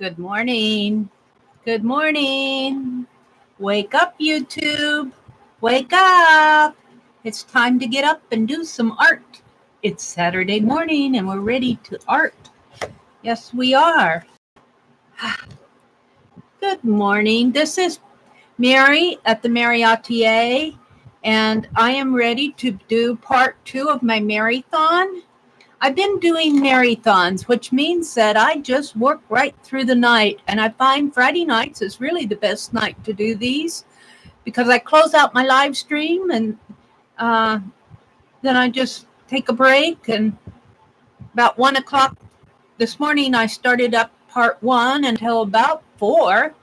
Good morning. Good morning. Wake up, YouTube. Wake up. It's time to get up and do some art. It's Saturday morning and we're ready to art. Yes, we are. Good morning. This is Meri at the.meri.atelier, and I am ready to do part 2 of my MERITHON. I've been doing MERITHONs, which means that I just work right through the night. And I find Friday nights is really the best night to do these because I close out my live stream and then I just take a break. And about 1 o'clock this morning, I started up part 1 until about 4.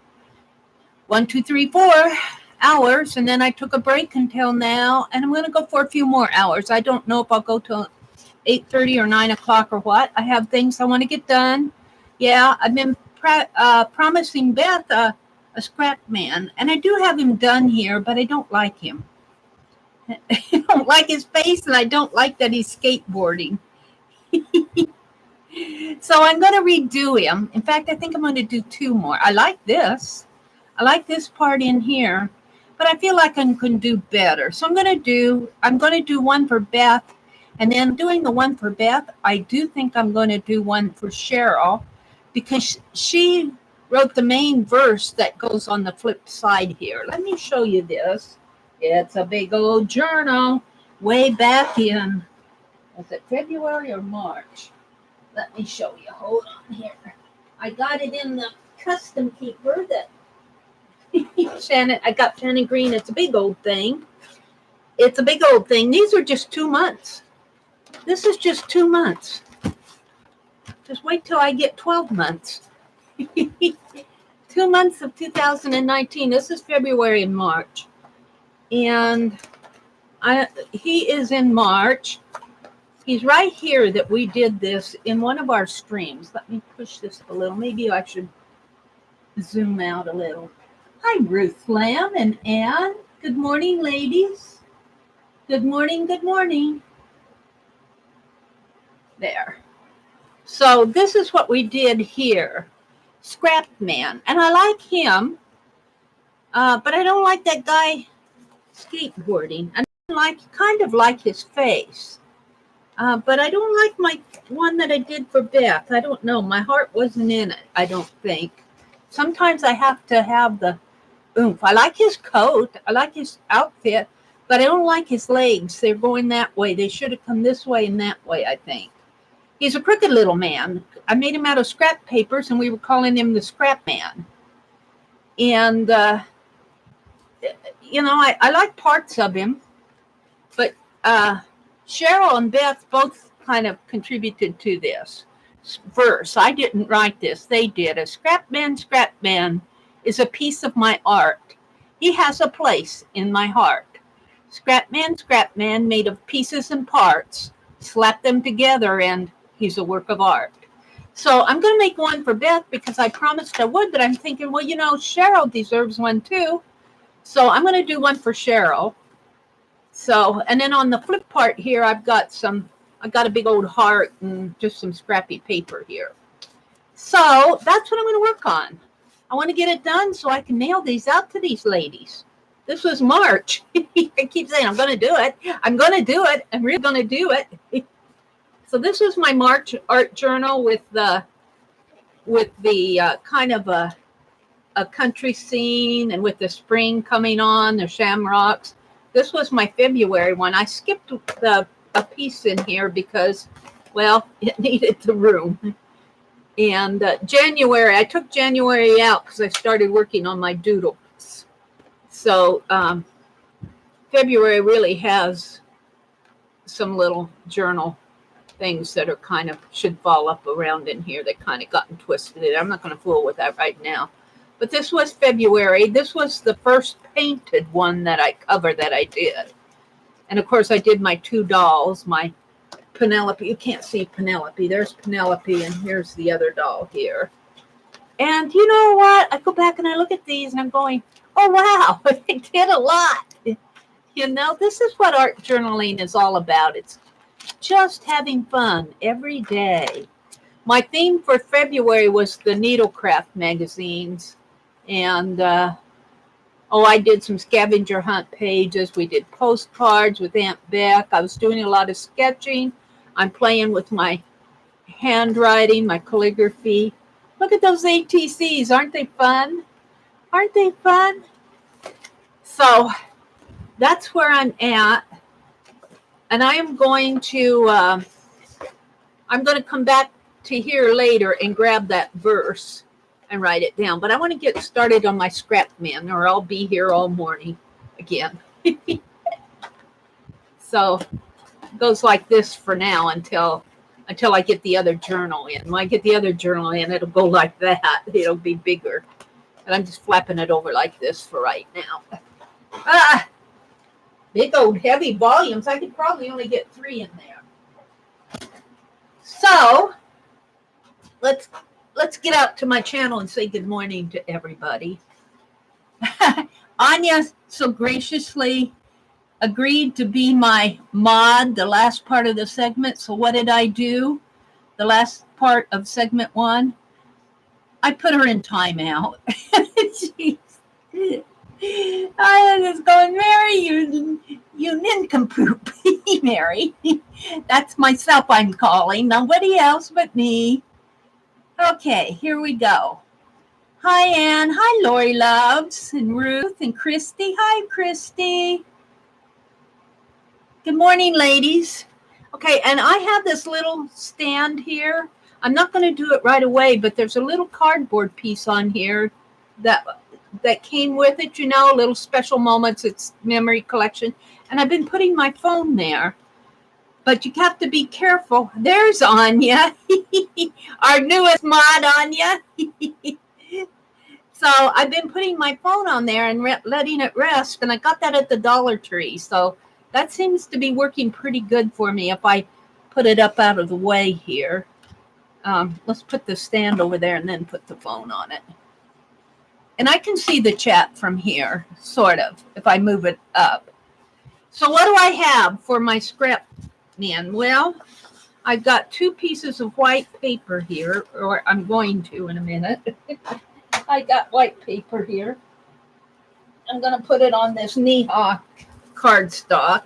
1, 2, 3, 4 hours. And then I took a break until now. And I'm going to go for a few more hours. I don't know if I'll go till 8:30 or 9 o'clock or what. I have things I want to get done. Yeah, I've been promising Beth a scrap man, and I do have him done here, but I don't like him. I don't like his face, and I don't like that he's skateboarding. So I'm going to redo him. In fact, I think I'm going to do 2 more. I like this. I like this part in here, but I feel like I can do better. So I'm going to do one for Beth. And then doing the one for Beth, I do think I'm going to do one for Cheryl because she wrote the main verse that goes on the flip side here. Let me show you this. It's a big old journal way back in, was it February or March? Let me show you. Hold on here. I got it in the custom keeper that I got Shannon Green. It's a big old thing. It's a big old thing. These are just 2 months. This is just 2 months. Just wait till I get 12 months. 2 months of 2019. This is February and March. And he is in March. He's right here that we did this in one of our streams. Let me push this a little. Maybe I should zoom out a little. Hi, Ruth Lamb and Ann. Good morning, ladies. Good morning, good morning. There. So this is what we did here. Scrap Man. And I like him, but I don't like that guy skateboarding. I kind of like his face. But I don't like my one that I did for Beth. I don't know. My heart wasn't in it, I don't think. Sometimes I have to have the oomph. I like his coat. I like his outfit, but I don't like his legs. They're going that way. They should have come this way and that way, I think. He's a crooked little man. I made him out of scrap papers, and we were calling him the Scrap Man. And, I like parts of him. But Cheryl and Beth both kind of contributed to this verse. I didn't write this. They did. A scrap man is a piece of my art. He has a place in my heart. Scrap man, made of pieces and parts. Slap them together and he's a work of art. So I'm going to make one for Beth because I promised I would, but I'm thinking, well, Cheryl deserves one too. So I'm going to do one for Cheryl. So, and then on the flip part here, I've got a big old heart and just some scrappy paper here. So that's what I'm going to work on. I want to get it done so I can mail these out to these ladies. This was March. I keep saying, I'm going to do it. I'm going to do it. I'm really going to do it. So this was my March art journal with the kind of a country scene and with the spring coming on, the shamrocks. This was my February one. I skipped a piece in here because, well, it needed the room. And January, I took January out because I started working on my doodles. So February really has some little journal things that are kind of should fall up around in here that kind of gotten twisted. I'm not going to fool with that right now. But this was February. This was the first painted one that I did. And of course I did my 2 dolls, my Penelope. You can't see Penelope. There's Penelope and here's the other doll here. And you know what? I go back and I look at these and I'm going, oh wow, I did a lot. This is what art journaling is all about. It's just having fun every day. My theme for February was the Needlecraft magazines. And, I did some scavenger hunt pages. We did postcards with Aunt Beck. I was doing a lot of sketching. I'm playing with my handwriting, my calligraphy. Look at those ATCs. Aren't they fun? Aren't they fun? So that's where I'm at. And I am going to, come back to here later and grab that verse and write it down. But I want to get started on my scrap man, or I'll be here all morning again. So it goes like this for now until I get the other journal in. When I get the other journal in, it'll go like that. It'll be bigger. And I'm just flapping it over like this for right now. Big old heavy volumes. I could probably only get 3 in there. So let's get out to my channel and say good morning to everybody. Anya so graciously agreed to be my mod the last part of the segment. So what did I do? The last part of segment 1, I put her in timeout. I was going, Meri, you nincompoop. Meri. That's myself I'm calling. Nobody else but me. Okay, here we go. Hi, Ann. Hi, Lori Loves and Ruth and Christy. Hi, Christy. Good morning, ladies. Okay, and I have this little stand here. I'm not going to do it right away, but there's a little cardboard piece on here that came with it, little special moments. It's memory collection. And I've been putting my phone there. But you have to be careful. There's Anya, our newest mod, Anya. So I've been putting my phone on there and letting it rest. And I got that at the Dollar Tree. So that seems to be working pretty good for me if I put it up out of the way here. Let's put the stand over there and then put the phone on it. And I can see the chat from here, sort of, if I move it up. So what do I have for my scrap man? Well, I've got 2 pieces of white paper here, or I'm going to in a minute. I got white paper here. I'm going to put it on this Neha cardstock.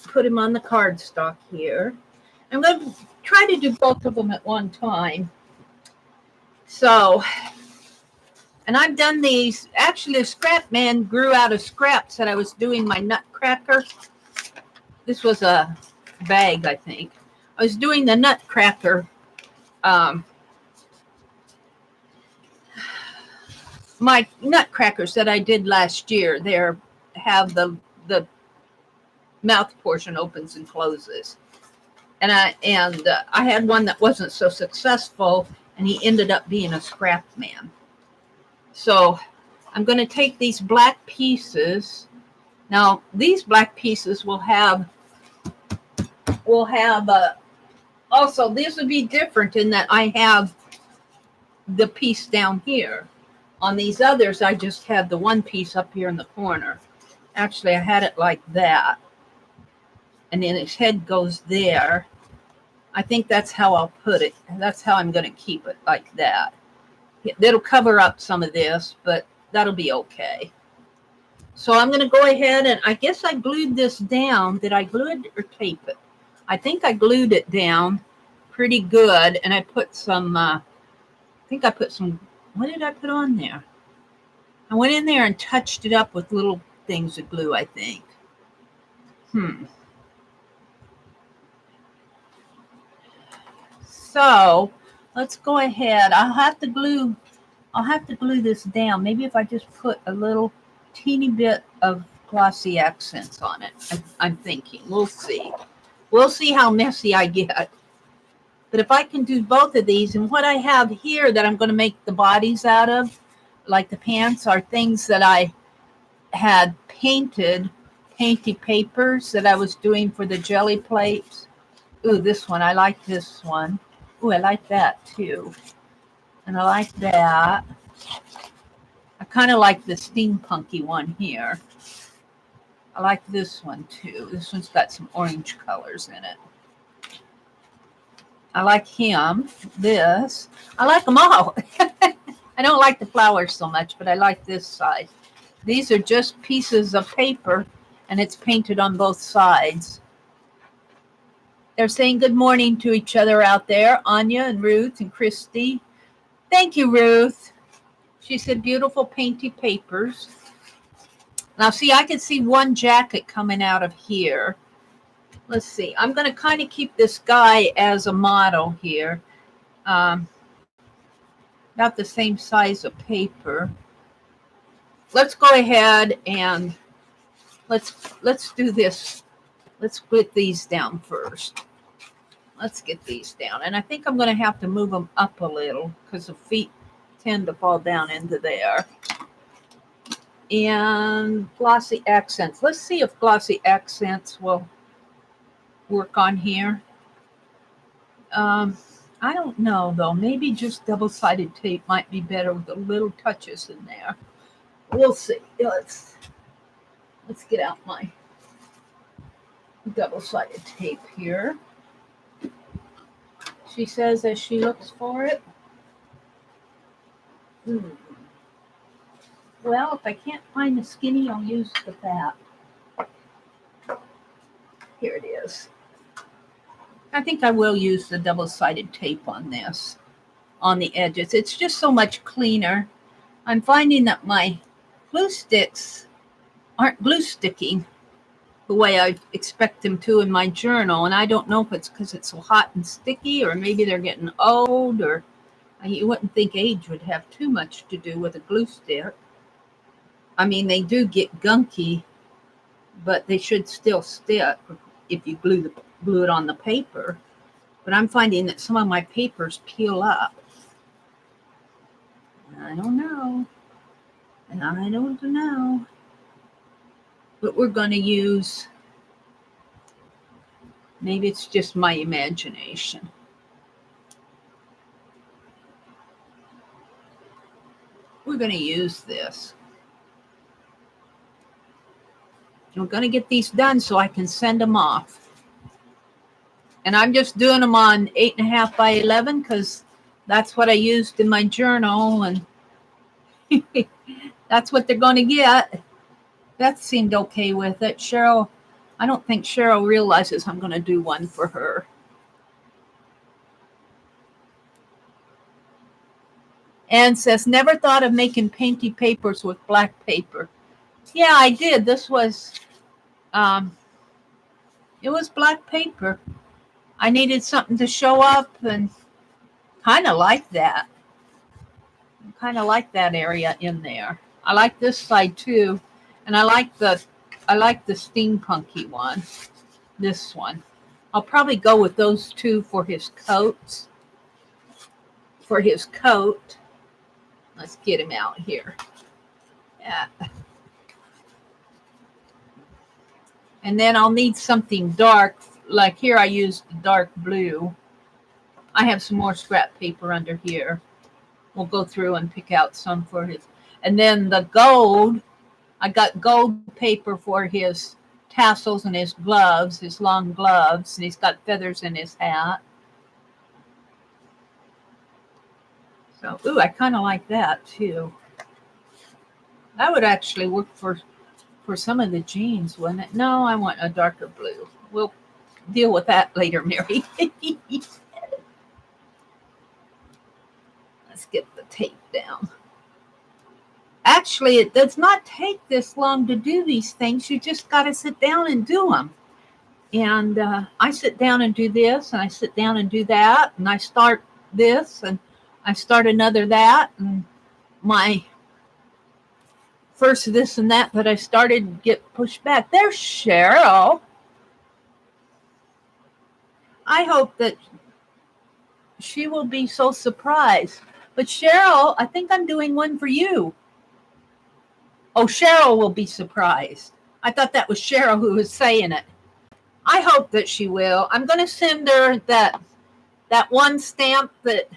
Put him on the cardstock here. I'm going to try to do both of them at one time. So, and I've done these. Actually, the scrap man grew out of scraps that I was doing my nutcracker. This was a bag, I think. I was doing the nutcracker. My nutcrackers that I did last year, they have the mouth portion opens and closes. And I had one that wasn't so successful, and he ended up being a scrap man. So I'm going to take these black pieces. Now, these black pieces will have also, this would be different in that I have the piece down here. On these others, I just had the one piece up here in the corner. Actually, I had it like that. And then its head goes there. I think that's how I'll put it. That's how I'm going to keep it, like that. It'll cover up some of this, but that'll be okay. So I'm going to go ahead and I guess I glued this down. Did I glue it or tape it? I think I glued it down pretty good. And I put some, what did I put on there? I went in there and touched it up with little things of glue, I think. So let's go ahead. I'll have to glue this down. Maybe if I just put a little teeny bit of glossy accents on it. I'm thinking. We'll see. We'll see how messy I get. But if I can do both of these, and what I have here that I'm going to make the bodies out of, like the pants, are things that I had painty papers that I was doing for the jelly plates. Ooh, this one. I like this one. Ooh, I like that too. And I like that. I kind of like the steampunky one here. I like this one too. This one's got some orange colors in it. I like him. This. I like them all. I don't like the flowers so much, but I like this side. These are just pieces of paper, and it's painted on both sides. They're saying good morning to each other out there, Anya and Ruth and Christy. Thank you, Ruth. She said beautiful painty papers. Now, see, I can see one jacket coming out of here. Let's see. I'm going to kind of keep this guy as a model here. About the same size of paper. Let's go ahead and let's do this. Let's put these down first. Let's get these down. And I think I'm going to have to move them up a little because the feet tend to fall down into there. And glossy accents. Let's see if glossy accents will work on here. I don't know, though. Maybe just double-sided tape might be better with the little touches in there. We'll see. Let's get out my double-sided tape here. She says as she looks for it. Well, if I can't find the skinny, I'll use the fat. Here it is. I think I will use the double-sided tape on this, on the edges. It's just so much cleaner. I'm finding that my glue sticks aren't glue sticking the way I expect them to in my journal. And I don't know if it's because it's so hot and sticky, or maybe they're getting old, or you wouldn't think age would have too much to do with a glue stick. I mean, they do get gunky, but they should still stick if you glue it on the paper. But I'm finding that some of my papers peel up. I don't know. But we're going to use, maybe it's just my imagination. We're going to use this. I'm going to get these done so I can send them off. And I'm just doing them on 8.5 by 11 because that's what I used in my journal, and that's what they're going to get. Beth seemed okay with it. Cheryl, I don't think Cheryl realizes I'm going to do one for her. Anne says, never thought of making painty papers with black paper. Yeah, I did. This was, it was black paper. I needed something to show up, and kind of like that. Kind of like that area in there. I like this side too, and I like the steampunky one. This one. I'll probably go with those two for his coats. For his coat. Let's get him out here. Yeah. And then I'll need something dark. Like here I used dark blue. I have some more scrap paper under here. We'll go through and pick out some for his. And then the gold, I got gold paper for his tassels and his gloves, his long gloves. And he's got feathers in his hat. So, ooh, I kind of like that too. That would actually work for some of the jeans, wouldn't it? No, I want a darker blue. We'll deal with that later, Mary. Let's get the tape down. Actually, it does not take this long to do these things. You just got to sit down and do them. And I sit down and do this, and I sit down and do that, and I start this, and I start another that, and my first this and that I started get pushed back. There's Cheryl. I hope that she will be so surprised. But Cheryl, I think I'm doing one for you. Oh, Cheryl will be surprised. I thought that was Cheryl who was saying it. I hope that she will. I'm going to send her that one stamp that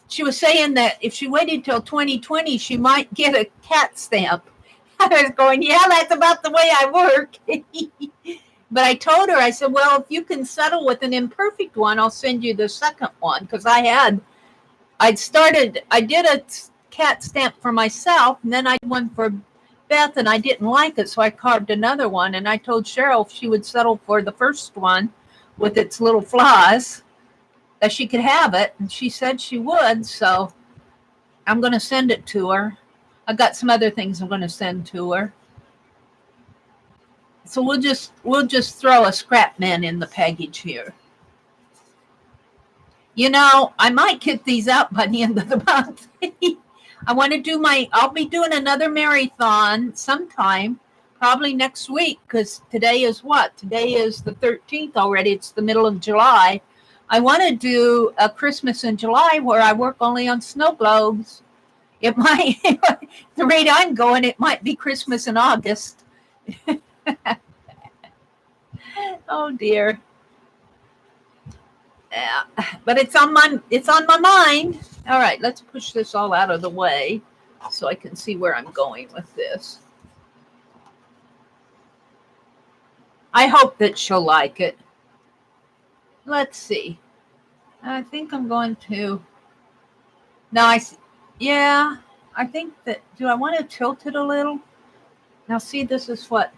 she was saying that if she waited till 2020, she might get a cat stamp. I was going, yeah, that's about the way I work. But I told her, I said, well, if you can settle with an imperfect one, I'll send you the second one. Because I did a cat stamp for myself, and then I did one for Beth, and I didn't like it, so I carved another one. And I told Cheryl if she would settle for the first one with its little flaws, that she could have it. And she said she would, so I'm going to send it to her. I've got some other things I'm going to send to her. So we'll just throw a scrap man in the package here. You know, I might get these out by the end of the month. I'll be doing another marathon sometime, probably next week, because today is what? Today is the 13th already. It's the middle of July. I want to do a Christmas in July where I work only on snow globes. It might, the rate I'm going, it might be Christmas in August. Oh dear. Yeah, but it's on my mind. All right, let's push this all out of the way so I can see where I'm going with this. I hope that she'll like it. Let's see. I think I'm going to. Now yeah, I think that. Do I want to tilt it a little? Now see, this one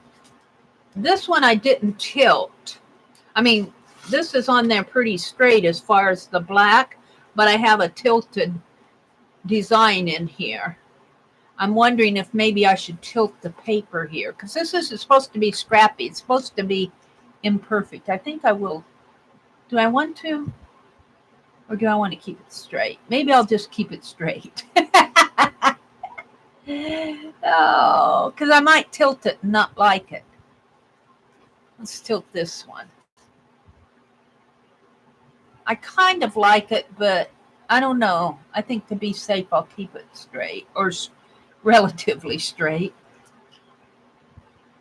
I didn't tilt. I mean, this is on there pretty straight as far as the black, but I have a tilted design in here. I'm wondering if maybe I should tilt the paper here, because this is supposed to be scrappy. It's supposed to be imperfect. I think I will. Do I want to? Or do I want to keep it straight? Maybe I'll just keep it straight. Oh, because I might tilt it and not like it. Let's tilt this one. I kind of like it, but I don't know. I think to be safe, I'll keep it straight, or relatively straight.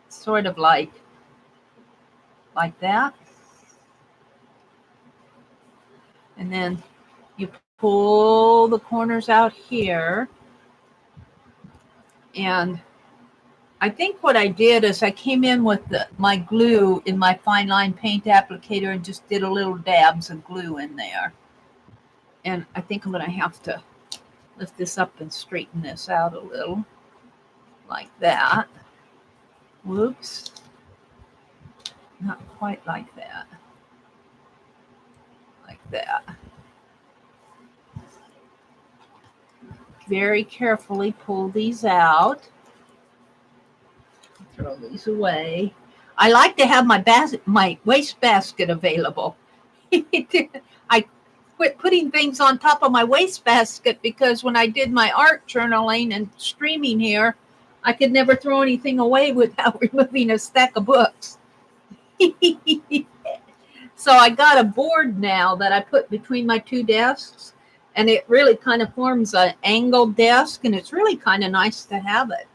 Sort of like that. And then you pull the corners out here. And I think what I did is I came in with my glue in my fine line paint applicator and just did a little dabs of glue in there. And I think I'm going to have to lift this up and straighten this out a little, like that. Whoops. Not quite like that. Like that. Very carefully pull these out. Throw these away. I like to have my waste basket available. I quit putting things on top of my waste basket because when I did my art journaling and streaming here, I could never throw anything away without removing a stack of books. So I got a board now that I put between my two desks, and it really kind of forms an angled desk, and it's really kind of nice to have it.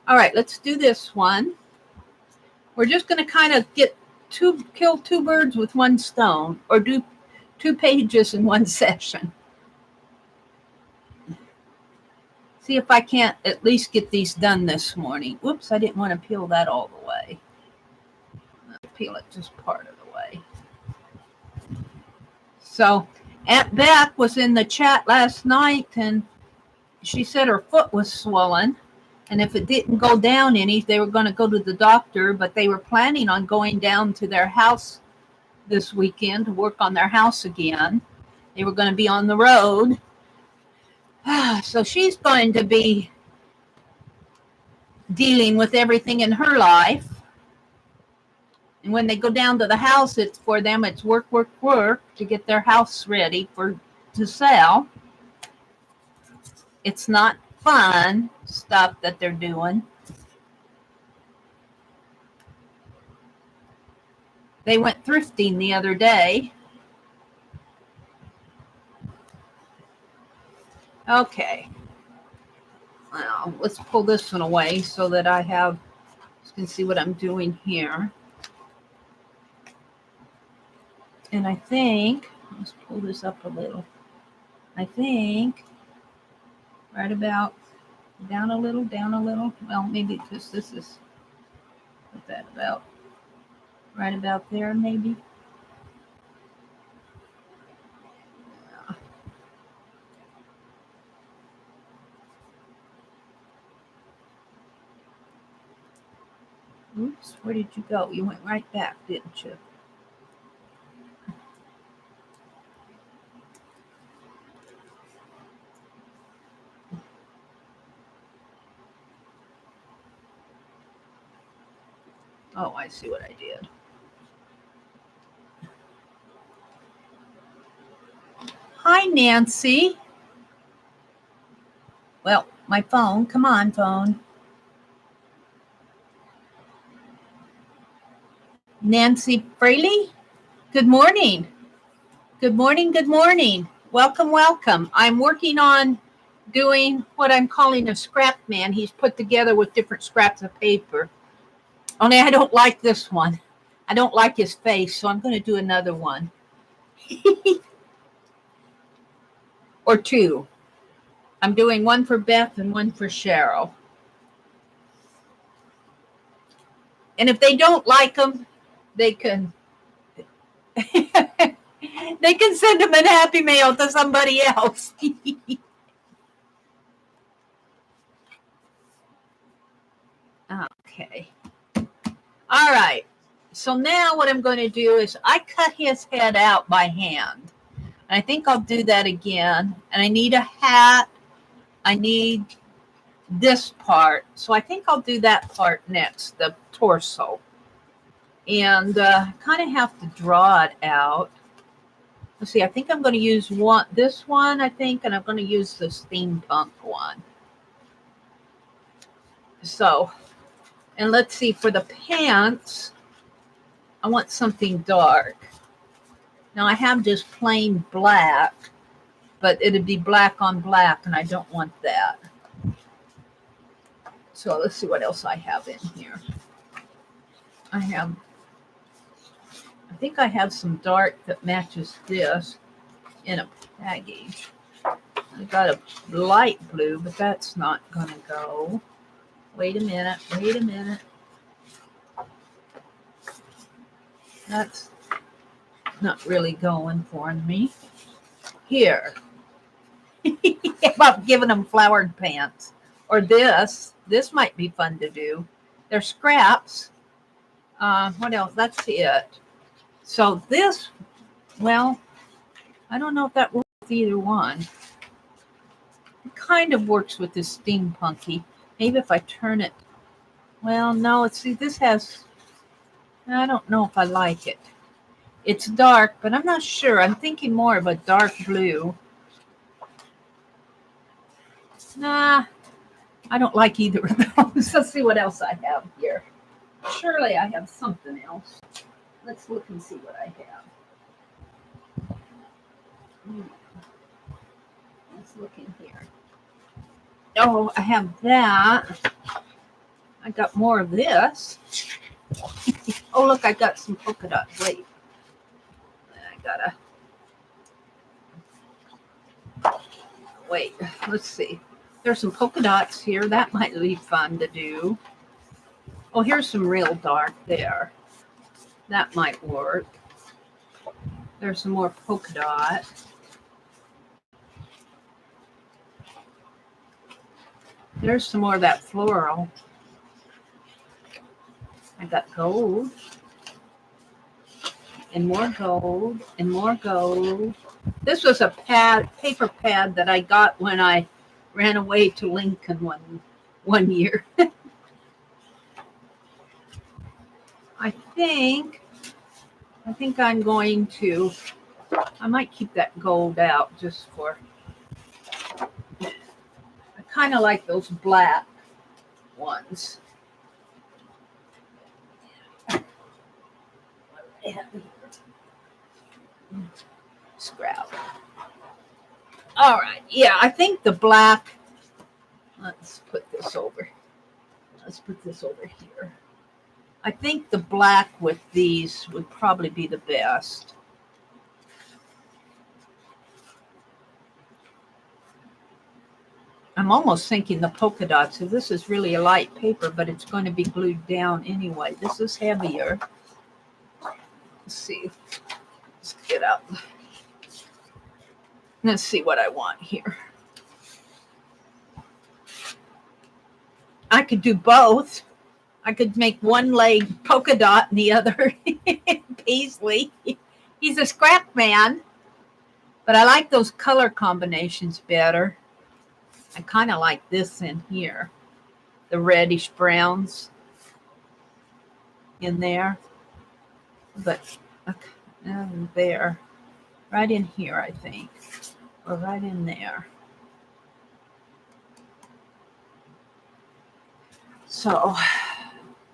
All right, let's do this one. We're just going to kind of kill two birds with one stone, or do 2 pages in one session. See if I can't at least get these done this morning. Oops, I didn't want to peel that all the way. I'll peel it just part of the way. So Aunt Beth was in the chat last night, and she said her foot was swollen. And if it didn't go down any, they were going to go to the doctor, but they were planning on going down to their house this weekend to work on their house again. They were going to be on the road. So she's going to be dealing with everything in her life. And when they go down to the house, it's for them, it's work to get their house ready to sell. It's not fun stuff that they're doing. They went thrifting the other day. Okay. Well, let's pull this one away so that you can see what I'm doing here. And I think, let's pull this up a little. I think right about down a little. Well, maybe because this is, put that about Right about there, maybe. Oops, where did you go? You went right back, didn't you? Oh, I see what I did. Hi, Nancy. Well, my phone. Come on, phone. Nancy Fraley? Good morning. Good morning. Good morning. Welcome, welcome. I'm working on doing what I'm calling a scrap man. He's put together with different scraps of paper. Only I don't like this one. I don't like his face, so I'm going to do another one. Or two. I'm doing one for Beth and one for Cheryl. And if they don't like them, they can they can send them an happy mail to somebody else. Okay. All right. So now what I'm going to do is I cut his head out by hand. And I think I'll do that again. And I need a hat. I need this part. So I think I'll do that part next, the torso. And kind of have to draw it out. Let's see, I think I'm going to use this one, I think, and I'm going to use the steampunk one. So, and let's see, for the pants, I want something dark. Now I have just plain black, but it'd be black on black, and I don't want that. So let's see what else I have in here. I think I have some dark that matches this in a package. I got a light blue, but that's not going to go. Wait a minute. That's not really going for me. Here. About giving them flowered pants. Or this. This might be fun to do. They're scraps. What else? That's it. So this, well, I don't know if that works with either one. It kind of works with this steampunky. Maybe if I turn it. Well, no, see, this has, I don't know if I like it. It's dark, but I'm not sure. I'm thinking more of a dark blue. Nah, I don't like either of those. Let's see what else I have here. Surely I have something else. Let's look and see what I have. Let's look in here. Oh, I have that. I got more of this. Oh, look, I got some polka dots. Wait. I gotta. Wait, let's see. There's some polka dots here. That might be fun to do. Oh, here's some real dark there. That might work. There's some more polka dot. There's some more of that floral. I got gold. And more gold. And more gold. This was a paper pad that I got when I ran away to Lincoln one year. I think I'm going to, I might keep that gold out just for, I kind of like those black ones. Scrap. All right. Yeah, I think the black, let's put this over. Let's put this over here. I think the black with these would probably be the best. I'm almost thinking the polka dots. So this is really a light paper, but it's going to be glued down anyway. This is heavier. Let's see. Let's get up. Let's see what I want here. I could do both. I could make one leg polka dot and the other paisley. He's a scrap man, but I like those color combinations better. I kind of like this in here, the reddish browns in there, but there, right in here, I think, or right in there. So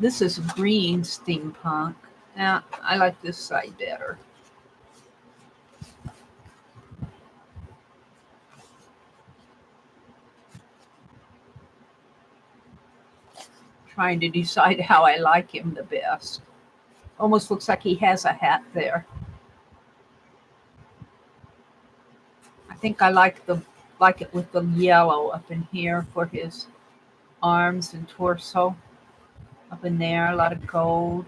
this is green steampunk. Now, I like this side better. Trying to decide how I like him the best. Almost looks like he has a hat there. I think I like it with the yellow up in here for his arms and torso. Up in there, a lot of gold.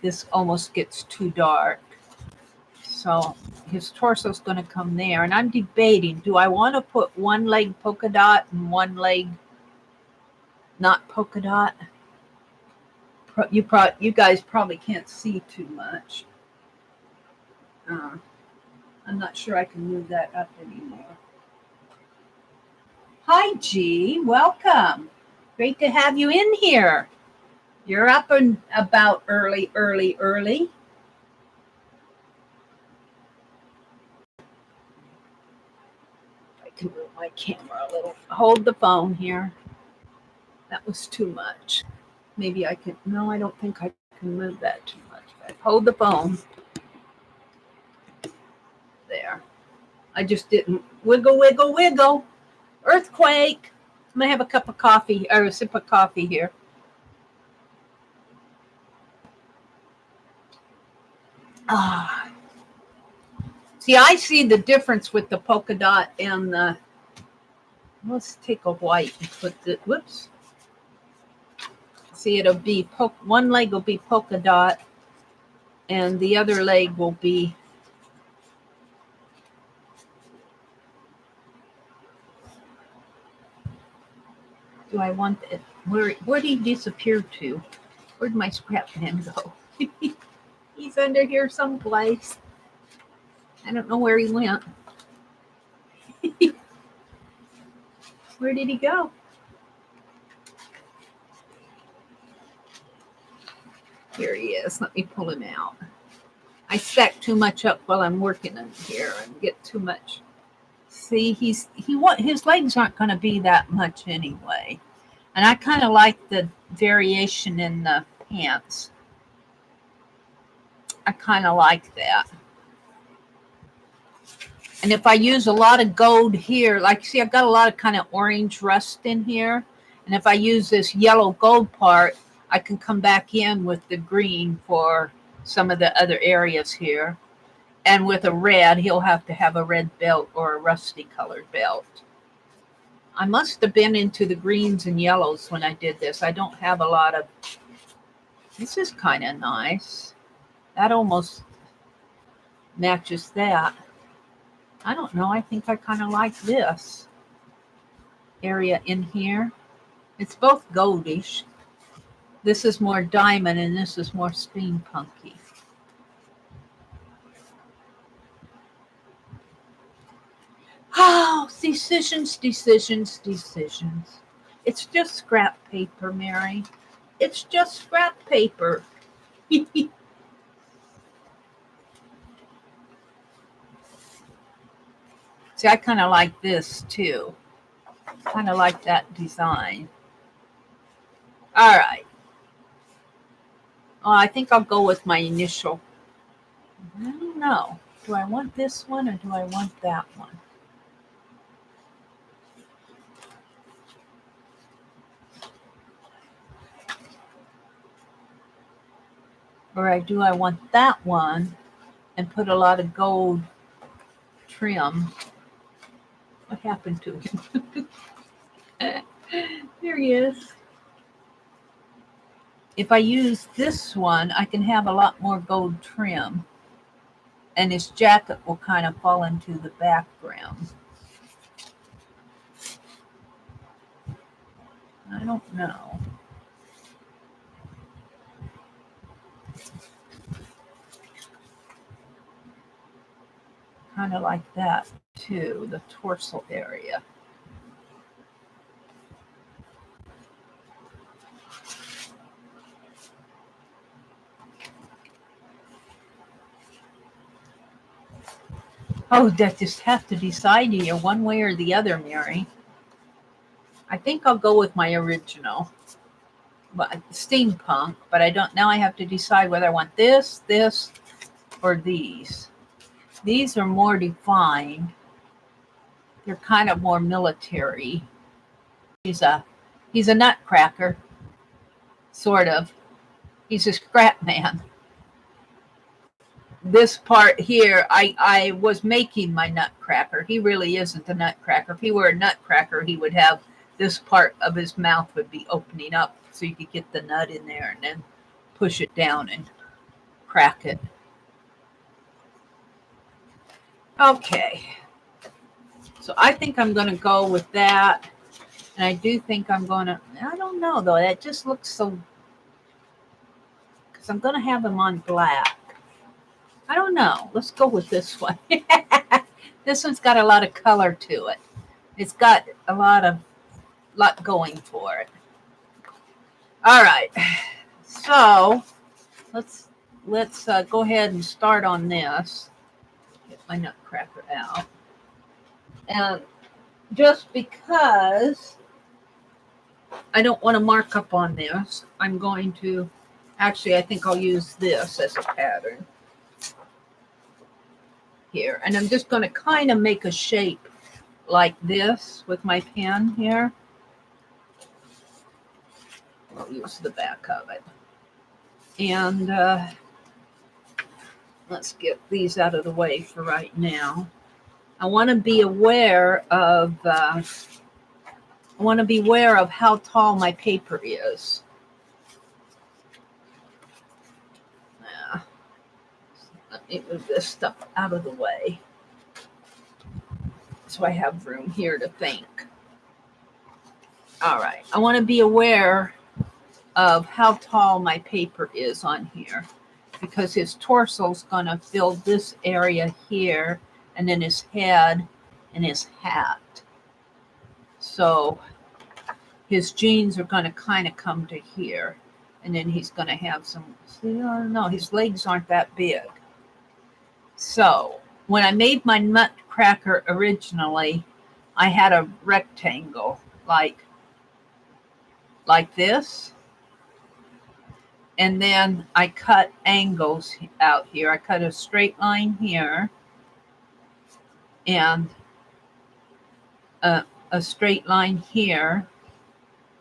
This almost gets too dark. So his torso's going to come there. And I'm debating, do I want to put one leg polka dot and one leg not polka dot? You guys probably can't see too much. I'm not sure I can move that up anymore. Hi, G. Welcome. Great to have you in here. You're up and about early. I can move my camera a little. Hold the phone here. That was too much. Maybe I can. No, I don't think I can move that too much. Hold the phone. There. I just didn't wiggle. Earthquake. I'm gonna have a cup of coffee or a sip of coffee here. See, I see the difference with the polka dot and the. Let's take a white and put the. Whoops. See, it'll be one leg will be polka dot, and the other leg will be. Do I want it? Where did he disappear to? Where'd my scrap pen go? He's under here someplace. I don't know where he went. Where did he go? Here he is. Let me pull him out. I stack too much up while I'm working in here and get too much. See, his legs aren't going to be that much anyway. And I kind of like the variation in the pants. I kind of like that. And if I use a lot of gold here, like see, I've got a lot of kind of orange rust in here. And if I use this yellow gold part, I can come back in with the green for some of the other areas here. And with a red, he'll have to have a red belt or a rusty colored belt. I must have been into the greens and yellows when I did this. I don't have a lot of. This is kind of nice. That almost matches that. I don't know. I think I kind of like this area in here. It's both goldish. This is more diamond and this is more steampunky. Oh, decisions. It's just scrap paper, Mary. It's just scrap paper. See, I kind of like this too. Kind of like that design. All right. Oh, I think I'll go with my initial. I don't know. Do I want this one or do I want that one? Or do I want that one and put a lot of gold trim? What happened to him? There he is. if I use this one, I can have a lot more gold trim, and his jacket will kind of fall into the background. I don't know. Kind of like that too, the torso area. Oh, I just have to decide here one way or the other, Mary. I think I'll go with my original, but steampunk. But I don't. Now I have to decide whether I want this, or these. These are more defined. They're kind of more military. He's a nutcracker, sort of. He's a scrap man. This part here, I was making my nutcracker. He really isn't a nutcracker. If he were a nutcracker, he would have this part of his mouth would be opening up so you could get the nut in there and then push it down and crack it. Okay. So I think I'm going to go with that. And I do think I'm going to, I don't know though, that just looks so, because I'm going to have him on black. I don't know. Let's go with this one. This one's got a lot of color to it. It's got a lot going for it. All right. So let's go ahead and start on this. Get my nutcracker out. And just because I don't want to mark up on this, I'm going to, actually, I think I'll use this as a pattern here. And I'm just going to kind of make a shape like this with my pen here. I'll use the back of it. And let's get these out of the way for right now. I want to be aware of how tall my paper is. Let me move this stuff out of the way so I have room here to think. All right. I want to be aware of how tall my paper is on here, because his torso is going to fill this area here, and then his head and his hat. So his jeans are going to kind of come to here, and then he's going to have some, no, his legs aren't that big. So when I made my nutcracker originally, I had a rectangle like this. And then I cut angles out here. I cut a straight line here and a straight line here.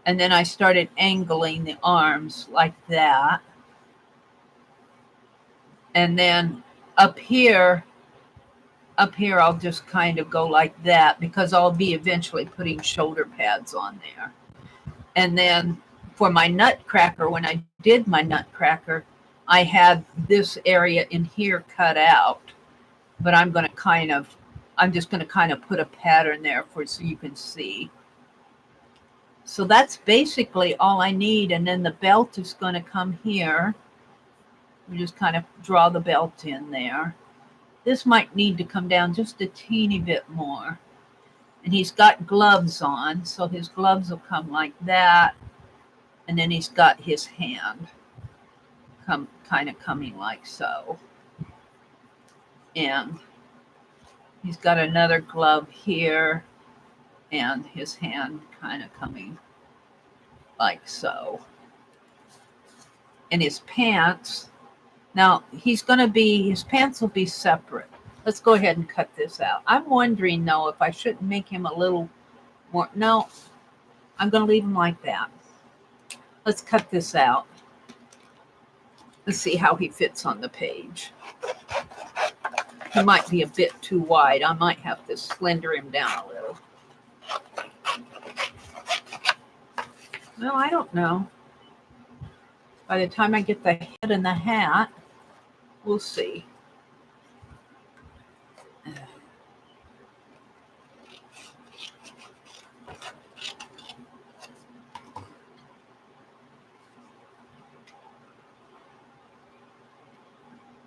And then I started angling the arms like that. And then up here, I'll just kind of go like that, because I'll be eventually putting shoulder pads on there. And then for my nutcracker, when I did my nutcracker, I had this area in here cut out, but I'm just going to kind of put a pattern there so you can see. So that's basically all I need. And then the belt is going to come here. We just kind of draw the belt in there. This might need to come down just a teeny bit more. And he's got gloves on, so his gloves will come like that. And then he's got his hand kind of coming like so. And he's got another glove here, and his hand kind of coming like so. And his pants, now his pants will be separate. Let's go ahead and cut this out. I'm wondering though if I shouldn't make him a little more. No, I'm going to leave him like that. Let's cut this out. Let's see how he fits on the page. He might be a bit too wide. I might have to slender him down a little. Well, I don't know. By the time I get the head and the hat, we'll see.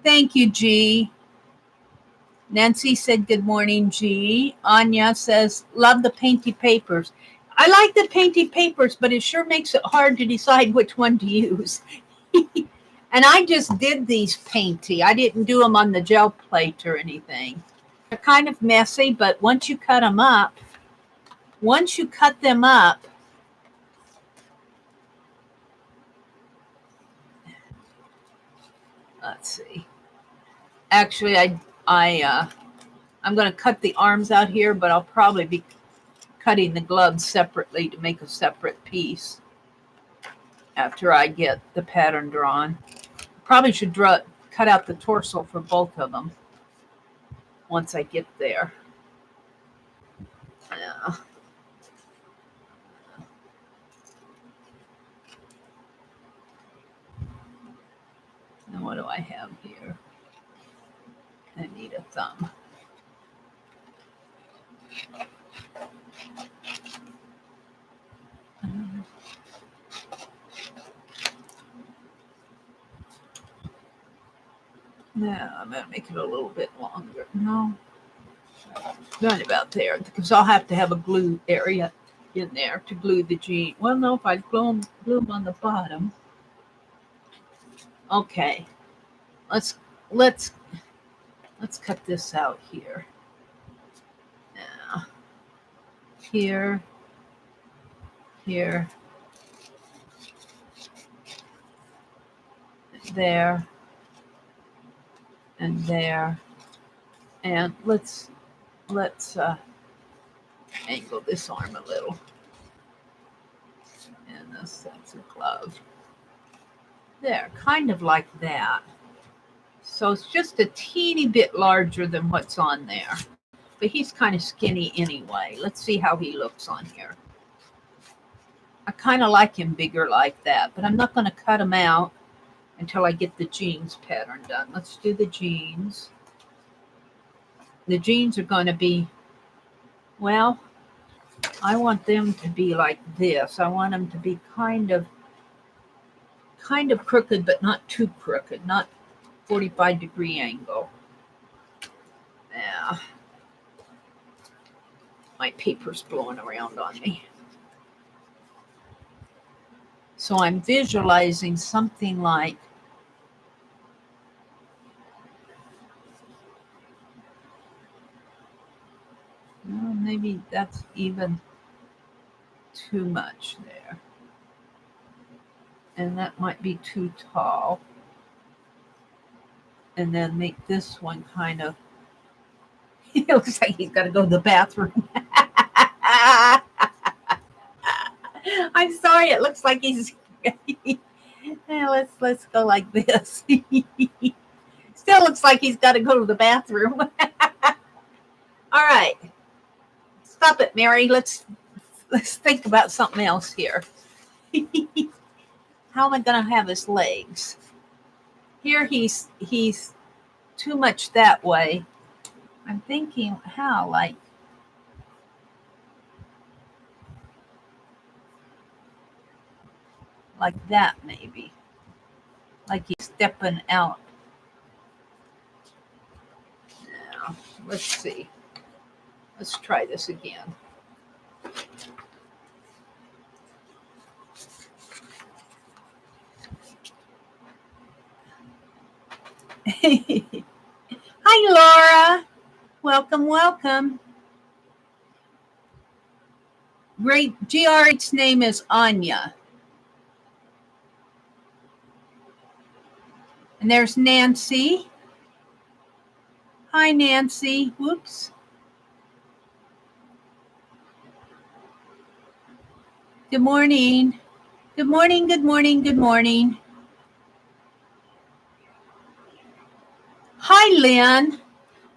Thank you, G. Nancy said, good morning, G. Anya says, love the painty papers. I like the painty papers, but it sure makes it hard to decide which one to use. And I just did these painty. I didn't do them on the gel plate or anything. They're kind of messy, but once you cut them up, let's see. Actually, I'm going to cut the arms out here, but I'll probably be cutting the gloves separately to make a separate piece after I get the pattern drawn. Probably should cut out the torso for both of them once I get there. Yeah. Now what do I have here? I need a thumb. Now I'm going to make it a little bit longer. No, right about there, because I'll have to have a glue area in there to glue the jean. Well, no, if I glue them on the bottom. Okay, let's cut this out here. Now, here, there, and there, and let's angle this arm a little, and that's a glove. There, kind of like that. So it's just a teeny bit larger than what's on there, but he's kind of skinny anyway. Let's see how he looks on here. I kind of like him bigger like that, but I'm not going to cut him out until I get the jeans pattern done. Let's do the jeans. The jeans are going to be, well, I want them to be like this. I want them to be kind of crooked, but not too crooked, not 45-degree angle. Yeah. My paper's blowing around on me. So I'm visualizing something like well, maybe that's even too much there. And that might be too tall. And then make this one kind of, it looks like he's got to go to the bathroom. I'm sorry, it looks like he's, let's go like this. Still looks like he's got to go to the bathroom. All right. Stop it, Mary. Let's think about something else here. How am I going to have his legs? Here he's too much that way. I'm thinking how, like that maybe. Like he's stepping out. Now, let's see. Let's try this again. Hi, Laura. Welcome, welcome. Great. GRH's name is Anya. And there's Nancy. Hi, Nancy. Whoops. Good morning. Good morning, good morning, good morning. Hi, Lynn.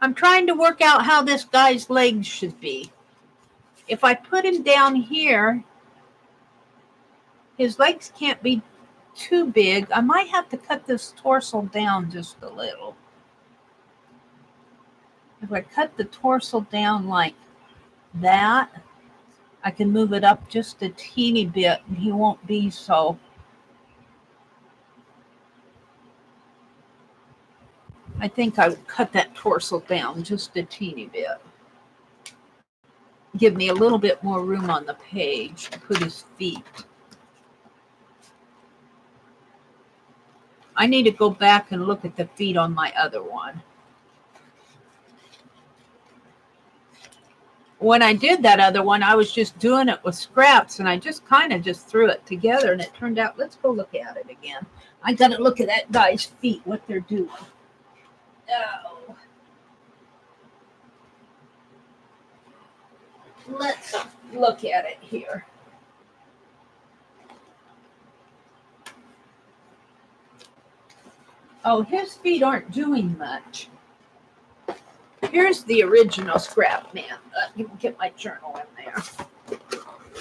I'm trying to work out how this guy's legs should be. If I put him down here, his legs can't be too big. I might have to cut this torso down just a little. If I cut the torso down like that, I can move it up just a teeny bit and he won't be so. I think I would cut that torso down just a teeny bit. Give me a little bit more room on the page to put his feet. I need to go back and look at the feet on my other one. When I did that other one, I was just doing it with scraps and I just kind of just threw it together and it turned out, let's go look at it again. I got to look at that guy's feet, what they're doing. Oh. Let's look at it here. Oh, his feet aren't doing much. Here's the original scrap man. Let me get my journal in there.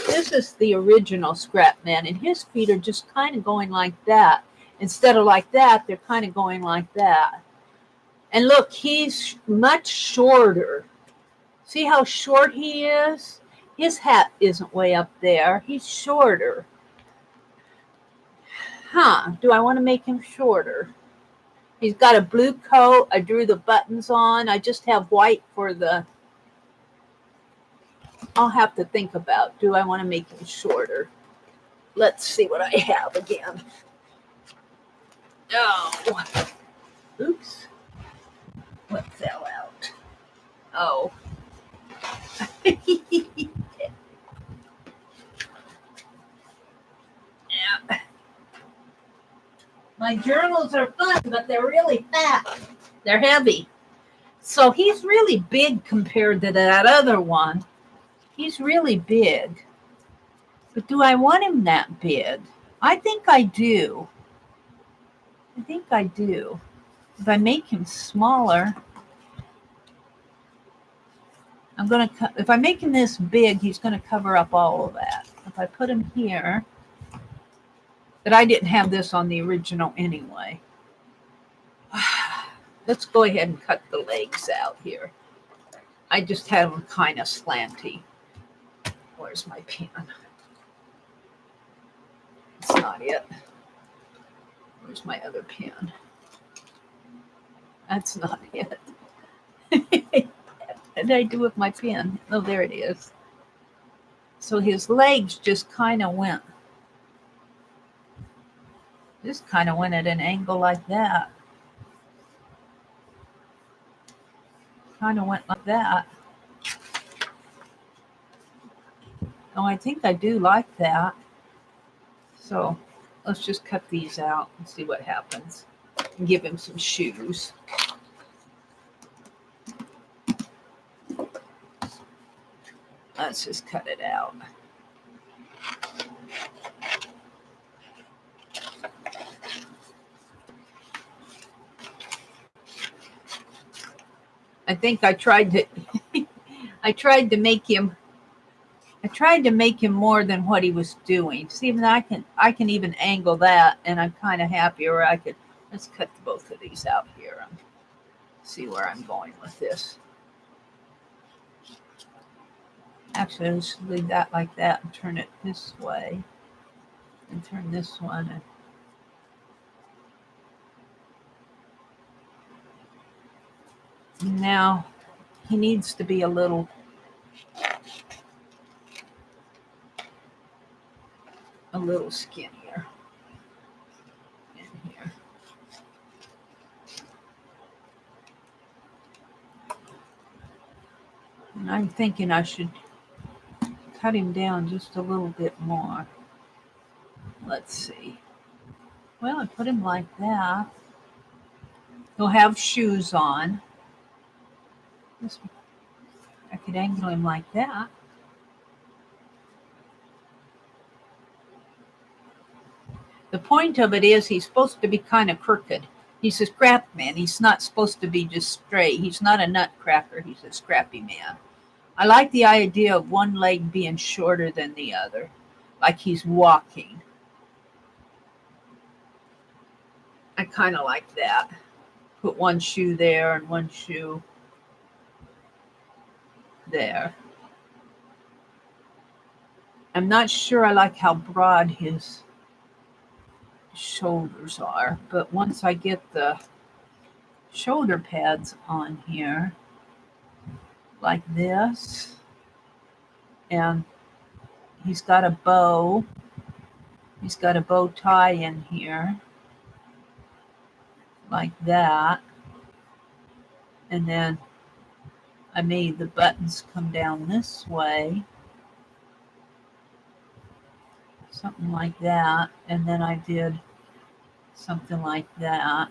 This is the original scrap man, and his feet are just kind of going like that. Instead of like that, they're kind of going like that. And look, he's much shorter. See how short he is? His hat isn't way up there. He's shorter. Do I want to make him shorter? He's got a blue coat. I drew the buttons on. I just have white for the... I'll have to think about, do I want to make him shorter? Let's see what I have again. Oh. Oops. What fell out? Oh. Yeah. My journals are fun, but they're really fat. They're heavy. So he's really big compared to that other one. He's really big. But do I want him that big? I think I do. I think I do. If I make him smaller, if I make him this big, he's going to cover up all of that. If I put him here, but I didn't have this on the original anyway. Let's go ahead and cut the legs out here. I just had them kind of slanty. Where's my pen? It's not it. Where's my other pen? That's not it. What did I do with my pen? Oh, there it is. So his legs just kind of went. This kind of went at an angle like that. Kind of went like that. Oh, I think I do like that. So let's just cut these out and see what happens. And give him some shoes. Let's just cut it out. I think I tried to I tried to make him more than what he was doing. See, even I can even angle that, and I'm kind of happy. Or I could, let's cut both of these out here and see where I'm going with this. Actually, let's leave that like that and turn it this way, and turn this one. And now he needs to be a little skinnier in here. And I'm thinking I should cut him down just a little bit more. Let's see. Well, I put him like that. He'll have shoes on. I could angle him like that. The point of it is he's supposed to be kind of crooked. He's a scrap man. He's not supposed to be just straight. He's not a nutcracker. He's a scrappy man. I like the idea of one leg being shorter than the other, like he's walking. I kind of like that. Put one shoe there and one shoe there. I'm not sure I like how broad his shoulders are, but once I get the shoulder pads on here, like this, and he's got a bow. He's got a bow tie in here, like that. And then I made the buttons come down this way, something like that. And then I did something like that.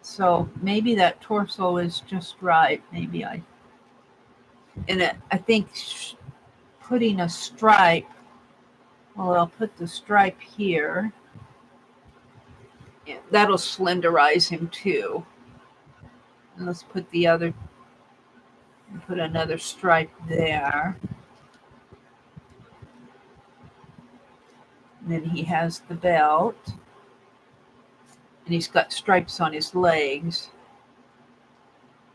So maybe that torso is just right. Maybe I think putting a stripe, well, I'll put the stripe here. Yeah, that'll slenderize him too. And let's put put another stripe there. And then he has the belt. And he's got stripes on his legs.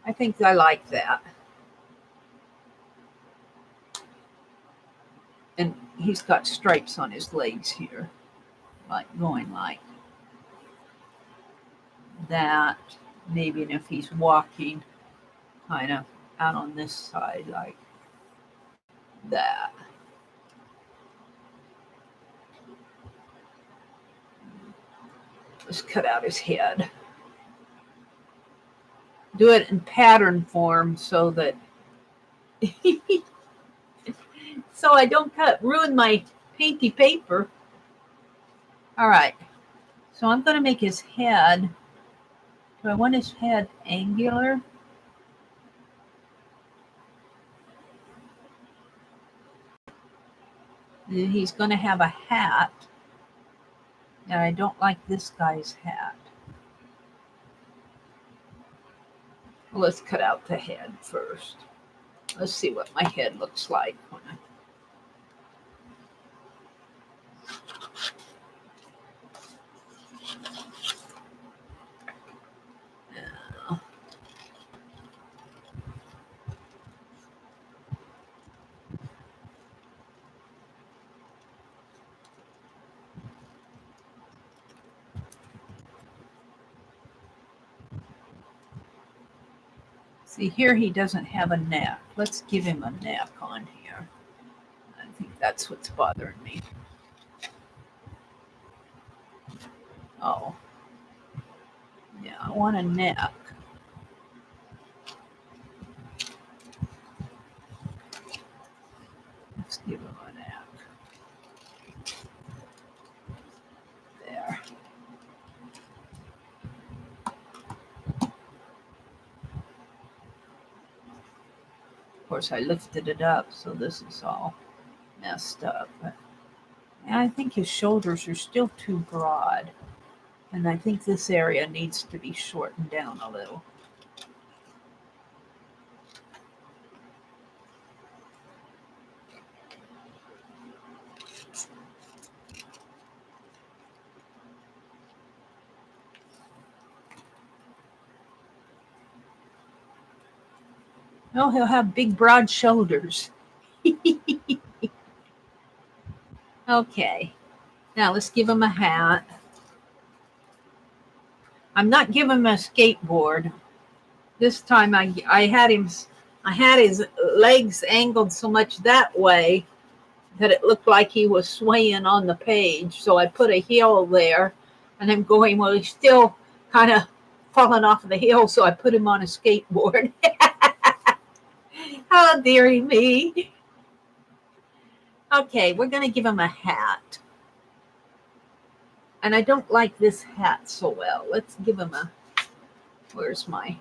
I think I like that. And he's got stripes on his legs here, like going like that. Maybe if he's walking kind of out on this side like that. Let's cut out his head. Do it in pattern form so that so I don't ruin my painty paper. All right. So I'm going to make his head. Do I want his head angular? He's going to have a hat. And I don't like this guy's hat. Well, let's cut out the head first. Let's see what my head looks like when I see here he doesn't have a neck. Let's give him a neck on here. I think that's what's bothering me. Oh. Yeah, I want a neck. Let's give him a neck. There. Of course, I lifted it up, so this is all messed up. But I think his shoulders are still too broad. And I think this area needs to be shortened down a little. Oh, he'll have big, broad shoulders. Okay. Now let's give him a hat. I'm not giving him a skateboard. This time I had his legs angled so much that way that it looked like he was swaying on the page. So I put a heel there, and I'm going, well, he's still kind of falling off of the hill, so I put him on a skateboard. How dearie me. Okay, we're going to give him a hat. And I don't like this hat so well. Let's give him where's my,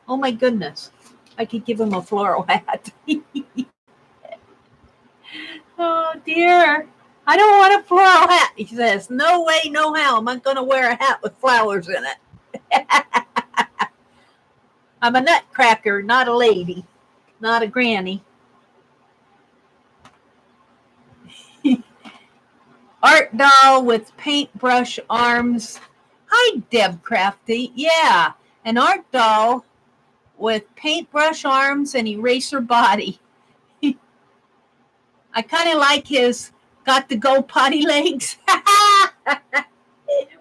oh my goodness. I could give him a floral hat. Oh dear. I don't want a floral hat. He says, no way, no how. I'm not going to wear a hat with flowers in it. I'm a nutcracker, not a lady, not a granny. Art doll with paintbrush arms. Hi, Deb Crafty. Yeah, an art doll with paintbrush arms and eraser body. I kind of like his got to go potty legs.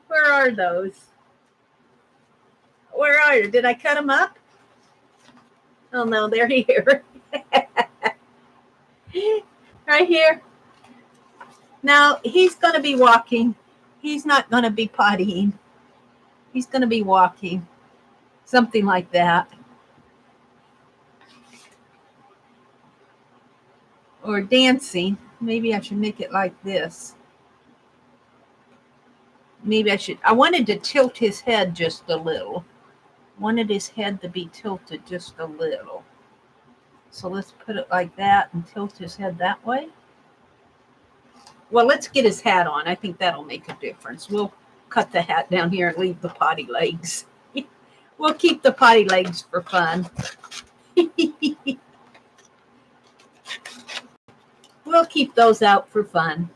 Where are those? Where are you? Did I cut them up? Oh no, they're here. Right here. Now he's going to be walking. He's not going to be pottying. He's going to be walking. Something like that. Or dancing. Maybe I should make it like this. Maybe I wanted to tilt his head just a little. Wanted his head to be tilted just a little. So let's put it like that and tilt his head that way. Well, let's get his hat on. I think that'll make a difference. We'll cut the hat down here and leave the potty legs. We'll keep the potty legs for fun. We'll keep those out for fun.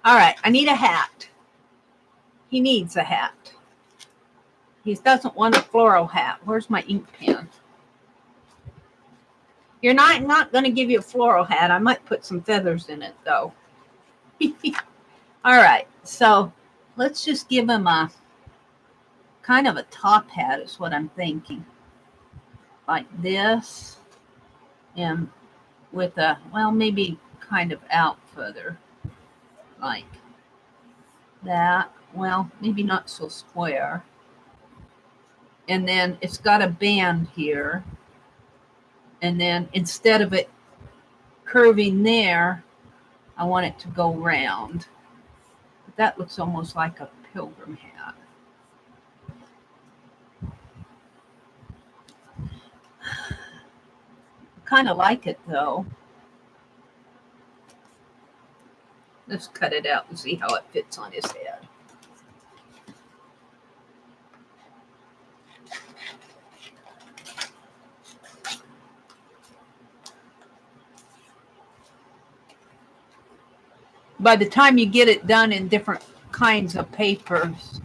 All right, I need a hat. He needs a hat. He doesn't want a floral hat. Where's my ink pen? You're not going to give you a floral hat. I might put some feathers in it, though. All right, so let's just give him a kind of a top hat is what I'm thinking. Like this. And with a, well, maybe kind of out further. Like that. Well, maybe not so square. And then it's got a band here. And then instead of it curving there, I want it to go round. But that looks almost like a pilgrim hat. Kind of like it though. Let's cut it out and see how it fits on his head. By the time you get it done in different kinds of papers,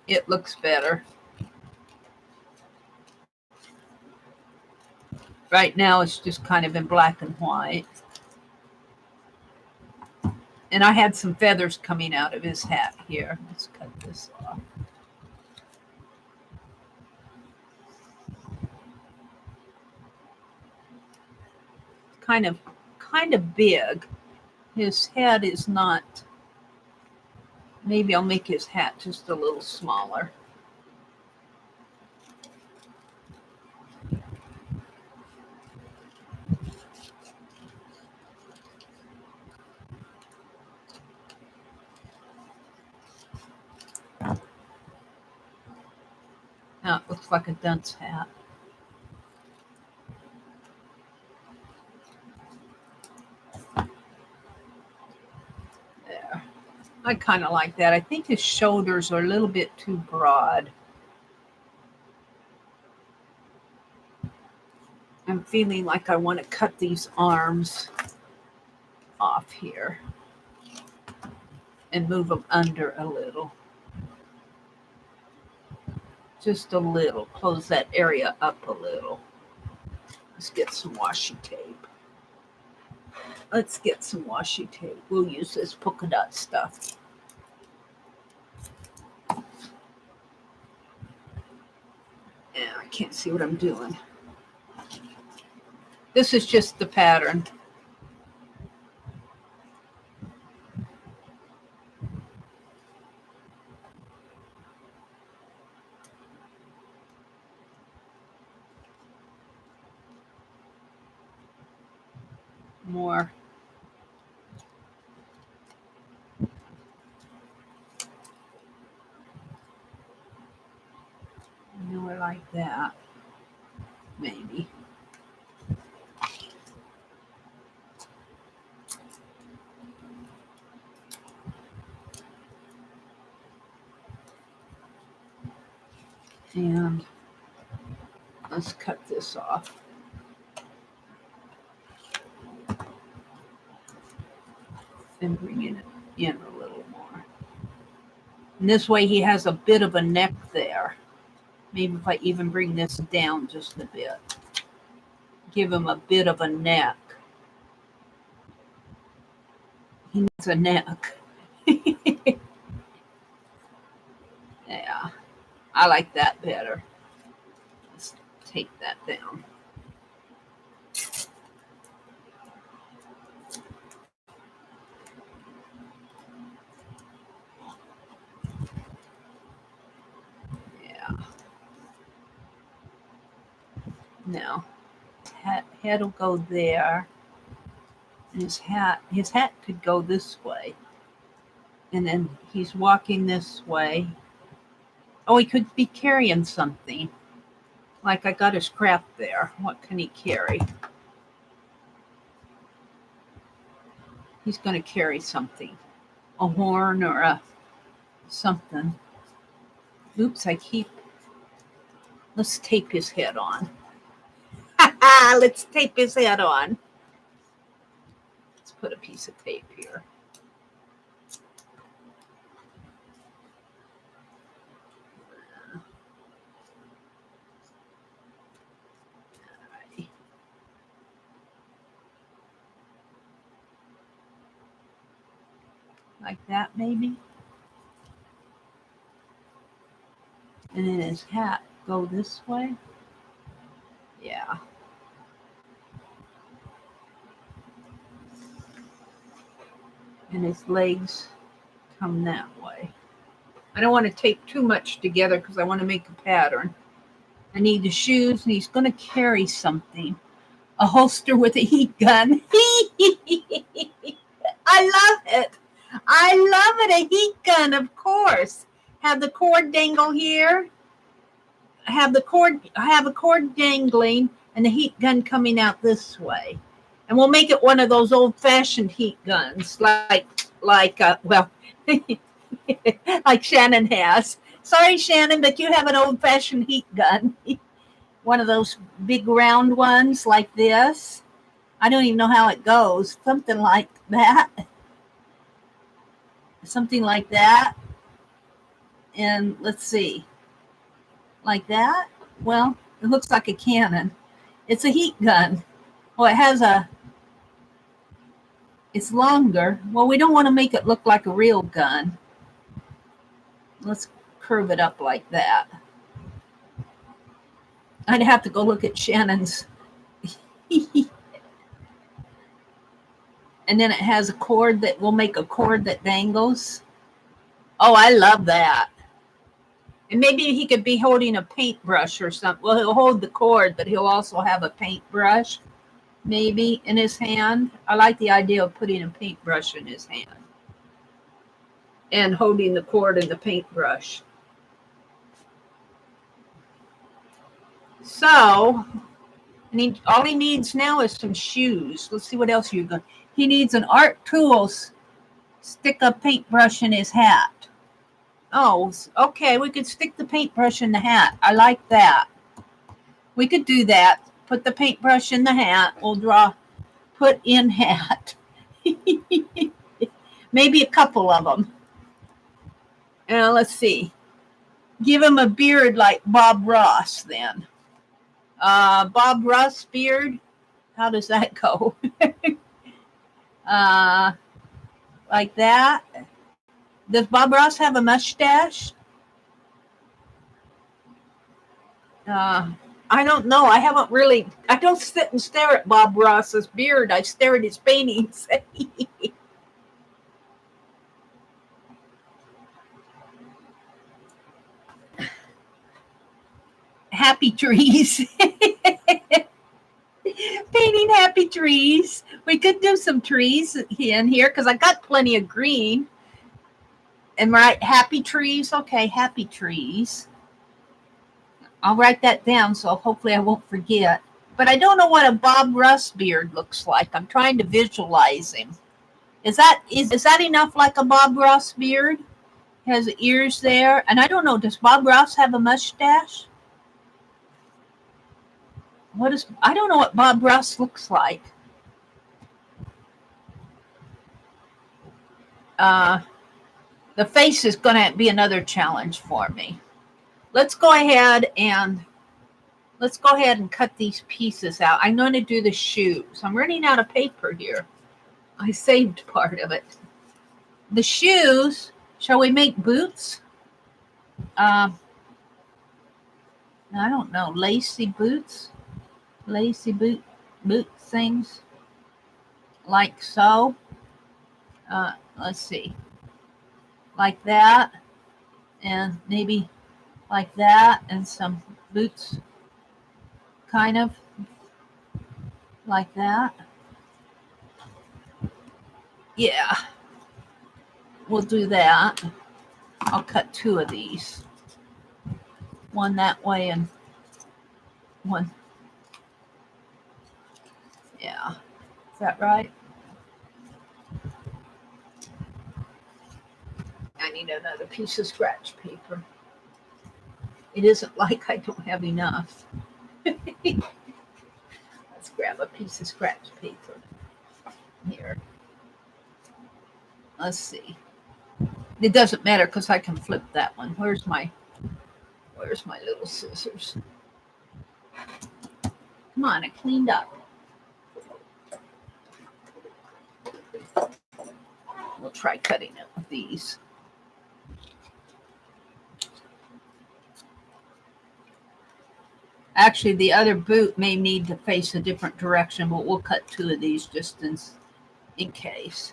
it looks better. Right now it's just kind of in black and white. And I had some feathers coming out of his hat here. Let's cut this off. Kind of big. His head is not. Maybe I'll make his hat just a little smaller. Now it looks like a dunce hat. There. I kind of like that. I think his shoulders are a little bit too broad. I'm feeling like I want to cut these arms off here and move them under a little. Just a little. Close that area up a little. Let's get some washi tape. Let's get some washi tape. We'll use this polka dot stuff. Yeah, I can't see what I'm doing. This is just the pattern. More. More like that. Maybe. And let's cut this off. and bringing it in a little more. And this way he has a bit of a neck there. Maybe if I even bring this down just a bit. Give him a bit of a neck. He needs a neck. Yeah, I like that better. Let's take that down. Yeah. Now, head will go there. And his hat could go this way. And then he's walking this way. Oh, he could be carrying something. Like I got his crap there. What can he carry? He's going to carry something. A horn or a something. Oops, let's tape his head on. Let's tape his head on. Let's put a piece of tape here. Like that, maybe. And then his hat go this way. Yeah. And his legs come that way. I don't want to tape too much together because I want to make a pattern. I need the shoes, and he's going to carry something. A holster with a heat gun. I love it. I love it. A heat gun, of course. Have the cord dangle here. Have a cord dangling and the heat gun coming out this way. And we'll make it one of those old-fashioned heat guns, like like Shannon has. Sorry, Shannon, but you have an old-fashioned heat gun. One of those big round ones like this. I don't even know how it goes. Something like that. Something like that. And let's see. Like that. Well, it looks like a cannon. It's a heat gun. Well, it's longer. Well, we don't want to make it look like a real gun. Let's curve it up like that. I'd have to go look at Shannon's. And then it has a cord that will make a cord that dangles. Oh, I love that. And maybe he could be holding a paintbrush or something. Well, he'll hold the cord, but he'll also have a paintbrush maybe in his hand. I like the idea of putting a paintbrush in his hand and holding the cord and the paintbrush. So, all he needs now is some shoes. Let's see what else you're going. He needs an art tools, stick a paintbrush in his hat. Oh, okay. We could stick the paintbrush in the hat. I like that. We could do that. Put the paintbrush in the hat. We'll put in hat. Maybe a couple of them. Let's see. Give him a beard like Bob Ross then. Bob Ross beard. How does that go? Like that. Does Bob Ross have a mustache? I don't know. I don't sit and stare at Bob Ross's beard. I stare at his paintings. Happy trees. Painting happy trees. We could do some trees in here because I got plenty of green. And write happy trees. Okay, happy trees. I'll write that down so hopefully I won't forget. But I don't know what a Bob Ross beard looks like. I'm trying to visualize him. Is that enough like a Bob Ross beard? Has ears there. And I don't know, does Bob Ross have a mustache? I don't know what Bob Ross looks like. the face is going to be another challenge for me. Let's go ahead and cut these pieces out. I'm going to do the shoes. I'm running out of paper here. I saved part of it. The shoes, shall we make boots? I don't know, lacy boots? Lacy boot things? Like so. Let's see. Like that. And maybe like that. And some boots kind of like that. Yeah. We'll do that. I'll cut 2 of these. One that way and one. Yeah. Is that right? I need another piece of scratch paper. It isn't like I don't have enough. Let's grab a piece of scratch paper here. Let's see. It doesn't matter because I can flip that one. Where's my little scissors? Come on, I cleaned up. We'll try cutting it with these. Actually, the other boot may need to face a different direction, but we'll cut 2 of these just in case.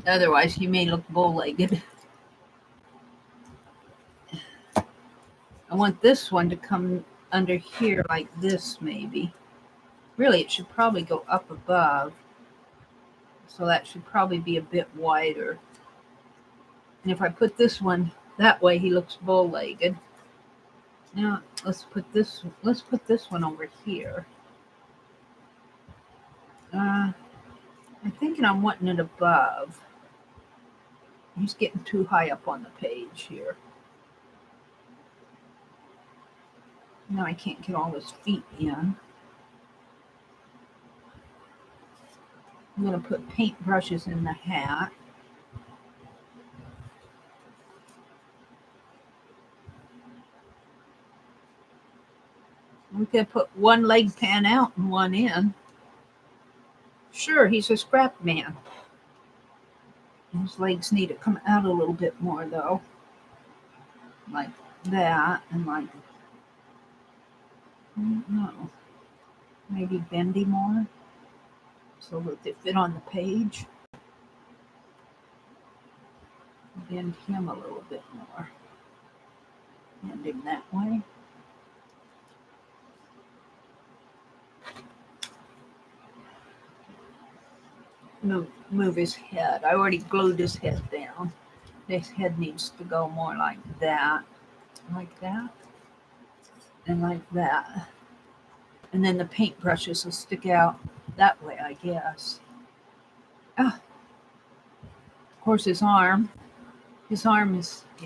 Otherwise, you may look bow-legged. I want this one to come under here like this, maybe. Really, it should probably go up above. So that should probably be a bit wider. And if I put this one that way, he looks bow-legged. Now, let's put this one over here. I'm thinking I'm wanting it above. He's getting too high up on the page here. Now I can't get all his feet in. I'm going to put paint brushes in the hat. We can put one leg pan out and one in. Sure, he's a scrap man. His legs need to come out a little bit more, though. Like that, and like, I don't know, maybe bendy more so that they fit on the page. Bend him a little bit more. Bend him that way. Move his head. I already glued his head down. His head needs to go more like that, and like that. And then the paintbrushes will stick out that way, I guess. Of course, his arm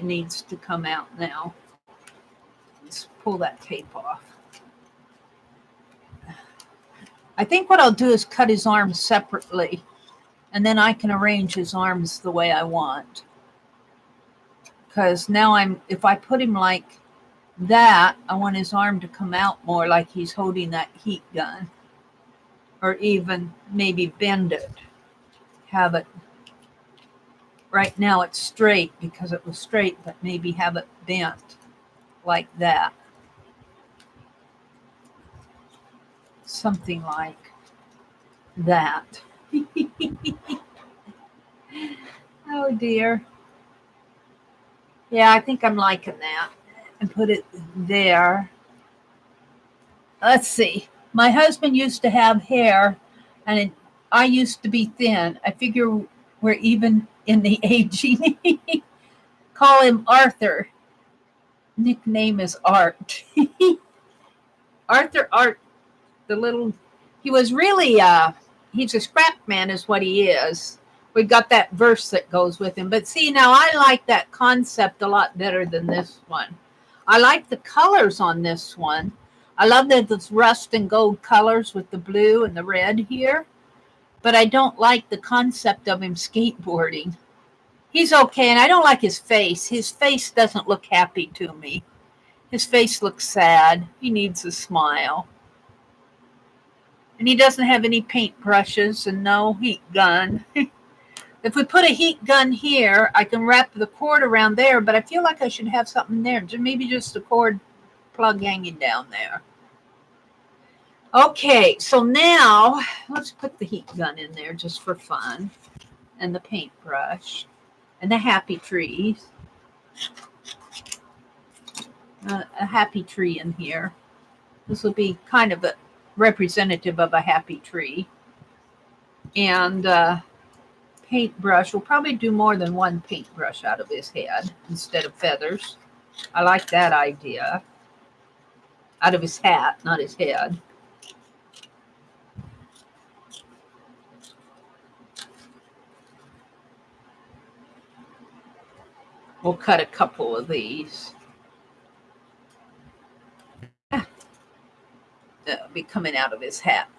needs to come out now. Let's pull that tape off. I think what I'll do is cut his arms separately, and then I can arrange his arms the way I want. Because now if I put him like that, I want his arm to come out more like he's holding that heat gun. Or even maybe bend it. Have it. Right now it's straight because it was straight, but maybe have it bent like that. Something like that. Oh dear. Yeah, I think I'm liking that. And put it there. Let's see. My husband used to have hair, and I used to be thin. I figure we're even in the aging. Call him Arthur. nickname is Art. Arthur Art, the little, he was really, he's a scrap man is what he is. We got that verse that goes with him. But see, now I like that concept a lot better than this one. I like the colors on this one. I love that it's rust and gold colors with the blue and the red here. But I don't like the concept of him skateboarding. He's okay, and I don't like his face. His face doesn't look happy to me. His face looks sad. He needs a smile. And he doesn't have any paint brushes and no heat gun. If we put a heat gun here, I can wrap the cord around there, but I feel like I should have something there. Maybe just a cord plug hanging down there. Okay, so now let's put the heat gun in there just for fun. And the paintbrush. And the happy trees. A happy tree in here. This will be kind of a representative of a happy tree. And paintbrush. We'll probably do more than one paintbrush out of his head instead of feathers. I like that idea. Out of his hat, not his head. We'll cut a couple of these. That'll be coming out of his hat.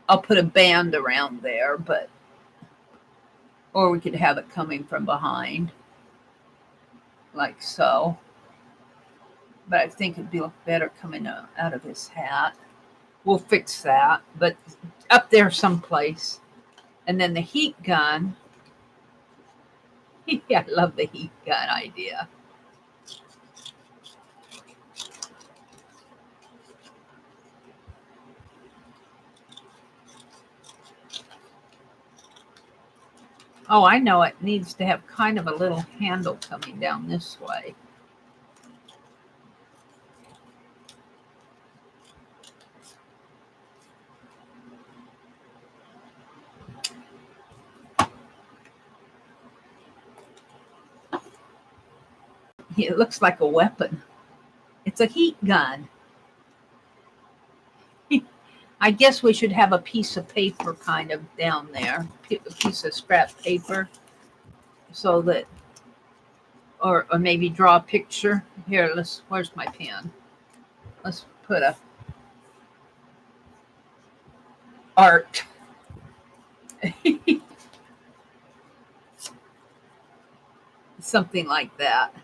I'll put a band around there, but or we could have it coming from behind, like so. But I think it'd be better coming out of his hat. We'll fix that, but up there someplace. And then the heat gun. Yeah, I love the heat gun idea. Oh, I know it needs to have kind of a little handle coming down this way. It looks like a weapon. It's a heat gun. I guess we should have a piece of paper kind of down there, a piece of scrap paper, so that, or maybe draw a picture. Here, where's my pen? Let's put a art. Something like that.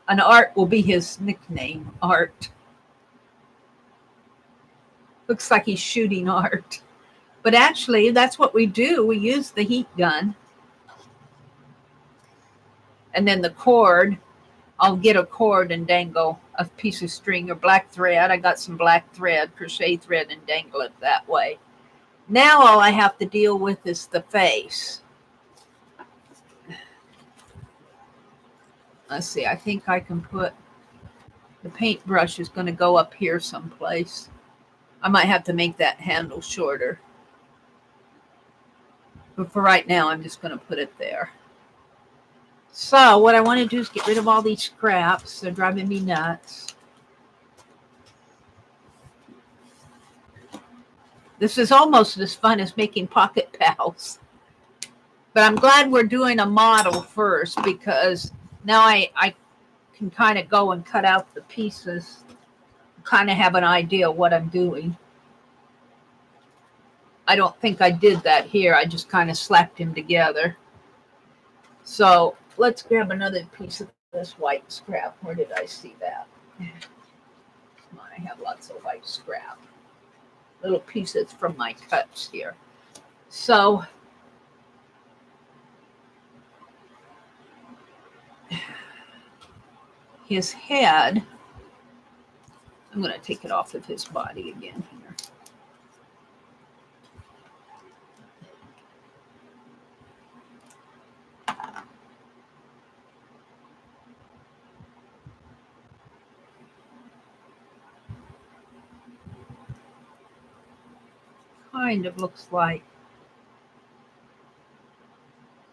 An art will be his nickname, Art. Looks like he's shooting art. But actually, that's what we do. We use the heat gun. And then the cord, I'll get a cord and dangle a piece of string or black thread. I got some black thread, crochet thread, and dangle it that way. Now all I have to deal with is the face. Let's see, I think I can put, the paintbrush is going to go up here someplace. I might have to make that handle shorter. But for right now, I'm just going to put it there. So what I want to do is get rid of all these scraps. They're driving me nuts. This is almost as fun as making pocket pals. But I'm glad we're doing a model first, because now I can kind of go and cut out the pieces, kind of have an idea of what I'm doing. I don't think I did that here. I just kind of slapped him together. So let's grab another piece of this white scrap. Where did I see that? Come on, I have lots of white scrap. Little pieces from my cuts here. So his head, I'm going to take it off of his body again here. Kind of looks like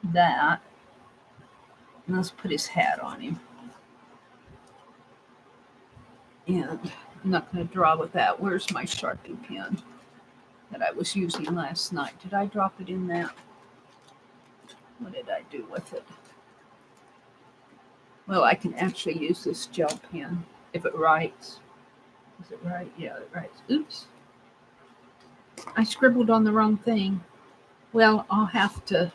that. And let's put his hat on him. And I'm not going to draw with that. Where's my Sharpie pen that I was using last night? Did I drop it in that? What did I do with it? Well, I can actually use this gel pen if it writes. Is it right? Yeah, it writes. Oops. I scribbled on the wrong thing. Well, I'll have to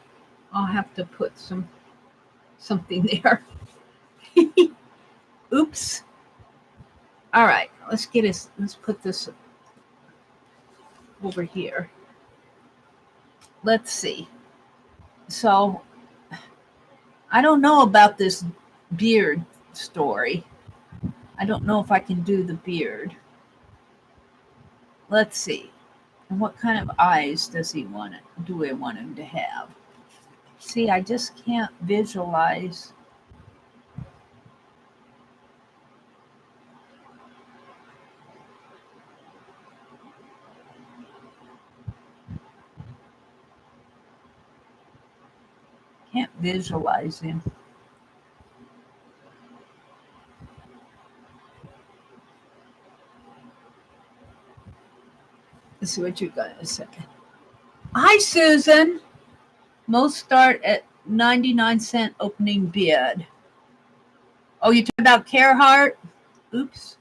put something there. Oops. All right, let's put this over here. Let's see. So I don't know about this beard story. I don't know if I can do the beard. Let's see. And what kind of eyes do I want him to have? See, I just can't visualize. Can't visualize him. Let's see what you got in a second. Hi, Susan. Most start at 99-cent opening bid. Oh, you talking about Carhartt? Oops.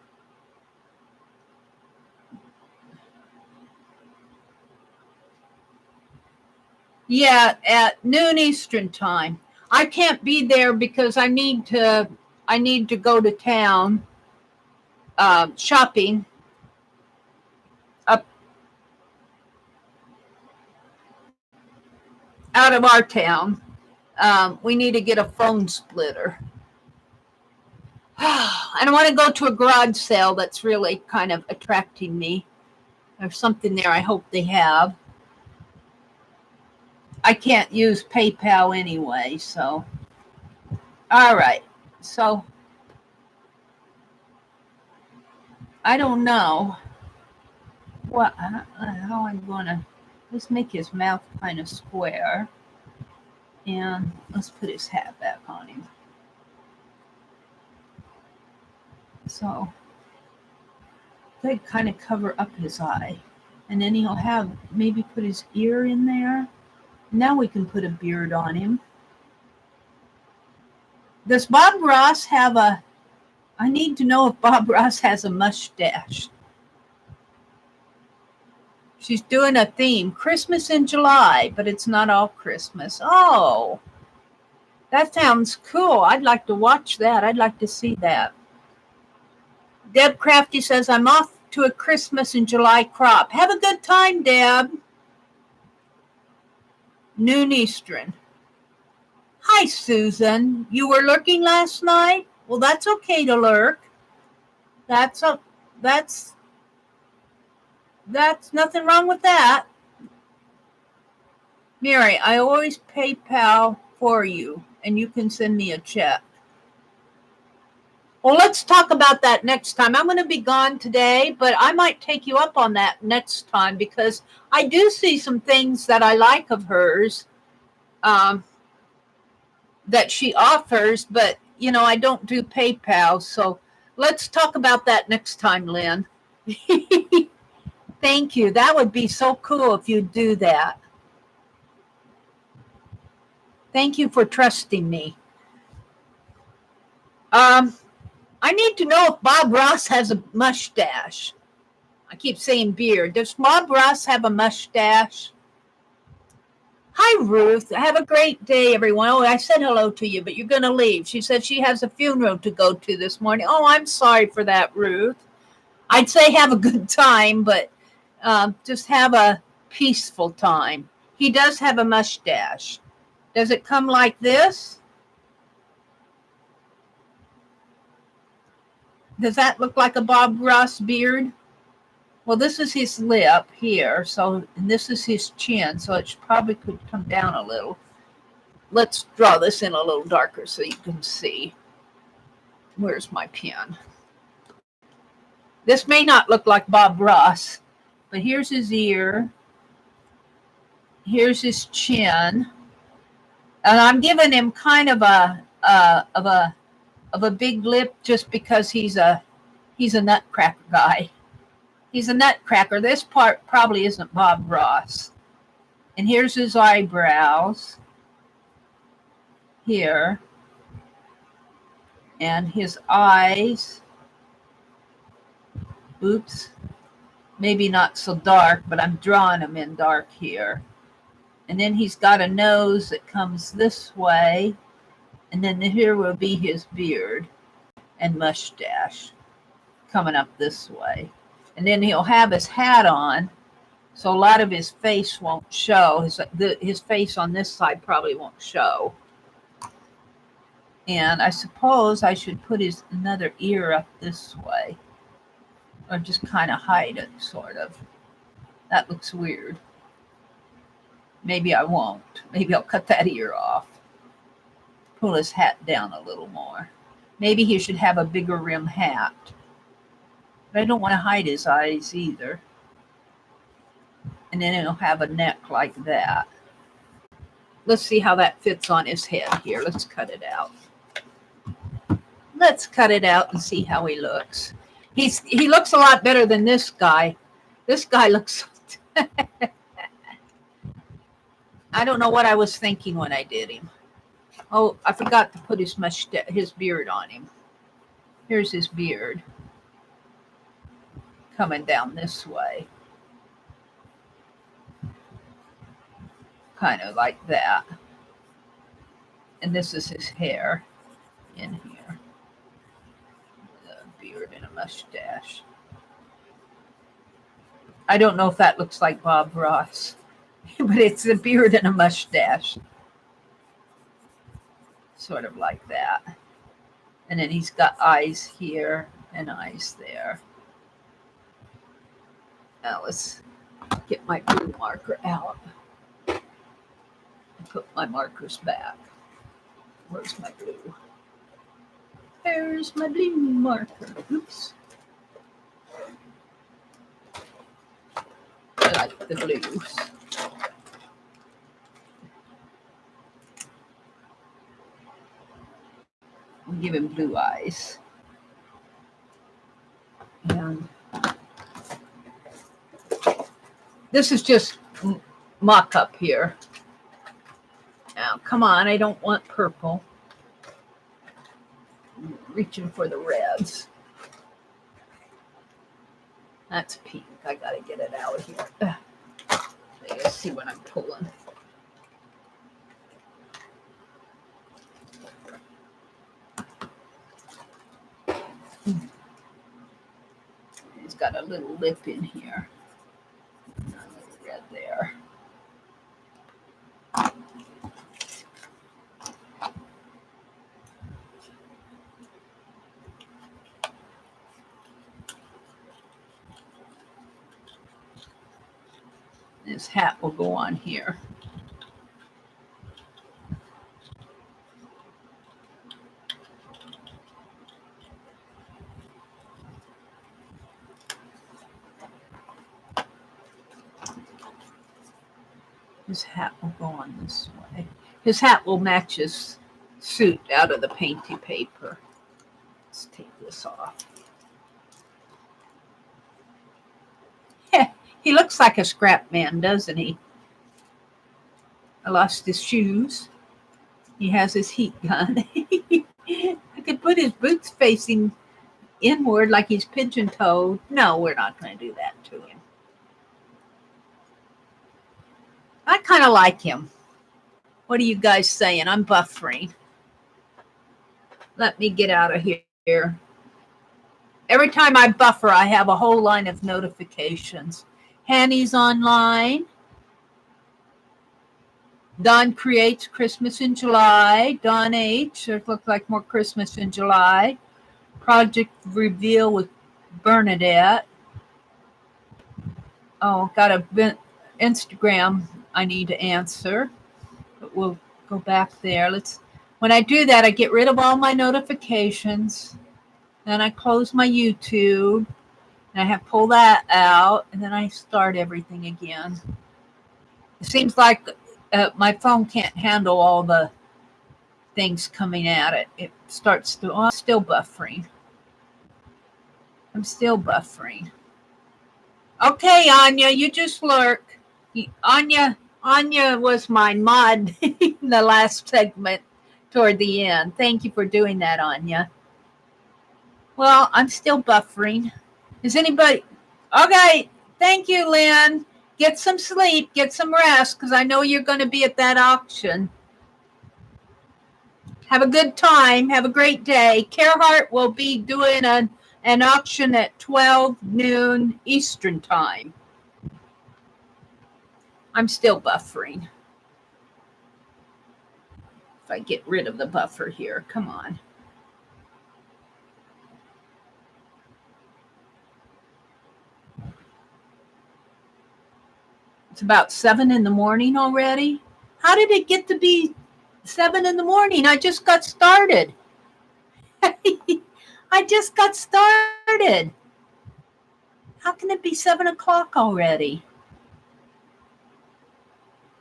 Yeah, at noon Eastern time. I can't be there because I need to go to town shopping up out of our town. We need to get a phone splitter. And I want to go to a garage sale that's really kind of attracting me. There's something there I hope they have. I can't use PayPal anyway, so. All right. So I don't know how I'm going to, let's make his mouth kind of square. And let's put his hat back on him. So they kind of cover up his eye. And then he'll have, maybe put his ear in there. Now we can put a beard on him. Does Bob Ross have I need to know if Bob Ross has a mustache. She's doing a theme, Christmas in July, but it's not all Christmas. Oh, that sounds cool. I'd like to watch that. I'd like to see that. Deb Crafty says, I'm off to a Christmas in July crop. Have a good time, Deb. Noon Eastern. Hi, Susan. You were lurking last night? Well, that's okay to lurk. That's nothing wrong with that. Mary, I always PayPal for you, and you can send me a check. Well, let's talk about that next time. I'm going to be gone today, but I might take you up on that next time because I do see some things that I like of hers that she offers, but, I don't do PayPal. So let's talk about that next time, Lynn. Thank you. That would be so cool if you'd do that. Thank you for trusting me. I need to know if Bob Ross has a mustache. I keep saying beard. Does Bob Ross have a mustache? Hi, Ruth. Have a great day, everyone. Oh, I said hello to you, but you're going to leave. She said she has a funeral to go to this morning. Oh, I'm sorry for that, Ruth. I'd say have a good time, but just have a peaceful time. He does have a mustache. Does it come like this? Does that look like a Bob Ross beard? Well, this is his lip here, and this is his chin, so it probably could come down a little. Let's draw this in a little darker so you can see. Where's my pen? This may not look like Bob Ross, but here's his ear. Here's his chin. And I'm giving him kind of a big lip just because he's a He's a nutcracker guy. He's a nutcracker. This part probably isn't Bob Ross. And here's his eyebrows here. And his eyes. Oops. Maybe not so dark, but I'm drawing him in dark here. And then he's got a nose that comes this way. And then here will be his beard and mustache coming up this way. And then he'll have his hat on, so a lot of his face won't show. His face on this side probably won't show. And I suppose I should put another ear up this way, or just kind of hide it, sort of. That looks weird. Maybe I won't. Maybe I'll cut that ear off. Pull his hat down a little more. Maybe he should have a bigger rim hat. But I don't want to hide his eyes either. And then it'll have a neck like that. Let's see how that fits on his head here. Let's cut it out. Let's cut it out and see how he looks. He looks a lot better than this guy. This guy looks... I don't know what I was thinking when I did him. Oh, I forgot to put his beard on him. Here's his beard. Coming down this way. Kind of like that. And this is his hair in here. A beard and a mustache. I don't know if that looks like Bob Ross, but it's a beard and a mustache. Sort of like that. And then he's got eyes here and eyes there. Now let's get my blue marker out. And put my markers back. Where's my blue? There's my blue marker. Oops. I like the blues. I'll give him blue eyes. And this is just mock-up here. Now, come on, I don't want purple. I'm reaching for the reds. That's pink. I gotta get it out of here. Let's see what I'm pulling. He's got a little lip in here. A little red there. His hat will go on here. His hat will go on this way. His hat will match his suit out of the painty paper. Let's take this off. He looks like a scrap man, doesn't he? I lost his shoes. He has his heat gun. I could put his boots facing inward like he's pigeon-toed. No, we're not going to do that to him. I kind of like him. What are you guys saying? I'm buffering. Let me get out of here. Every time I buffer, I have a whole line of notifications. Hanny's online. Don creates Christmas in July. Don H. It looks like more Christmas in July. Project reveal with Bernadette. Oh, got a Instagram I need to answer. But we'll go back there. When I do that, I get rid of all my notifications. Then I close my YouTube. And I have to pull that out. And then I start everything again. It seems like my phone can't handle all the things coming at it. It starts to, still buffering. I'm still buffering. Okay, Anya, you just lurk. Anya was my mod in the last segment toward the end. Thank you for doing that, Anya. Well, I'm still buffering. Is anybody? Okay, thank you, Lynn. Get some sleep, get some rest, because I know you're going to be at that auction. Have a good time. Have a great day. Carehart will be doing an auction at 12 noon Eastern time. I'm still buffering. If I get rid of the buffer here, come on. It's about 7 in the morning already. How did it get to be 7 in the morning? I just got started. I just got started. How can it be 7 o'clock already?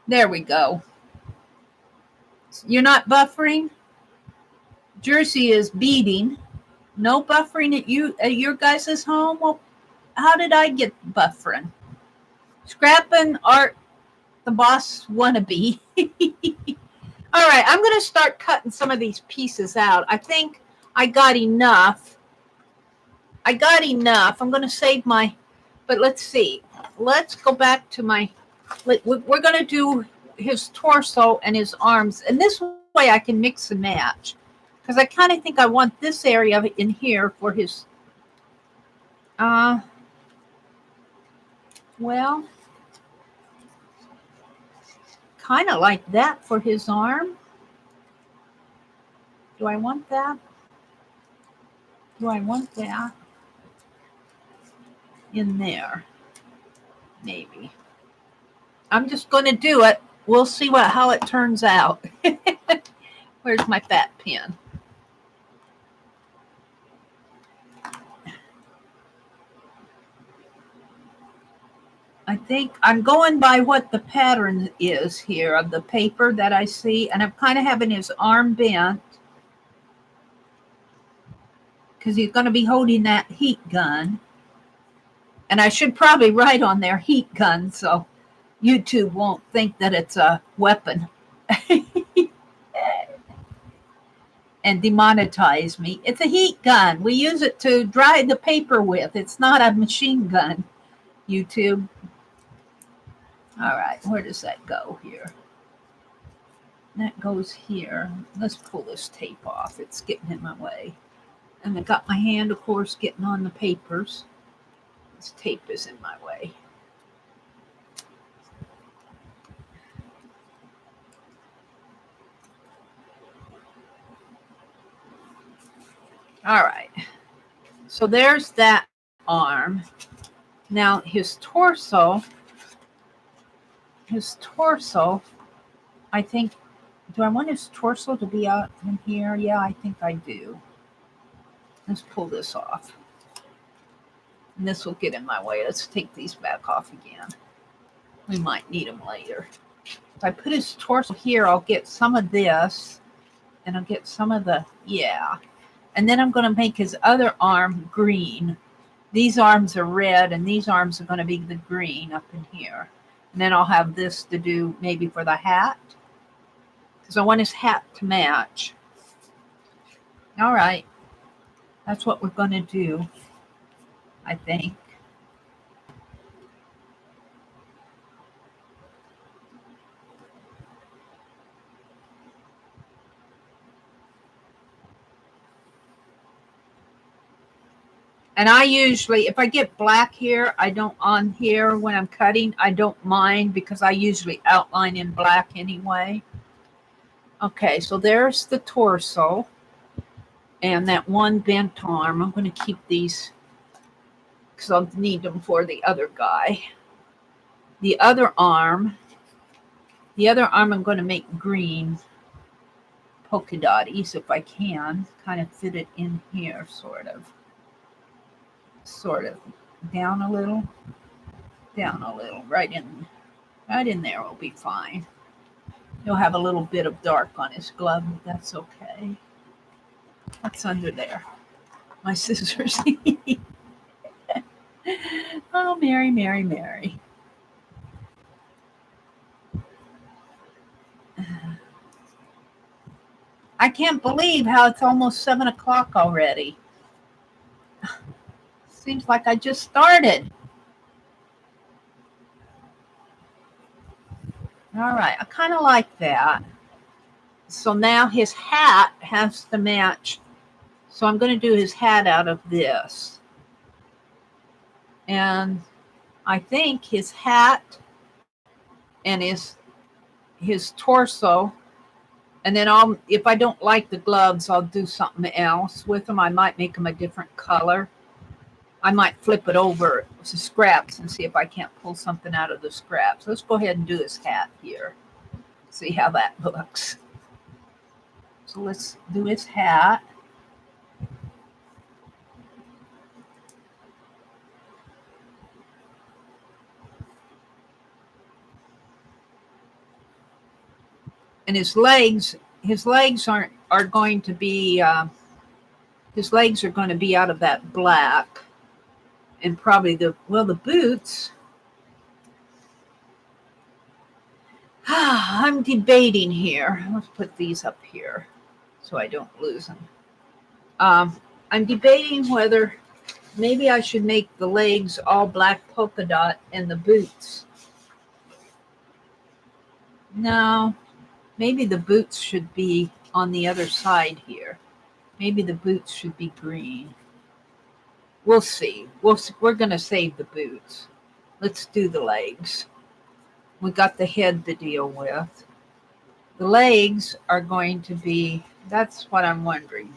There we go. You're not buffering? Jersey is beating. No buffering at your guys' home? Well, how did I get buffering? Scrapping Art, the boss wannabe. All right, I'm going to start cutting some of these pieces out. I think I got enough. I'm going to save my, but let's see. Let's go back to my, we're going to do his torso and his arms. And this way I can mix and match. Because I kind of think I want this area in here for his, well, kind of like that for his arm. Do I want that? Do I want that in there? Maybe. I'm just going to do it. We'll see how it turns out. Where's my fat pen? I think I'm going by what the pattern is here of the paper that I see, and I'm kind of having his arm bent because he's going to be holding that heat gun. And I should probably write on there heat gun so YouTube won't think that it's a weapon and demonetize me. It's a heat gun. We use it to dry the paper with. It's not a machine gun, YouTube. All right, where does that go here? That goes here. Let's pull this tape off. It's getting in my way. And I got my hand, of course, getting on the papers. This tape is in my way. All right. So there's that arm. Now his torso, I think, do I want his torso to be out in here? Yeah, I think I do. Let's pull this off. And this will get in my way. Let's take these back off again. We might need them later. If I put his torso here, I'll get some of this. And I'll get some of the, yeah. And then I'm going to make his other arm green. These arms are red, and these arms are going to be the green up in here. And then I'll have this to do maybe for the hat. Because I want his hat to match. All right. That's what we're going to do, I think. And I usually, if I get black here, I don't on here when I'm cutting, I don't mind because I usually outline in black anyway. Okay, so there's the torso and that one bent arm. I'm going to keep these because I'll need them for the other guy. The other arm I'm going to make green polka dotties if I can. Kind of fit it in here, sort of down a little, right in there will be fine. He'll have a little bit of dark on his glove, but that's okay. What's under there? My scissors. Oh, Meri, Meri, Meri. I can't believe how it's almost 7 o'clock already. Seems like I just started. All right, I kind of like that. So now his hat has to match. So I'm going to do his hat out of this. And I think his hat and his torso, and then if I don't like the gloves, I'll do something else with them. I might make them a different color. I might flip it over to scraps and see if I can't pull something out of the scraps. Let's go ahead and do his hat here. See how that looks. So let's do his hat. And his legs are going to be his legs are going to be out of that black, and probably the boots. I'm debating here. Let's put these up here so I don't lose them. I'm debating whether maybe I should make the legs all black polka dot and the boots. No, maybe the boots should be on the other side here. Maybe the boots should be green. We'll see. We're going to save the boots. Let's do the legs. We got the head to deal with. The legs are going to be, that's what I'm wondering.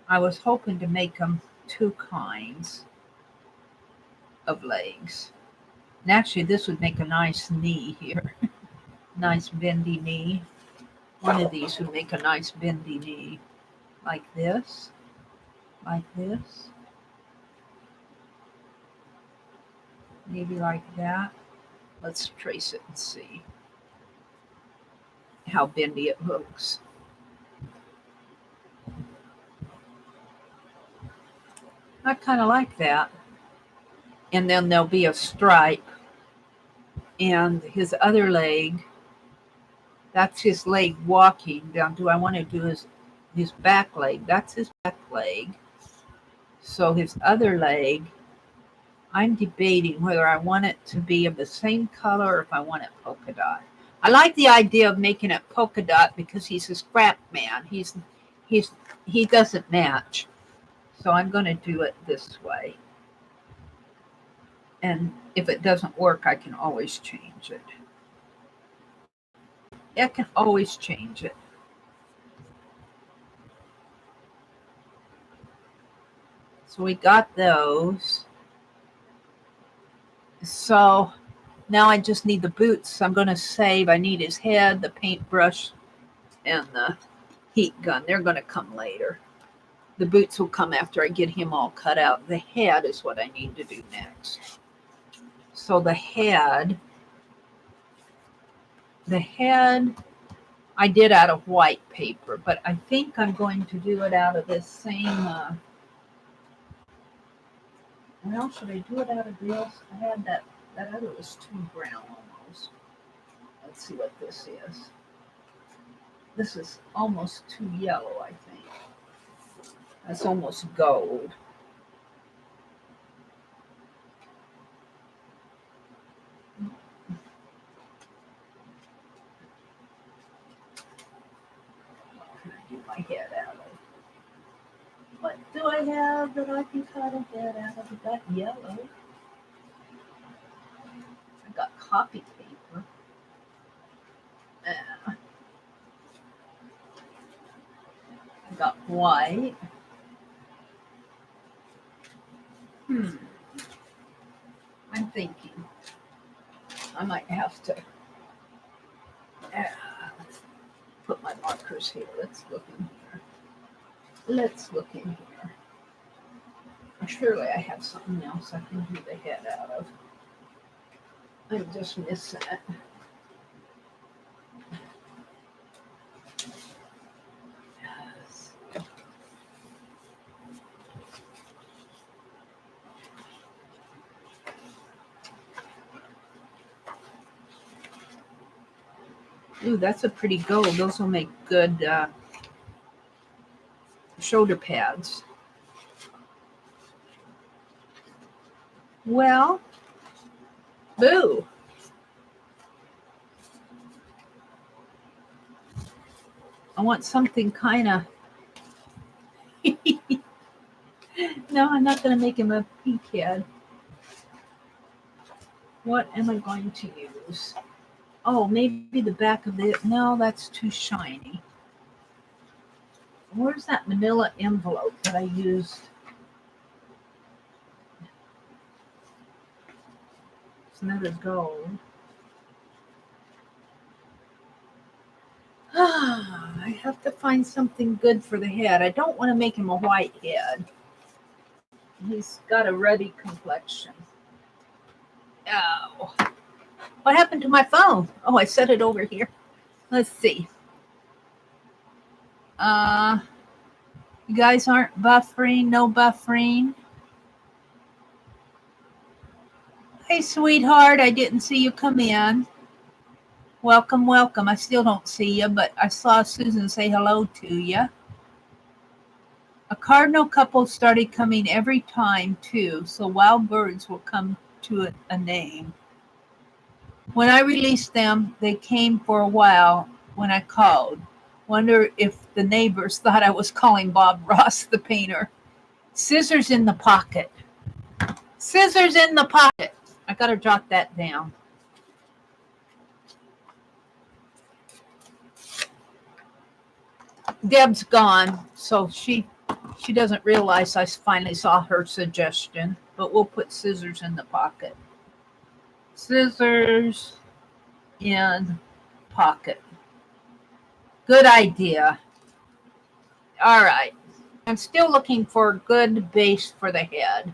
I was hoping to make them two kinds of legs. And actually, this would make a nice knee here. Nice bendy knee. One of these would make a nice bendy knee. Like this. Like this. Maybe like that. Let's trace it and see how bendy it looks. I kind of like that. And then there'll be a stripe. And his other leg, that's his leg walking. Now, do I want to do his back leg? That's his back leg. So his other leg, I'm debating whether I want it to be of the same color or if I want it polka dot. I like the idea of making it polka dot because he's a scrap man. He doesn't match. So I'm going to do it this way. And if it doesn't work, I can always change it. I can always change it. So we got those. So now I just need the boots. I'm going to save. I need his head, the paintbrush, and the heat gun. They're going to come later. The boots will come after I get him all cut out. The head is what I need to do next. So the head I did out of white paper, but I think I'm going to do it out of this same, well, should I do it out of this? I had that other was too brown almost. Let's see what this is. This is almost too yellow, I think. That's almost gold. What can I do my head out of? What do I have that I can cut a head out of? I got yellow. I got copy paper. I got white. I'm thinking I might have to put my markers here. Let's look in here. Let's look in here. Surely I have something else I can do the head out of. I'm just missing it. Yes. Ooh, that's a pretty gold. Those will make good shoulder pads. Well, boo. I want something kind of... No, I'm not going to make him a pink head. What am I going to use? Oh, maybe the back of it. No, that's too shiny. Where's that manila envelope that I used? It's not as gold. I have to find something good for the head. I don't want to make him a white head. He's got a ruddy complexion. Oh. What happened to my phone? Oh, I set it over here. Let's see. You guys aren't buffering? No buffering? Hey, sweetheart, I didn't see you come in. Welcome, welcome. I still don't see you, but I saw Susan say hello to you. A cardinal couple started coming every time, too, so wild birds will come to a name. When I released them, they came for a while when I called. Wonder if the neighbors thought I was calling Bob Ross, the painter. Scissors in the pocket. Scissors in the pocket. I got to jot that down. Deb's gone, so she doesn't realize I finally saw her suggestion, but we'll put scissors in the pocket. Scissors in pocket. Good idea. All right. I'm still looking for a good base for the head.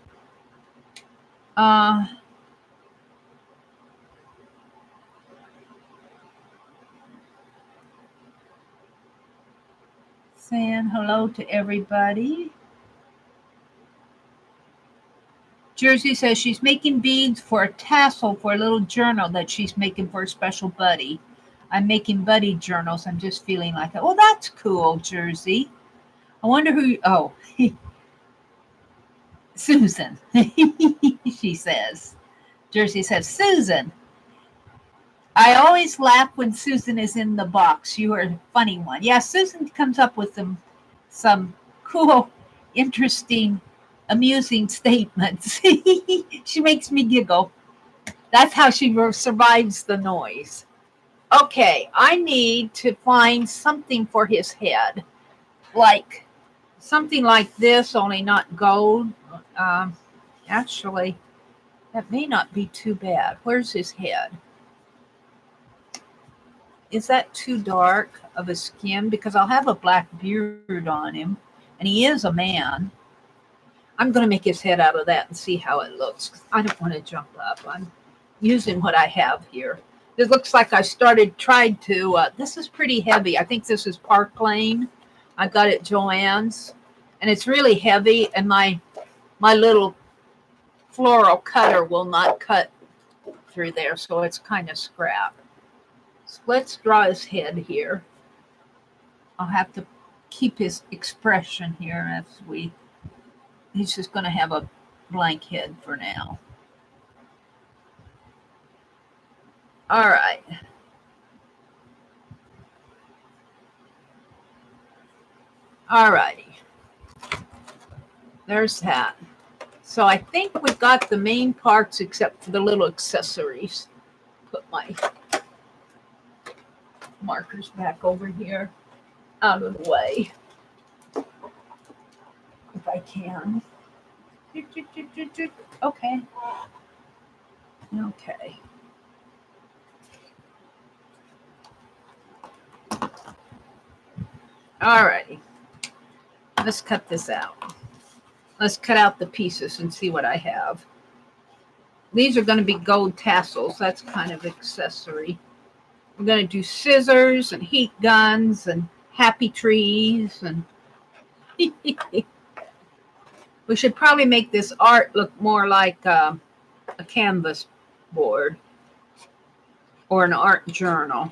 Saying hello to everybody. Jersey says she's making beads for a tassel for a little journal that she's making for a special buddy. I'm making buddy journals. I'm just feeling like it. Well, that's cool, Jersey. I wonder who... Oh, Susan. She says. Jersey says, Susan. I always laugh when Susan is in the box. You are a funny one. Yeah, Susan comes up with some cool, interesting, amusing statements. She makes me giggle. That's how she survives the noise. Okay, I need to find something for his head. Like something like this, only not gold. Actually, that may not be too bad. Where's his head? Is that too dark of a skin? Because I'll have a black beard on him, and he is a man. I'm going to make his head out of that and see how it looks. I don't want to jump up. I'm using what I have here. It looks like I tried to, this is pretty heavy. I think this is Park Lane. I got it at Joann's, and it's really heavy, and my little floral cutter will not cut through there, so it's kind of scrap. So let's draw his head here. I'll have to keep his expression here as he's just going to have a blank head for now. All right. All righty. There's that. So I think we've got the main parts except for the little accessories. Put my markers back over here out of the way if I can. Okay. Okay. All righty. Let's cut this out. Let's cut out the pieces and see what I have. These are going to be gold tassels. That's kind of accessory. We're going to do scissors and heat guns and happy trees. And we should probably make this art look more like a canvas board or an art journal.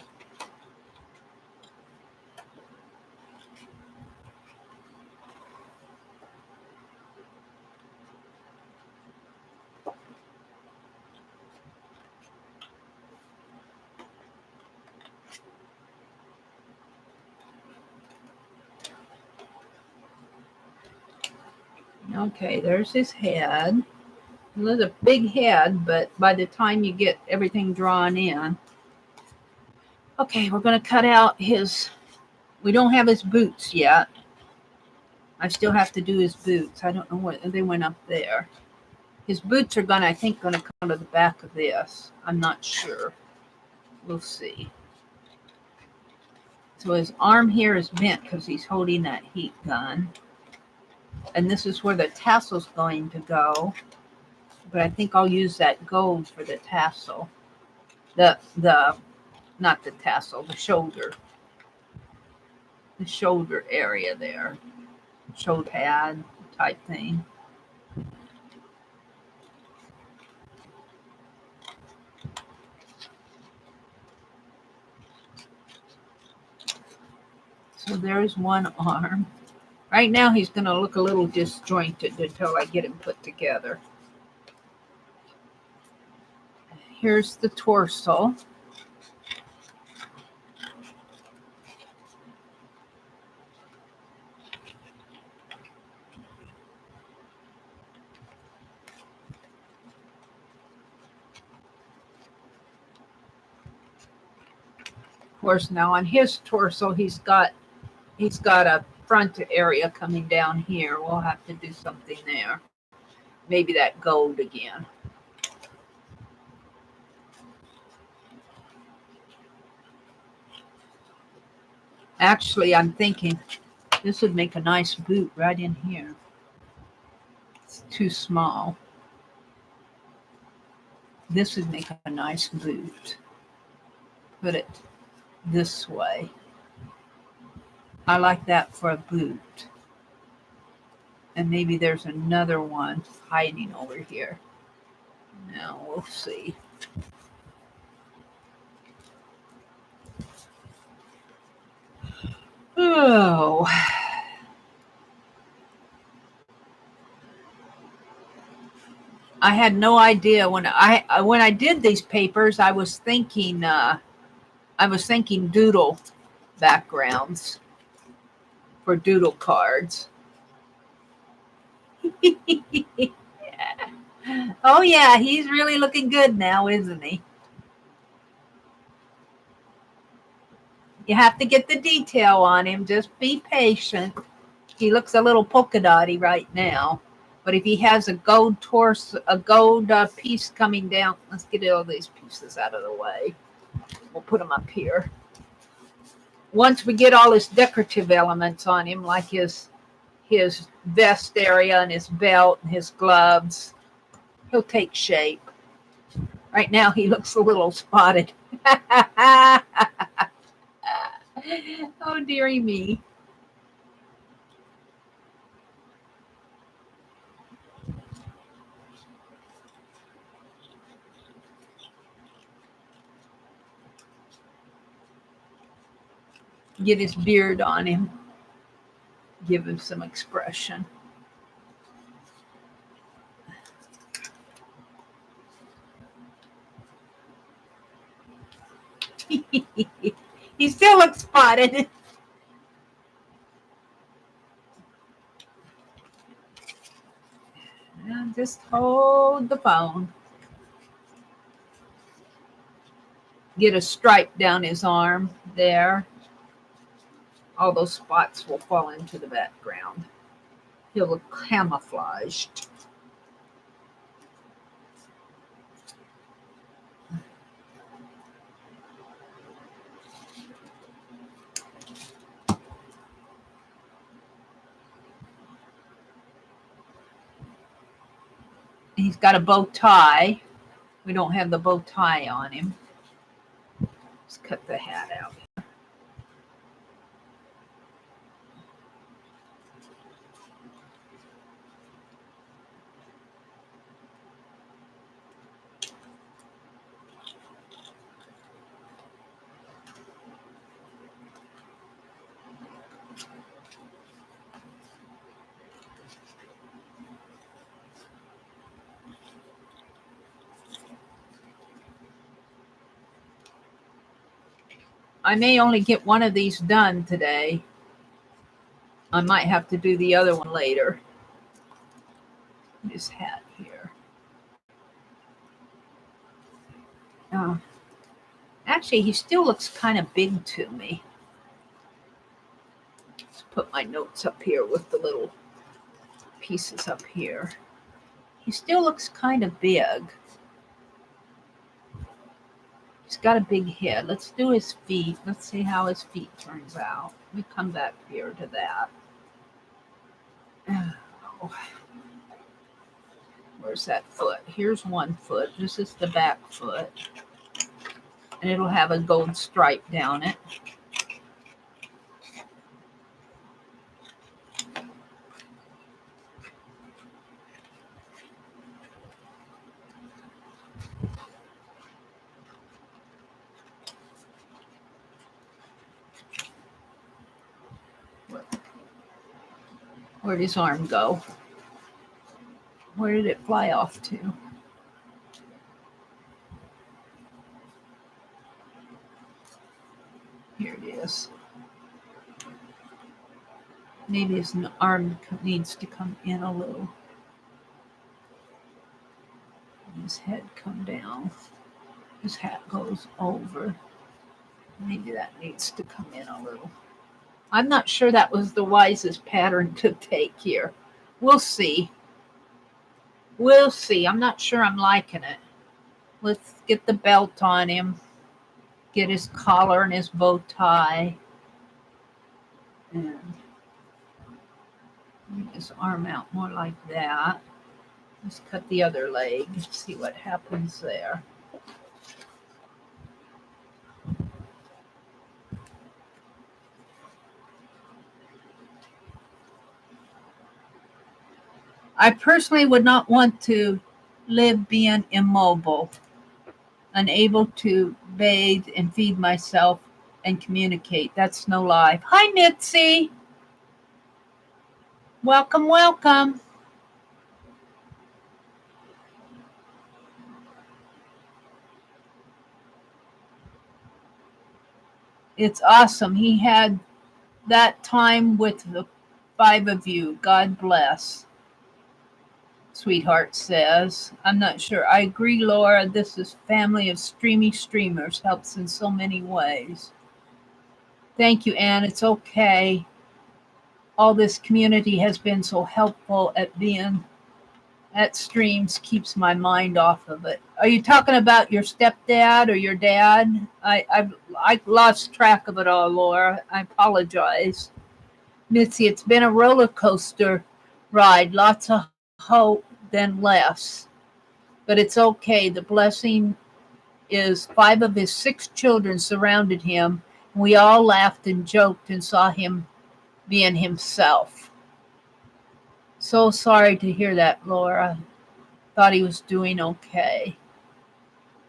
Okay, there's his head. There's a big head, but by the time you get everything drawn in. Okay, we're going to cut out his, we don't have his boots yet. I still have to do his boots. I don't know what, they went up there. His boots are I think, going to come to the back of this. I'm not sure. We'll see. So his arm here is bent because he's holding that heat gun. And this is where the tassel's going to go. But I think I'll use that gold for the tassel. Not the tassel, the shoulder. The shoulder area there. Shoulder pad type thing. So there's one arm. Right now he's going to look a little disjointed until I get him put together. Here's the torso. Of course, now on his torso he's got a front area coming down here. We'll have to do something there. Maybe that gold again. Actually, I'm thinking this would make a nice boot right in here. It's too small. This would make a nice boot. Put it this way. I like that for a boot. And maybe there's another one hiding over here. Now we'll see. Oh. I had no idea when I did these papers. I was thinking doodle backgrounds for doodle cards. Yeah. Oh yeah, he's really looking good now, isn't he? You have to get the detail on him. Just be patient. He looks a little polka dotty right now. But if he has a gold torso, a gold piece coming down, let's get all these pieces out of the way. We'll put them up here. Once we get all his decorative elements on him, like his vest area and his belt and his gloves, he'll take shape. Right now he looks a little spotted. Oh, dearie me. Get his beard on him. Give him some expression. He still looks spotted. And just hold the phone. Get a stripe down his arm there. All those spots will fall into the background. He'll look camouflaged. He's got a bow tie. We don't have the bow tie on him. Let's cut the hat out. I may only get one of these done today. I might have to do the other one later. his hat here. Actually, he still looks kind of big to me. Let's put my notes up here with the little pieces up here. He still looks kind of big. He's got a big head. Let's do his feet. Let's see how his feet turns out. Let me come back here to that. Oh. Where's that foot? Here's one foot. This is the back foot. And it'll have a gold stripe down it. Where'd his arm go? Where did it fly off to? Here it is. Maybe his arm needs to come in a little. And his head come down. His hat goes over. Maybe that needs to come in a little. I'm not sure that was the wisest pattern to take here. We'll see. We'll see. I'm not sure I'm liking it. Let's get the belt on him. Get his collar and his bow tie. And bring his arm out more like that. Let's cut the other leg. See what happens there. I personally would not want to live being immobile, unable to bathe and feed myself and communicate. That's no life. Hi, Mitzi. Welcome, welcome. It's awesome. He had that time with the 5 of you. God bless. Sweetheart says, I'm not sure. I agree, Laura. This is family of streamers. Helps in so many ways. Thank you, Anne. It's okay. All this community has been so helpful at being at streams. Keeps my mind off of it. Are you talking about your stepdad or your dad? I lost track of it all, Laura. I apologize. Mitzi, it's been a roller coaster ride. Lots of hope, then less. But it's okay. The blessing is 5 of his 6 children surrounded him. We all laughed and joked and saw him being himself. So sorry to hear that, Laura. Thought he was doing okay.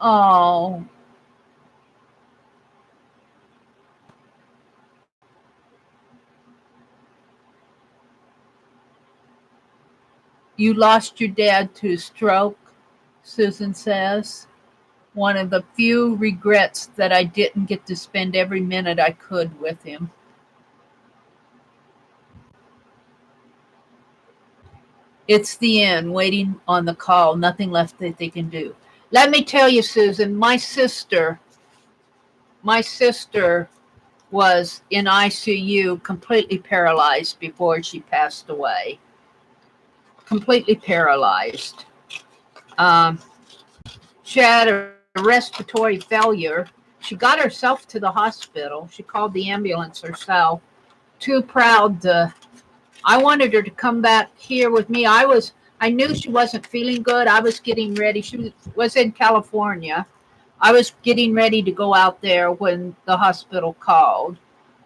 Oh. You lost your dad to stroke, Susan says. One of the few regrets that I didn't get to spend every minute I could with him. It's the end, waiting on the call. Nothing left that they can do. Let me tell you, Susan, my sister was in ICU, completely paralyzed before she passed away. Completely paralyzed. She had a respiratory failure. She got herself to the hospital. She called the ambulance herself. Too proud to. I wanted her to come back here with me. I knew she wasn't feeling good. I was getting ready. She was in California. I was getting ready to go out there when the hospital called.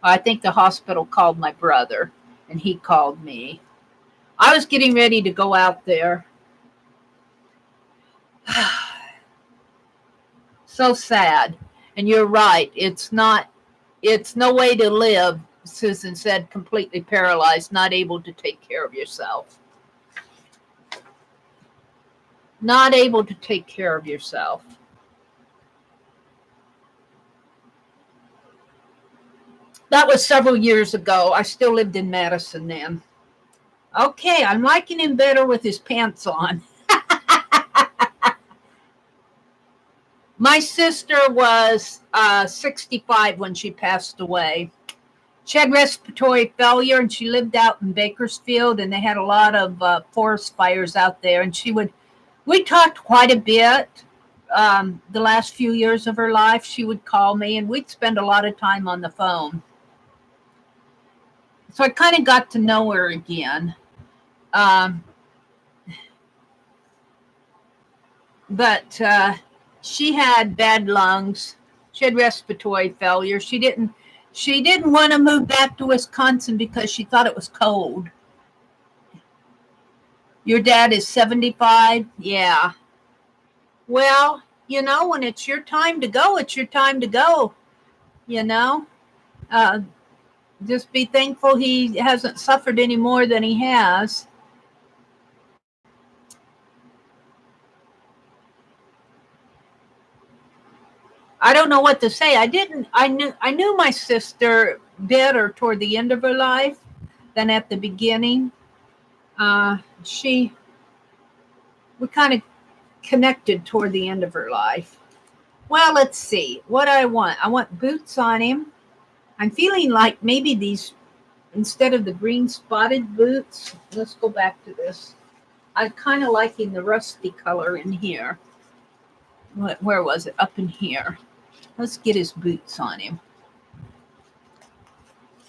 I think the hospital called my brother, and he called me. I was getting ready to go out there. So sad. And you're right. It's no way to live, Susan said, completely paralyzed, not able to take care of yourself. Not able to take care of yourself. That was several years ago. I still lived in Madison then. Okay, I'm liking him better with his pants on. My sister was 65 when she passed away. She had respiratory failure, and she lived out in Bakersfield, and they had a lot of forest fires out there. And we talked quite a bit. The last few years of her life, she would call me, and we'd spend a lot of time on the phone. So I kind of got to know her again. Um, but she had bad lungs. She had respiratory failure. She didn't want to move back to Wisconsin because she thought it was cold. Your dad is 75? Yeah. Well, when it's your time to go, it's your time to go, you know? Uh, just be thankful he hasn't suffered any more than he has. I don't know what to say. I knew my sister better toward the end of her life than at the beginning. She we kind of connected toward the end of her life. Well, let's see what I want. I want boots on him. I'm feeling like maybe these, instead of the green spotted boots, let's go back to this. I'm kind of liking the rusty color in here. Where was it? Up in here. Let's get his boots on him.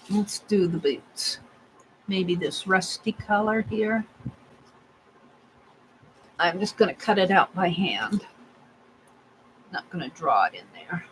Let's do the boots. Maybe this rusty color here. I'm just going to cut it out by hand. Not going to draw it in there.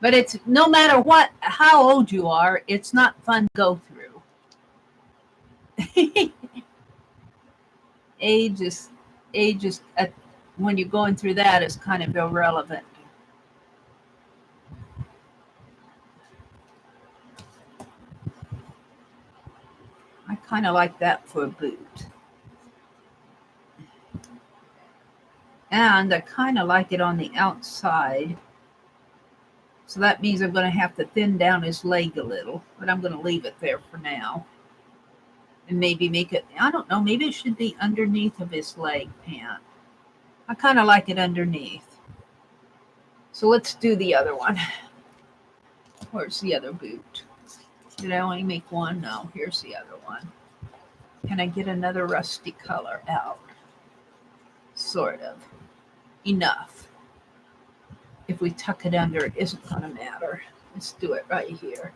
But it's no matter how old you are, it's not fun to go through. age is age is when you're going through that is kind of irrelevant. I kind of like that for a boot. And I kind of like it on the outside. So that means I'm going to have to thin down his leg a little, but I'm going to leave it there for now. And maybe make it, I don't know, maybe it should be underneath of his leg pant. I kind of like it underneath. So let's do the other one. Where's the other boot? Did I only make one? No, here's the other one. Can I get another rusty color out? Sort of. Enough. If we tuck it under, it isn't going to matter. Let's do it right here.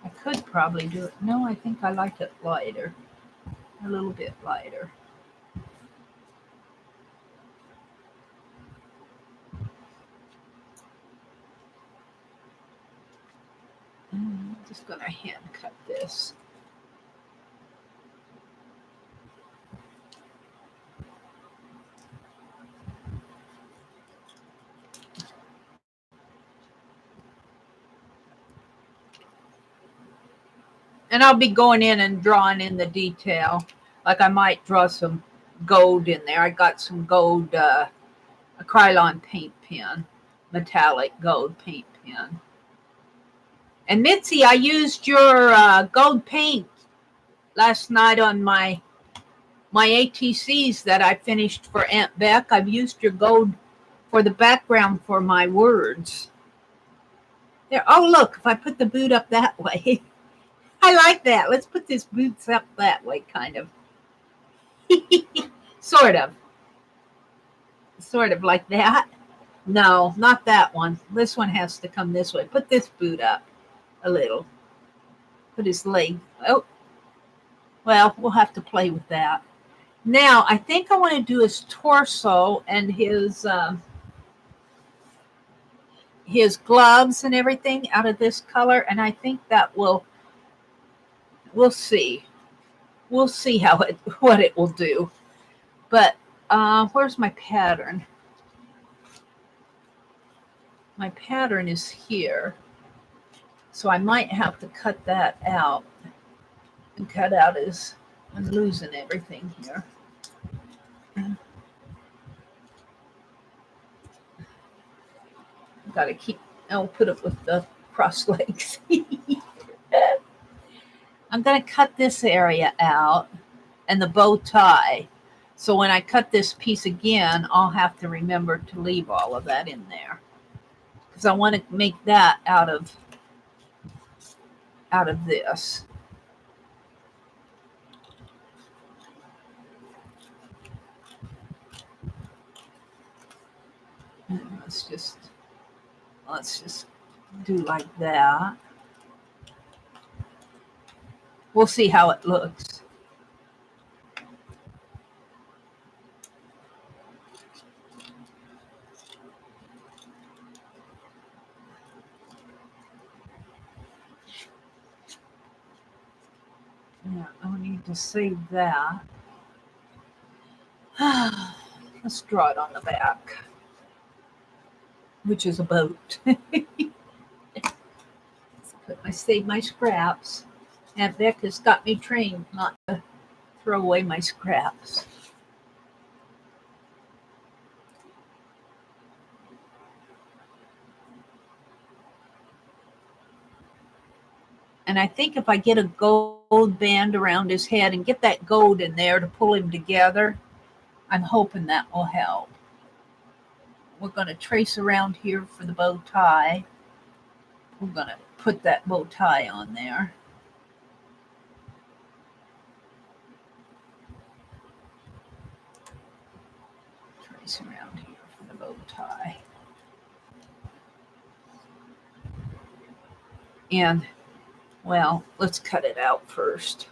I could probably do it. No, I think I like it lighter. A little bit lighter. I'm just going to hand cut this. And I'll be going in and drawing in the detail. Like I might draw some gold in there. I got some gold Krylon paint pen, metallic gold paint pen. And Mitzi, I used your gold paint last night on my ATCs that I finished for Aunt Beck. I've used your gold for the background for my words. There. Oh, look, if I put the boot up that way. I like that. Let's put this boots up that way, kind of. Sort of. Sort of like that. No, not that one. This one has to come this way. Put this boot up a little. Put his leg. Oh, well, we'll have to play with that. Now, I think I want to do his torso and his gloves and everything out of this color, and I think that we'll see. we'll see what it will do. But where's my pattern? My pattern is here. So I might have to cut that out. And cut out is, I'm losing everything here. Got to keep, I'll put it with the cross legs. I'm going to cut this area out and the bow tie. So when I cut this piece again, I'll have to remember to leave all of that in there. Because I want to make that out of this. And let's just do like that. We'll see how it looks. Yeah, I'll need to save that. Let's draw it on the back, which is a boat. I save my scraps. Aunt Beck has got me trained not to throw away my scraps. And I think if I get a gold band around his head and get that gold in there to pull him together, I'm hoping that will help. We're going to trace around here for the bow tie. We're going to put that bow tie on there. Trace around here for the bow tie. And, well, let's cut it out first.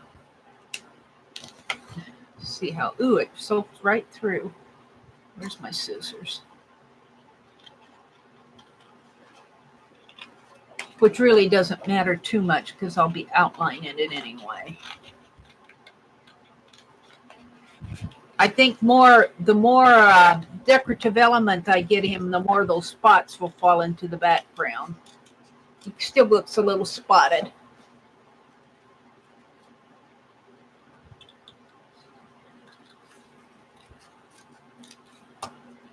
See how, ooh, it soaked right through. Where's my scissors? Which really doesn't matter too much because I'll be outlining it anyway. I think the more decorative element I get him, the more those spots will fall into the background. He still looks a little spotted.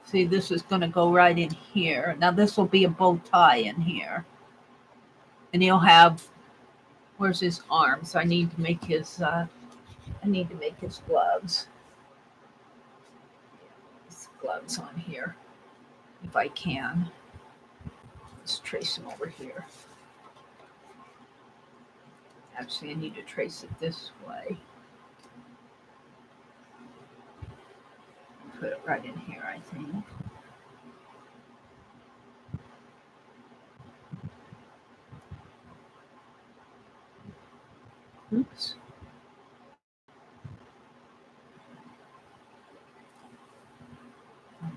See, this is going to go right in here. Now this will be a bow tie in here. And he'll have, where's his arms? I need to make his gloves. His gloves on here, if I can. Let's trace them over here. Actually, I need to trace it this way. Put it right in here, I think. Oops.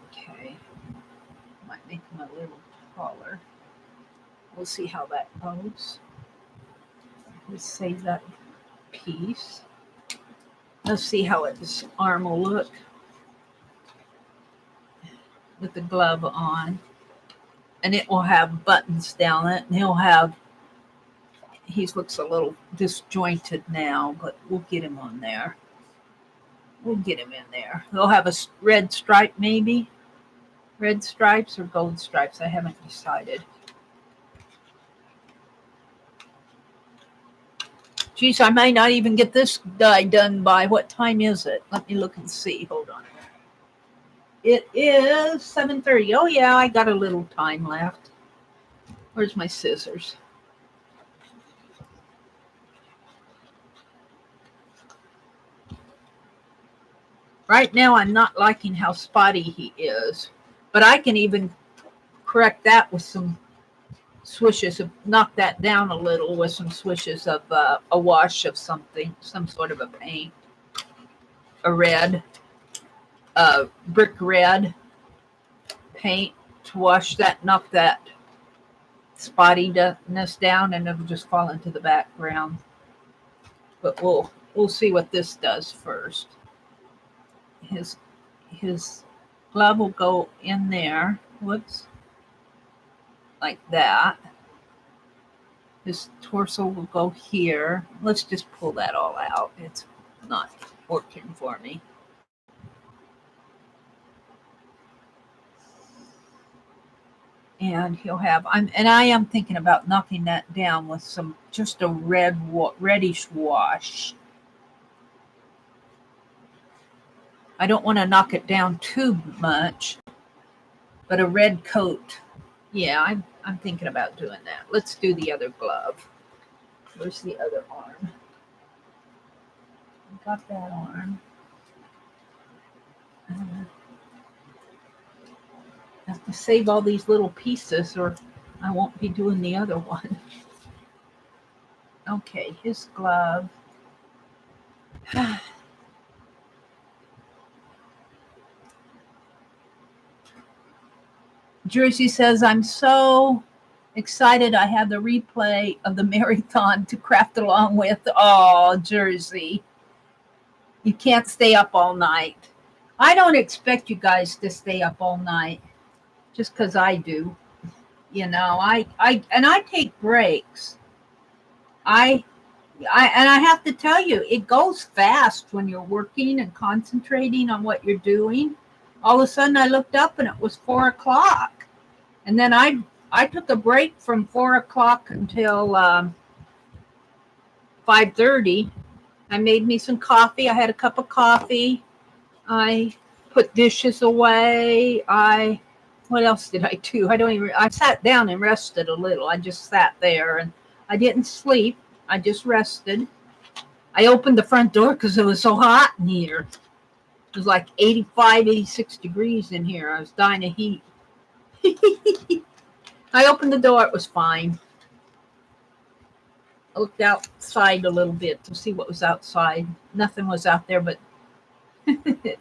Okay. Might make them a little taller. We'll see how that goes. Let's save that piece. Let's see how his arm will look with the glove on. And it will have buttons down it, and he looks a little disjointed now, but we'll get him on there. We'll get him in there. They'll have a red stripe, maybe. Red stripes or gold stripes. I haven't decided. Geez, I might not even get this die done by, what time is it? Let me look and see. Hold on. It is 7:30. Oh, yeah, I got a little time left. Where's my scissors? Right now, I'm not liking how spotty he is, but I can even correct that with some swishes of, knock that down a little with some swishes of a wash of something, some sort of a paint, a red, brick red paint to wash that, knock that spottiness down, and it'll just fall into the background. But we'll We'll see what this does first. His glove will go in there. Whoops. Like that. His torso will go here. Let's just pull that all out. It's not working for me. And he'll have, I am thinking about knocking that down with just a reddish wash. I don't want to knock it down too much, but a red coat. Yeah, I'm thinking about doing that. Let's do the other glove. Where's the other arm? I got that arm. I have to save all these little pieces or I won't be doing the other one. Okay, his glove. Jersey says, I'm so excited I have the replay of the MERITHON to craft along with. Oh, Jersey. You can't stay up all night. I don't expect you guys to stay up all night just because I do. You know, I take breaks. And I have to tell you, it goes fast when you're working and concentrating on what you're doing. All of a sudden I looked up and it was 4 o'clock. And then I took a break from 4 o'clock until 5:30. I made me some coffee. I had a cup of coffee. I put dishes away. What else did I do? I sat down and rested a little. I just sat there and I didn't sleep. I just rested. I opened the front door because it was so hot in here. It was like 85, 86 degrees in here. I was dying of heat. I opened the door. It was fine. I looked outside a little bit to see what was outside. Nothing was out there but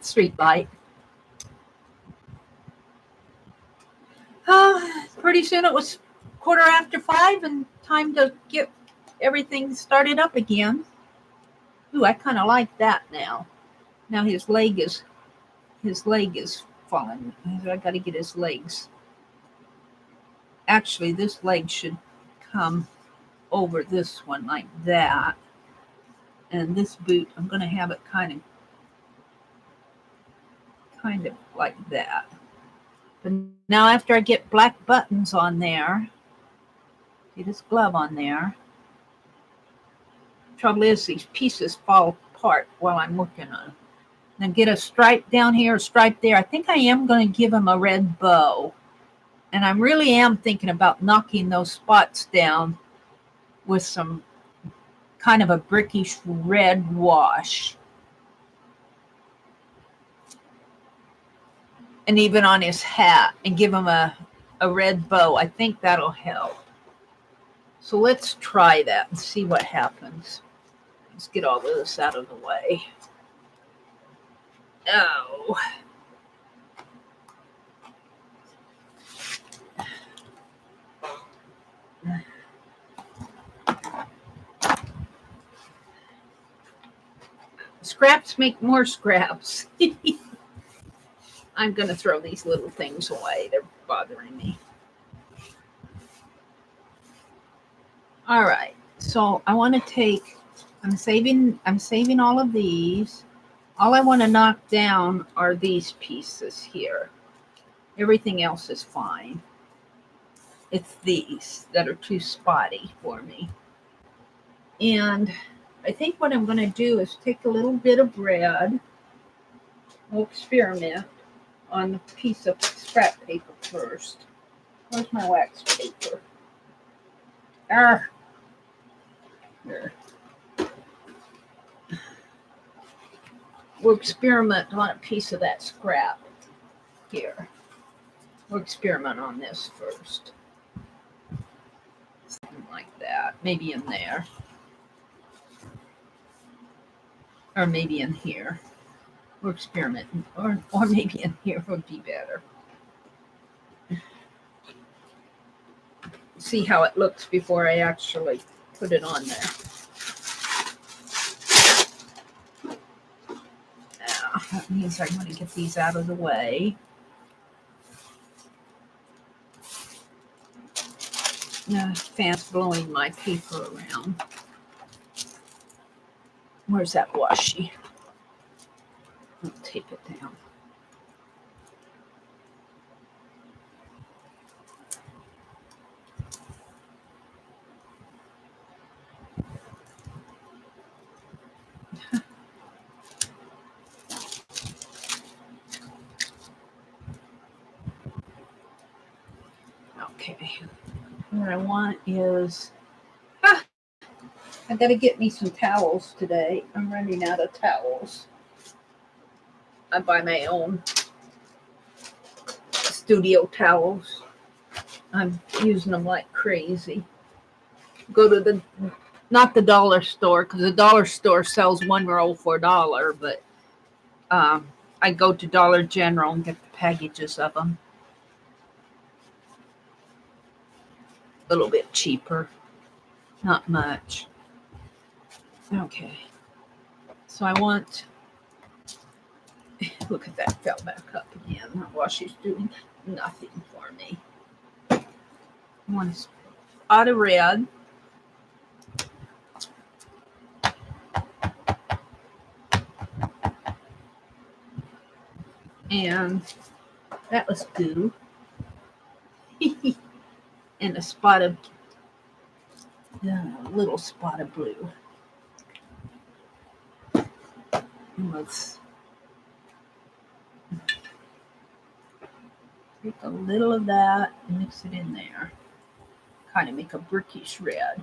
street light. Pretty soon it was 5:15 and time to get everything started up again. Ooh, I kind of like that now. Now his leg is falling. I got to get his legs. Actually, this leg should come over this one like that. And this boot, I'm going to have it kind of like that. But now after I get black buttons on there, get his glove on there. Trouble is these pieces fall apart while I'm working on them. Then get a stripe down here, a stripe there. I think I am going to give him a red bow. And I really am thinking about knocking those spots down with some kind of a brickish red wash. And even on his hat and give him a red bow. I think that'll help. So let's try that and see what happens. Let's get all this out of the way. Oh. Scraps make more scraps. I'm going to throw these little things away. They're bothering me. All right. So I want to take, I'm saving all of these. All I want to knock down are these pieces here. Everything else is fine. It's these that are too spotty for me. And I think what I'm going to do is take a little bit of bread. We'll experiment on a piece of scrap paper first. Where's my wax paper? There. We'll experiment on a piece of that scrap here. We'll experiment on this first. Something like that. Maybe in there. Or maybe in here. We'll experiment. Or maybe in here would be better. See how it looks before I actually put it on there. That means I'm going to get these out of the way. Fan's blowing my paper around. Where's that washi? I'll tape it down. Okay. What I want is... I gotta get me some towels today. I'm running out of towels. I buy my own studio towels. I'm using them like crazy. Go to not the dollar store, because the dollar store sells 1 roll for $1, but I go to Dollar General and get the packages of them. A little bit cheaper. Not much. Okay. So I want... Look at that, fell back up again while she's doing nothing for me. I want a spot of red. And that was blue. And a spot of... little spot of blue. And let's take a little of that and mix it in there. Kind of make a brickish red.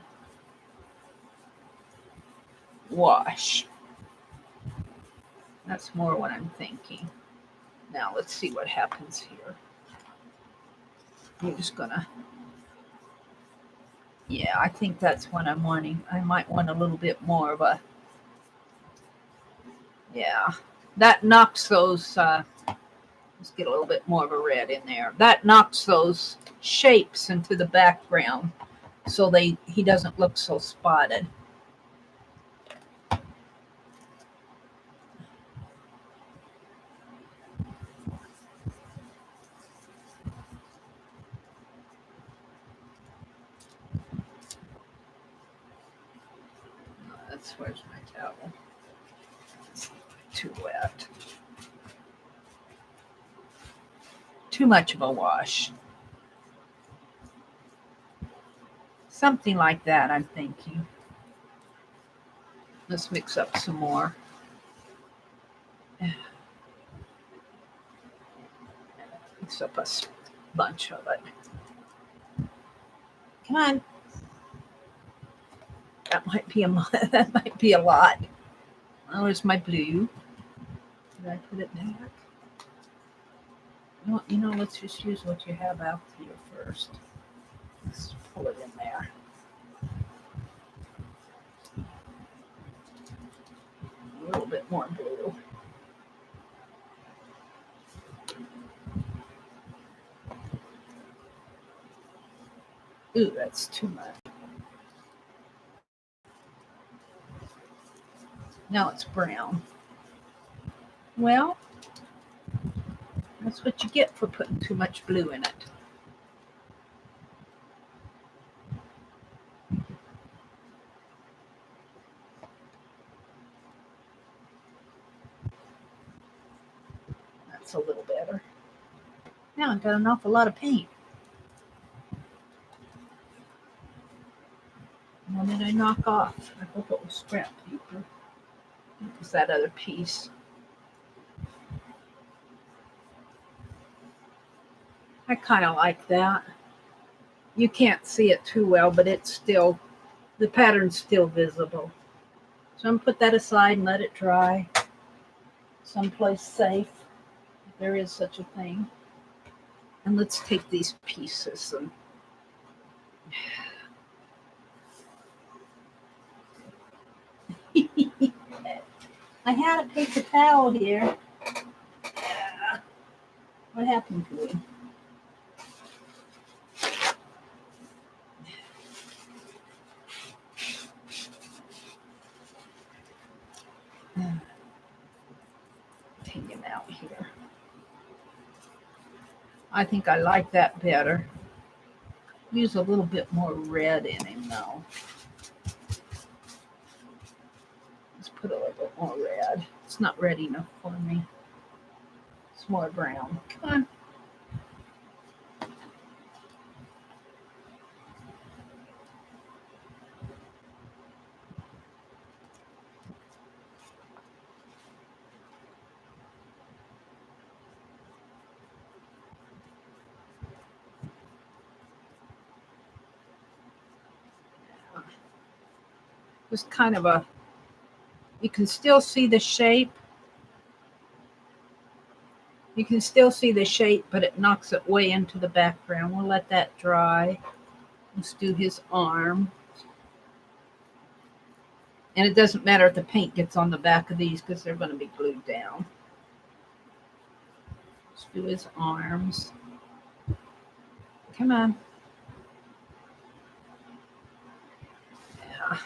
Wash. That's more what I'm thinking. Now let's see what happens here. I'm just gonna... Yeah, I think that's what I'm wanting. I might want a little bit more of a... Yeah, that knocks those... let's get a little bit more of a red in there. That knocks those shapes into the background so he doesn't look so spotted. Where's my towel? Too wet. Too much of a wash. Something like that, I'm thinking. Let's mix up some more. Mix up a bunch of it. Come on. That might be a lot. Oh, where's my blue? Did I put it back? Well, let's just use what you have out here first. Let's pull it in there. A little bit more blue. Ooh, that's too much. Now it's brown. Well, that's what you get for putting too much blue in it. That's a little better. Now I've got an awful lot of paint. What did I knock off? I hope it was scrap paper. It was that other piece. I kind of like that. You can't see it too well, but it's still, the pattern's still visible. So I'm going to put that aside and let it dry. Someplace safe, if there is such a thing. And let's take these pieces and I had a paper towel here. What happened to it? Take I think I like that better. Use a little bit more red in him though. Let's put a little bit more red. It's not red enough for me. It's more brown. Come on. Just kind of a, you can still see the shape. You can still see the shape, but it knocks it way into the background. We'll let that dry. Let's do his arm. And it doesn't matter if the paint gets on the back of these because they're going to be glued down. Let's do his arms. Come on. Yeah.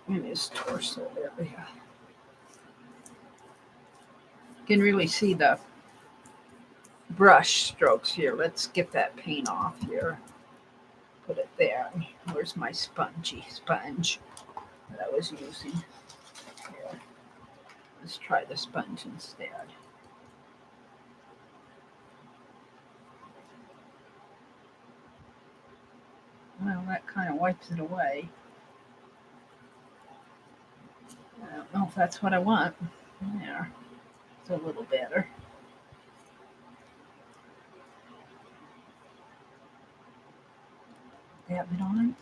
And his torso area. You can really see the brush strokes here. Let's get that paint off here. Put it there. Where's my sponge that I was using? Here. Let's try the sponge instead. Well, that kind of wipes it away. I don't know if that's what I want. There. It's a little better. Dab it on.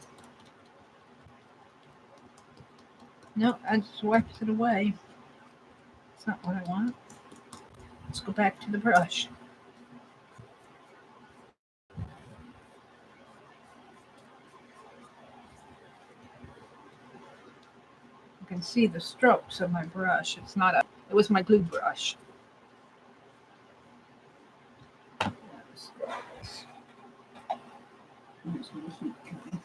No, I just wiped it away. It's not what I want. Let's go back to the brush. You can see the strokes of my brush. It's not a, it was my glue brush. Here's my heat coming.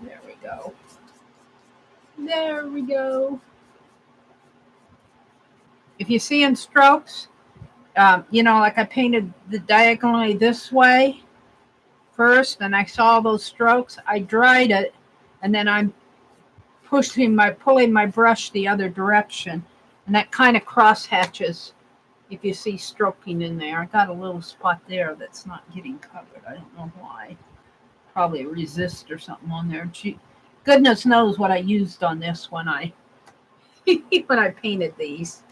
There we go. There we go. If you see in strokes, like I painted the diagonally this way first, and I saw those strokes. I dried it, and then I'm pulling my brush the other direction, and that kind of cross hatches. If you see stroking in there, I got a little spot there that's not getting covered. I don't know why. Probably a resist or something on there. Goodness knows what I used on this when I when I painted these.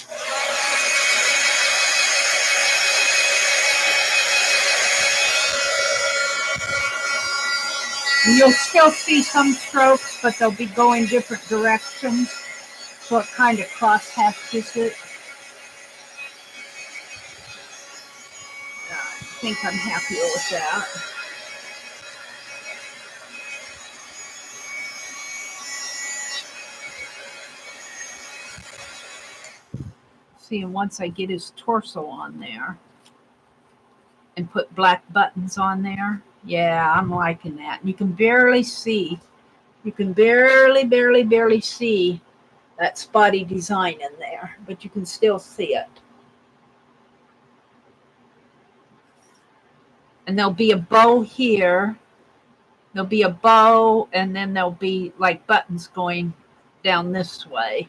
You'll still see some strokes, but they'll be going different directions, so it kind of cross hatches it. I think I'm happy with that. See, and once I get his torso on there and put black buttons on there, yeah, I'm liking that. And you can barely see, barely see that spotty design in there, but you can still see it. And there'll be a bow here. There'll be a bow, and then there'll be like buttons going down this way.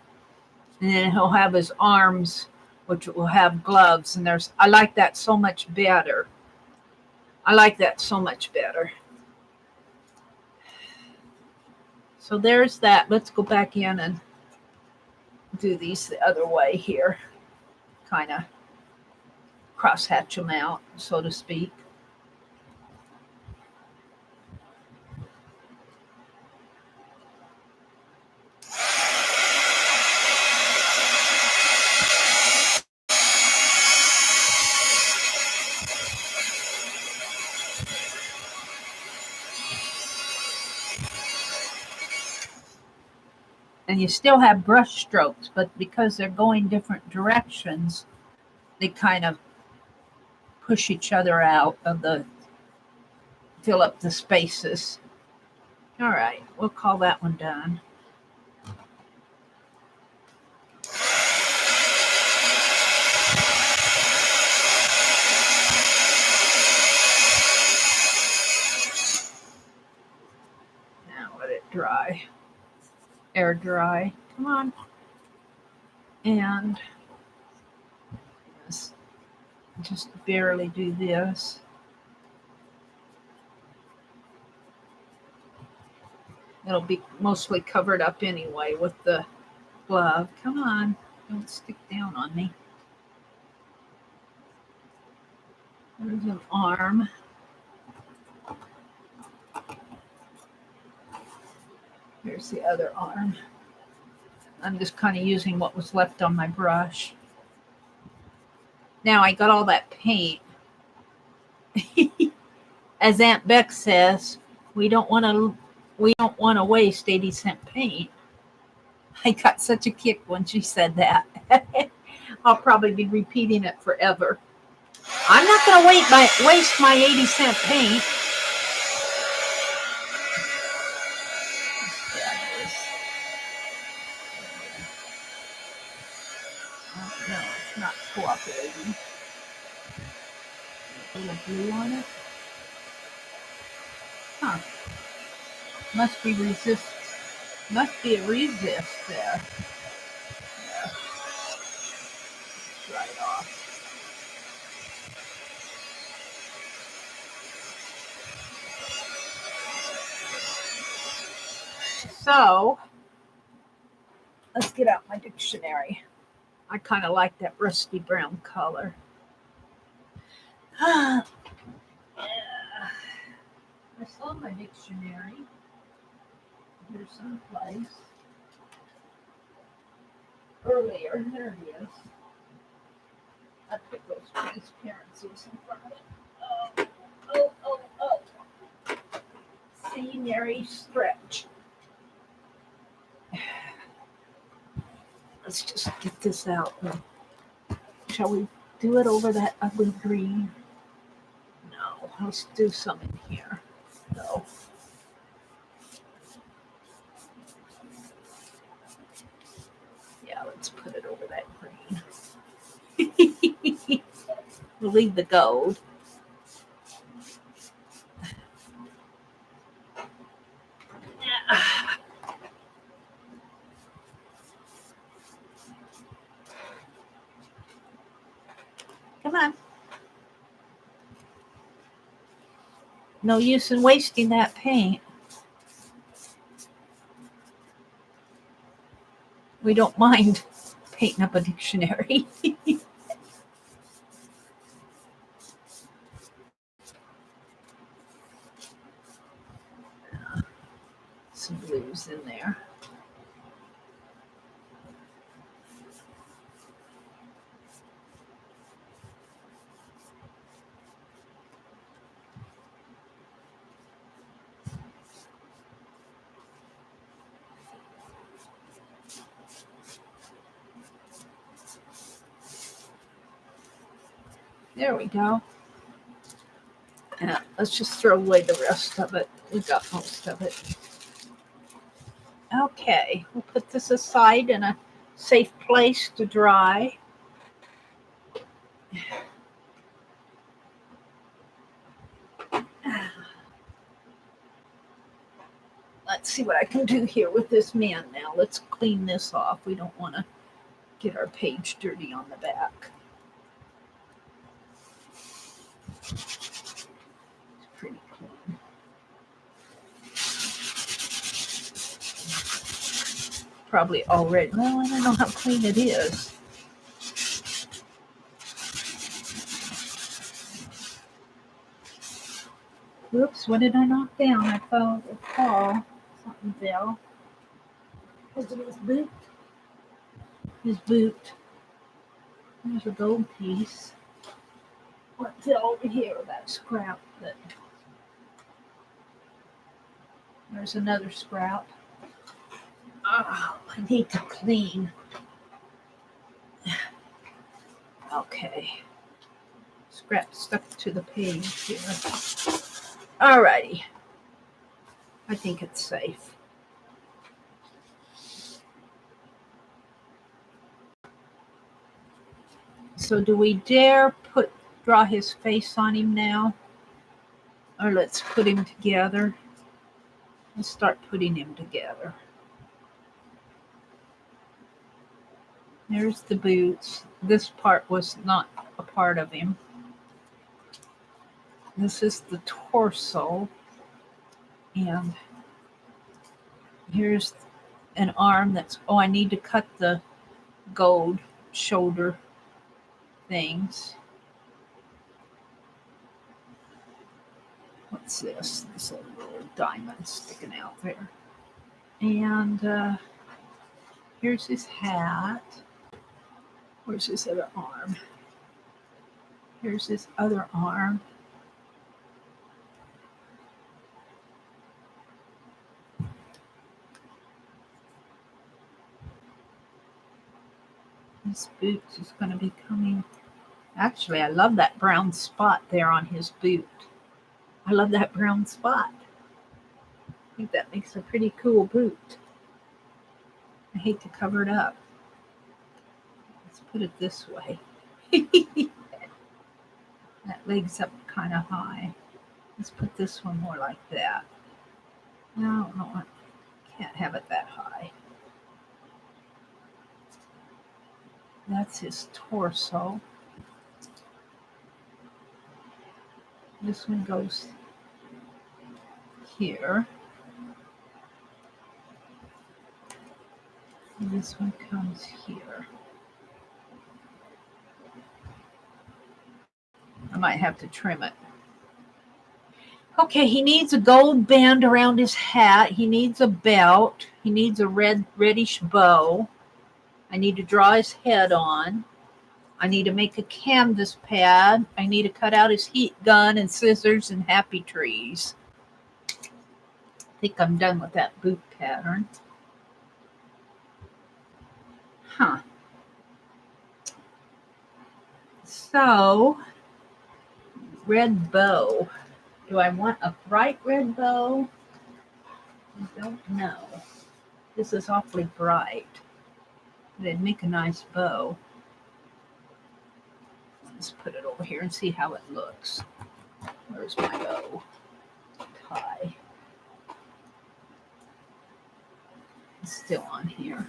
And then he'll have his arms, which will have gloves. And I like that so much better. I like that so much better. So there's that. Let's go back in and do these the other way here. Kind of cross-hatch them out, so to speak. And you still have brush strokes, but because they're going different directions, they kind of push each other out of the, fill up the spaces. All right, we'll call that one done. Now let it dry. Air dry. Come on. And just barely do this. It'll be mostly covered up anyway with the glove. Come on, don't stick down on me. There's an arm. Here's the other arm. I'm just kind of using what was left on my brush. Now I got all that paint. As Aunt Beck says, we don't want to waste 80-cent paint. I got such a kick when she said that. I'll probably be repeating it forever. I'm not going to waste my 80-cent paint. No, it's not cooperating. A little blue on it. Huh. Must be a resist there. Yeah. Dry it off. So, let's get out my dictionary. I kind of like that rusty brown color. I saw my dictionary here someplace earlier. There it is. I put those transparencies in front of it. Oh. See, Meri, stretch. Let's just get this out. Shall we do it over that ugly green? No, let's do some in here. No. Yeah, let's put it over that green. We'll leave the gold. Come on. No use in wasting that paint. We don't mind painting up a dictionary. Some blues in there. There we go. Let's just throw away the rest of it. We got most of it. Okay, we'll put this aside in a safe place to dry. Let's see what I can do here with this man now. Let's clean this off. We don't want to get our page dirty on the back. It's pretty clean. probably already, well, I don't know how clean it is. Oops, what did I knock down? I fell a fall. Something fell. Was it his boot? His boot. There's a gold piece. What fell over here? That scrap. There's another scrap. Oh, I need to clean. Okay. Scrap stuck to the page here. Alrighty. I think it's safe. So do we dare draw his face on him now? Or let's put him together. Let's start putting him together. There's the boots. This part was not a part of him. This is the torso. And here's an arm that's, oh, I need to cut the gold shoulder things. What's this? This little diamond sticking out there. And here's his hat. Where's his other arm? Here's his other arm. His boots is going to be coming. Actually, I love that brown spot there on his boot. I love that brown spot. I think that makes a pretty cool boot. I hate to cover it up. Let's put it this way. That leg's up kind of high. Let's put this one more like that. No, I can't have it that high. That's his torso. This one goes here. And this one comes here. I might have to trim it. Okay, he needs a gold band around his hat. He needs a belt. He needs a reddish bow. I need to draw his head on. I need to make a canvas pad. I need to cut out his heat gun and scissors and happy trees. I think I'm done with that boot pattern. Huh. So, red bow. Do I want a bright red bow? I don't know. This is awfully bright. It'd make a nice bow. Let's put it over here and see how it looks. Where's my bow tie? It's still on here.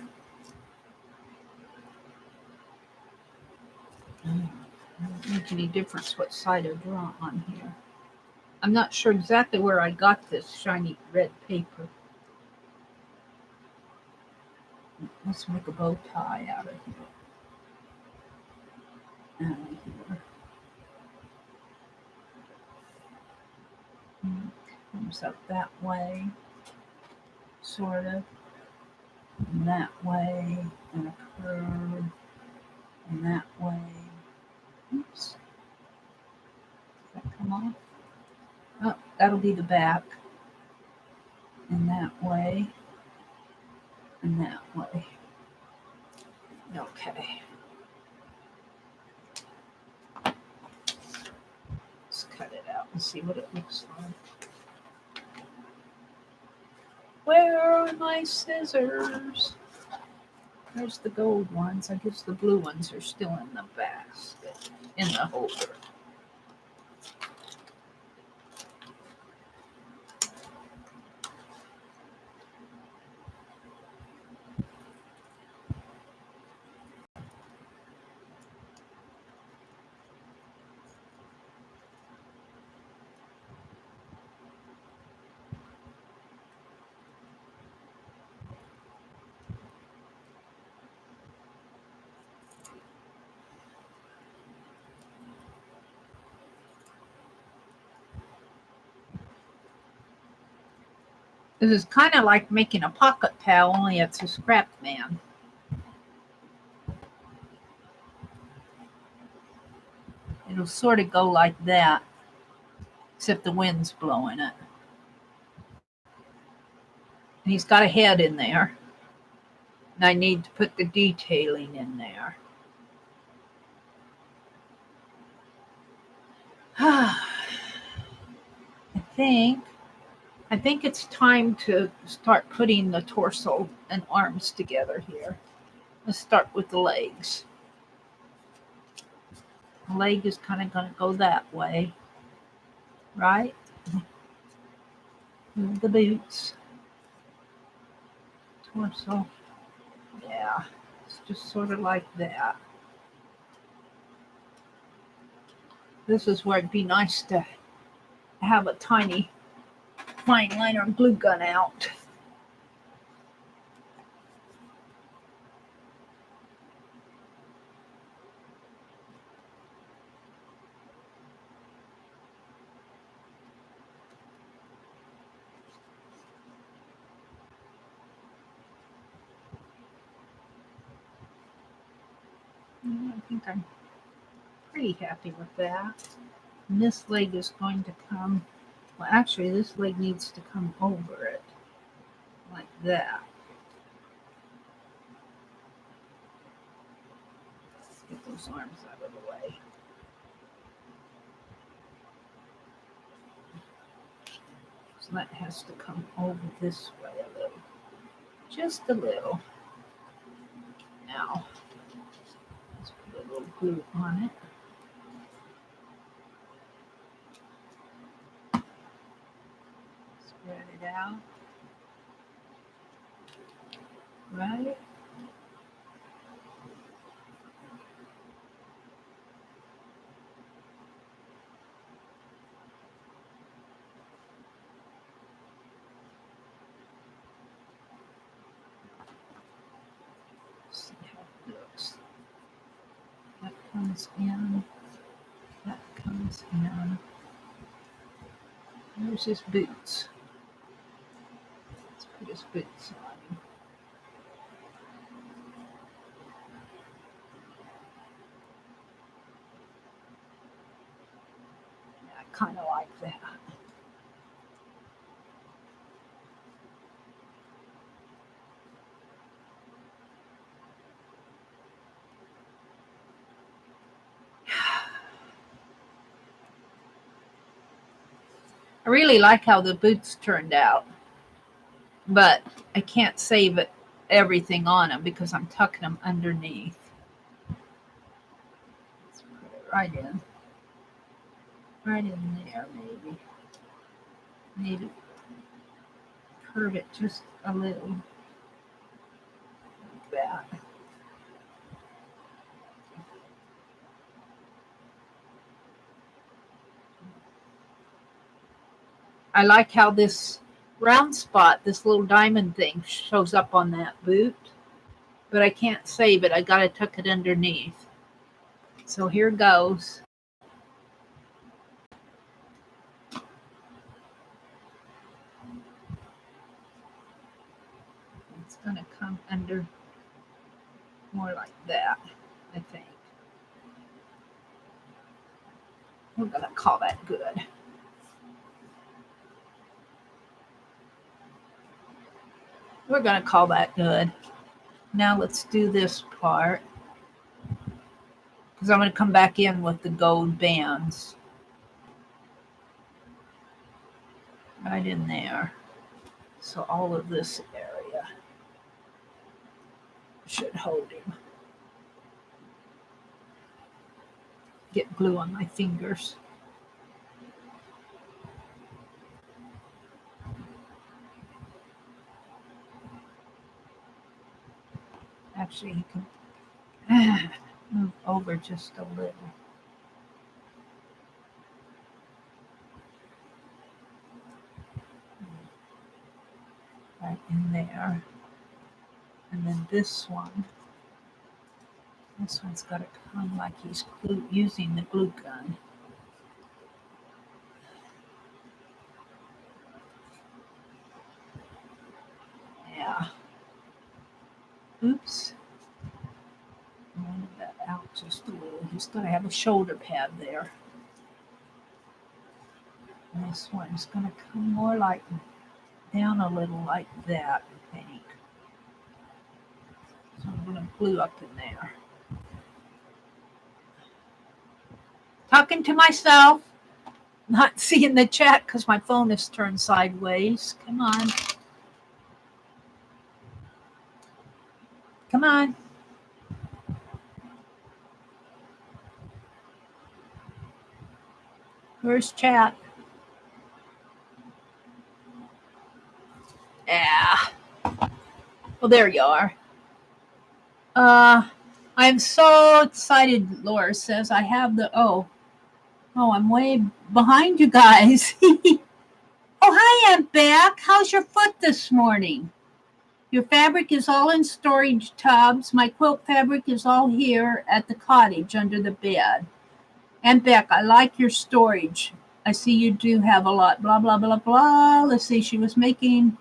Doesn't make any difference what side I draw on here. I'm not sure exactly where I got this shiny red paper. Let's make a bow tie out of here. And here. Comes up that way, sort of, and that way, and a curve, and that way. Oops. Does that come off? Oh, that'll be the back. And that way, and that way. Okay. Let's cut it out and see what it looks like. Where are my scissors? There's the gold ones. I guess the blue ones are still in the basket, in the holder. This is kind of like making a pocket towel, only it's a scrap man. It'll sort of go like that, except the wind's blowing it. And he's got a head in there. And I need to put the detailing in there. I think it's time to start putting the torso and arms together here. Let's start with the legs. The leg is kind of going to go that way, right? Move the boots. Torso. Yeah, it's just sort of like that. This is where it'd be nice to have a tiny fine liner glue gun out. I think I'm pretty happy with that. And this leg is going to come, well, actually, this leg needs to come over it, like that. Let's get those arms out of the way. So that has to come over this way a little, just a little. Now, let's put a little glue on it. Spread it out. Right? See how it looks. That comes in. That comes in. There's his boots. Let's put his boots on him. Yeah, I kind of like that. I really like how the boots turned out, but I can't save it everything on them because I'm tucking them underneath. Let's put it right in there, maybe curve it just a little, like that. I like how this round spot, this little diamond thing, shows up on that boot, but I can't save it. I gotta tuck it underneath. So here goes. It's gonna come under more like that, I think. We're gonna call that good. We're gonna call that good. Now let's do this part, because I'm gonna come back in with the gold bands. Right in there. So all of this area should hold him. Get glue on my fingers. Actually, he can move over just a little. Right in there. And then this one's got to come like he's using the glue gun. Oops. I wanted that out just a little. He's going to have a shoulder pad there. And this one's going to come more like down a little like that, I think. So I'm going to glue up in there. Talking to myself, not seeing the chat because my phone is turned sideways. Come on. Come on. Where's chat? Yeah. Well, there you are. I'm so excited, Laura says. I have the, oh, I'm way behind you guys. Oh, hi, Aunt Beck. How's your foot this morning? Your fabric is all in storage tubs. My quilt fabric is all here at the cottage under the bed. Aunt Beck, I like your storage. I see you do have a lot. Blah, blah, blah, blah. Let's see. She was making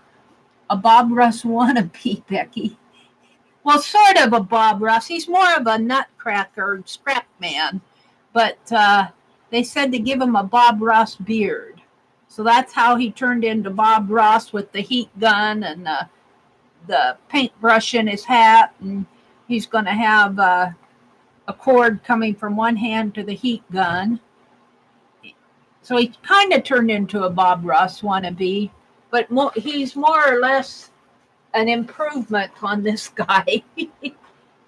a Bob Ross wannabe, Becky. Well, sort of a Bob Ross. He's more of a nutcracker scrap man. But they said to give him a Bob Ross beard. So that's how he turned into Bob Ross with the heat gun and the paintbrush in his hat. And he's going to have a cord coming from one hand to the heat gun. So he kind of turned into a Bob Ross wannabe. But he's more or less an improvement on this guy.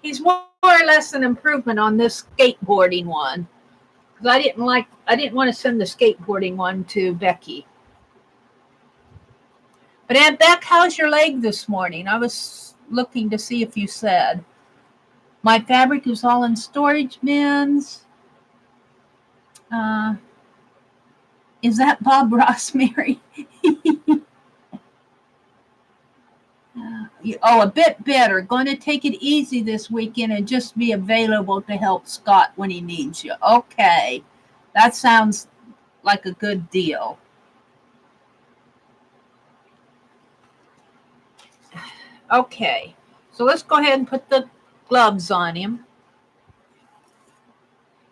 He's more or less an improvement on this skateboarding one. Because I didn't want to send the skateboarding one to Becky. But Aunt Beck, how's your leg this morning? I was looking to see if you said. My fabric is all in storage bins. Is that Bob Ross, Mary? A bit better. Going to take it easy this weekend and just be available to help Scott when he needs you. Okay. That sounds like a good deal. Okay. So let's go ahead and put the gloves on him.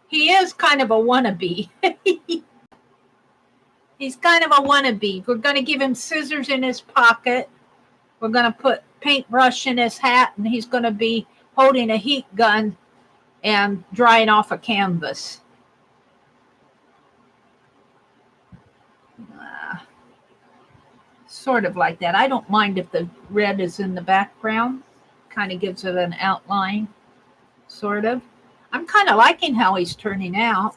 He is kind of a wannabe. He's kind of a wannabe. We're going to give him scissors in his pocket. We're going to put paintbrush in his hat, and he's going to be holding a heat gun and drying off a canvas. Sort of like that. I don't mind if the red is in the background. Kind of gives it an outline, sort of. I'm kind of liking how he's turning out.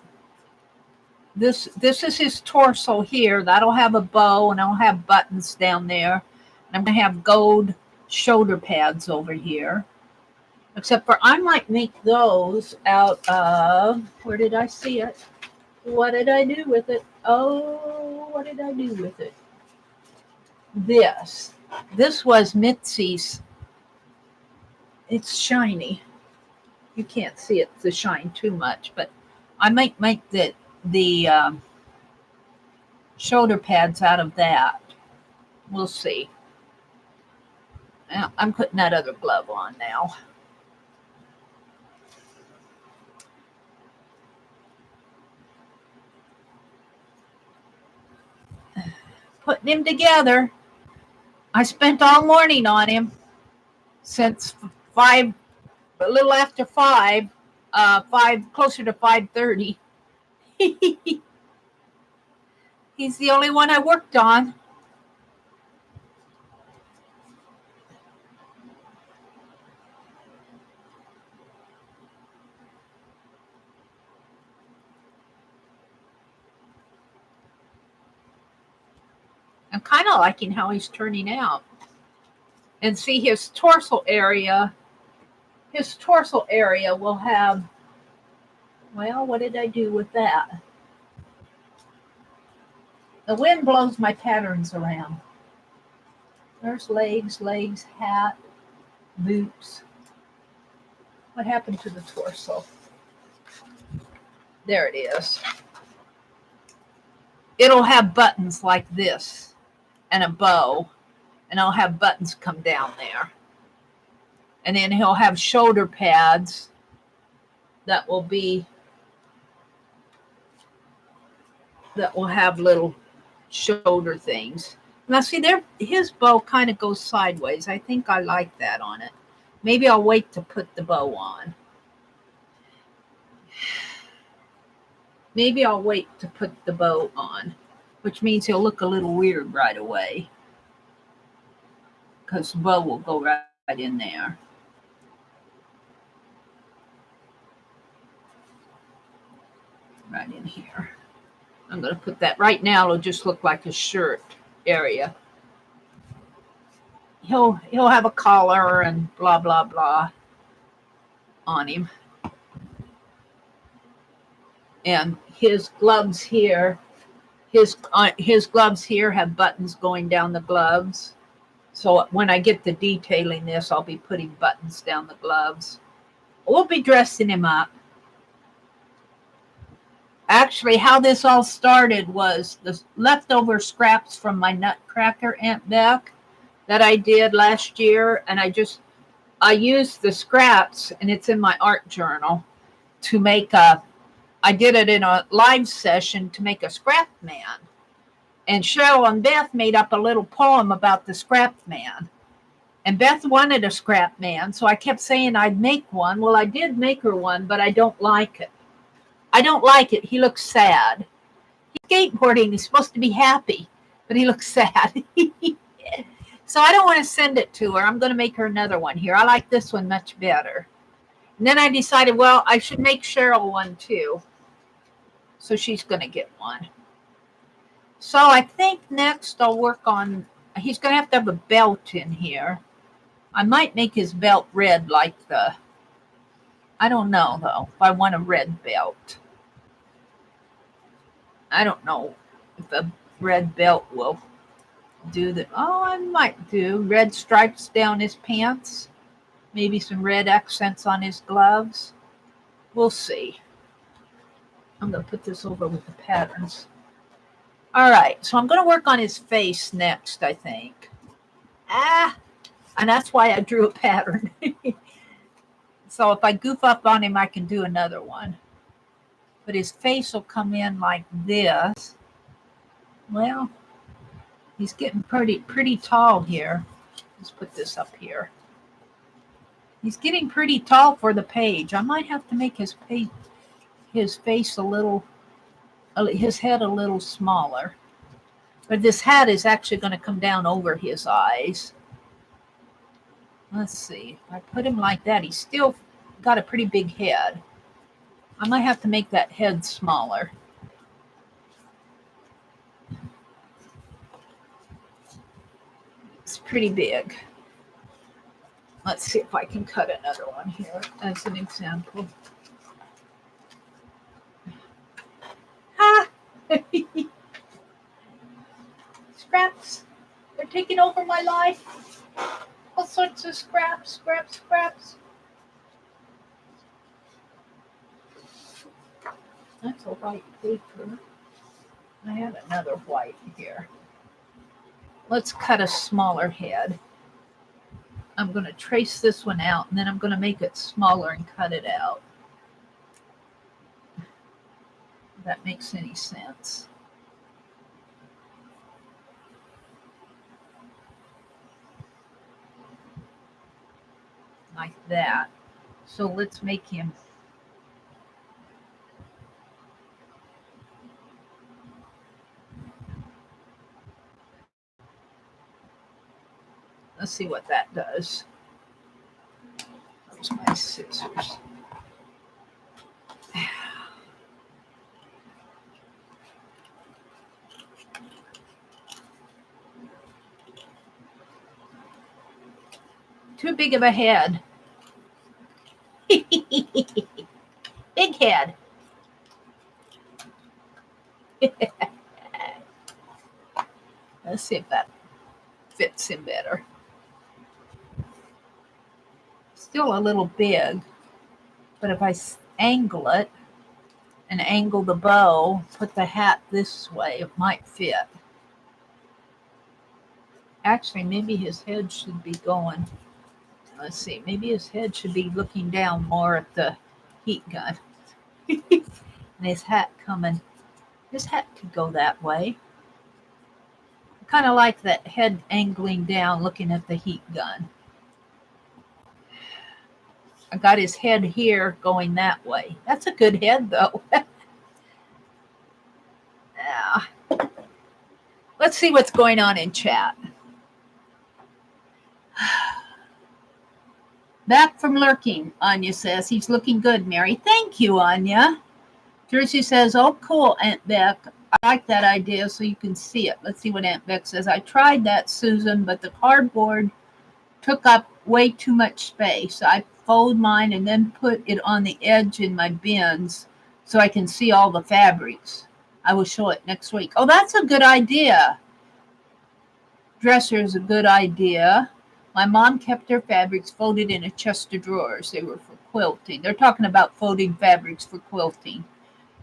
This is his torso here. That'll have a bow, and I'll have buttons down there. And I'm going to have gold shoulder pads over here. Except for I might make those out of, where did I see it? What did I do with it? Oh, what did I do with it? This was Mitzi's. It's shiny. You can't see it, the shine too much, but I might make the shoulder pads out of that. We'll see. Now, I'm putting that other glove on now. Putting him together. I spent all morning on him since 5, a little after 5, 5 closer to 5:30. He's the only one I worked on. I'm kind of liking how he's turning out. And see his torso area. His torso area will have, well, what did I do with that? The wind blows my patterns around. There's legs, hat, boots. What happened to the torso? There it is. It'll have buttons like this and a bow, and I'll have buttons come down there. And then he'll have shoulder pads that will have little shoulder things. Now see there, his bow kind of goes sideways. I think I like that on it. Maybe I'll wait to put the bow on. Maybe I'll wait to put the bow on, which means he'll look a little weird right away, because the bow will go right in there. Right in here. I'm going to put that right now. It'll just look like a shirt area. He'll have a collar and blah, blah, blah on him. And his gloves here, his gloves here have buttons going down the gloves. So when I get to detailing this, I'll be putting buttons down the gloves. We'll be dressing him up. Actually, how this all started was the leftover scraps from my Nutcracker Aunt Beck that I did last year. And I used the scraps, and it's in my art journal, to make I did it in a live session to make a scrap man. And Cheryl and Beth made up a little poem about the scrap man. And Beth wanted a scrap man, so I kept saying I'd make one. Well, I did make her one, but I don't like it. I don't like it. He looks sad. He's skateboarding. He's supposed to be happy, but he looks sad. So I don't want to send it to her. I'm going to make her another one here. I like this one much better. And then I decided, well, I should make Cheryl one too. So she's going to get one. So I think next I'll work on, he's going to have a belt in here. I might make his belt red like I don't know though, if I want a red belt. I don't know if a red belt will do that. Oh, I might do red stripes down his pants. Maybe some red accents on his gloves. We'll see. I'm going to put this over with the patterns. All right, so I'm going to work on his face next, I think. And that's why I drew a pattern. So if I goof up on him, I can do another one. But his face will come in like this. Well, he's getting pretty tall here. Let's put this up here. He's getting pretty tall for the page. I might have to make his face a little, his head a little smaller. But this hat is actually going to come down over his eyes. Let's see. If I put him like that, he's still got a pretty big head. I might have to make that head smaller. It's pretty big. Let's see if I can cut another one here as an example. Scraps. They're taking over my life. All sorts of scraps. That's a white paper. I have another white here. Let's cut a smaller head. I'm going to trace this one out, and then I'm going to make it smaller and cut it out. If that makes any sense. Like that. So let's make him. Let's see what that does. There's my scissors. Too big of a head. Big head. Let's see if that fits him better. Still a little big, but if I angle it and angle the bow, put the hat this way, it might fit. Actually, maybe his head should be going Let's see, maybe his head should be looking down more at the heat gun. And his hat coming. His hat could go that way. I kind of like that head angling down looking at the heat gun. I got his head here going that way. That's a good head though. Yeah. Let's see what's going on in chat. Back from lurking, Anya says. He's looking good, Mary. Thank you, Anya. Jersey says, oh, cool, Aunt Beck. I like that idea so you can see it. Let's see what Aunt Beck says. I tried that, Susan, but the cardboard took up way too much space. I fold mine and then put it on the edge in my bins so I can see all the fabrics. I will show it next week. Oh, that's a good idea. Dresser is a good idea. My mom kept her fabrics folded in a chest of drawers. They were for quilting. They're talking about folding fabrics for quilting.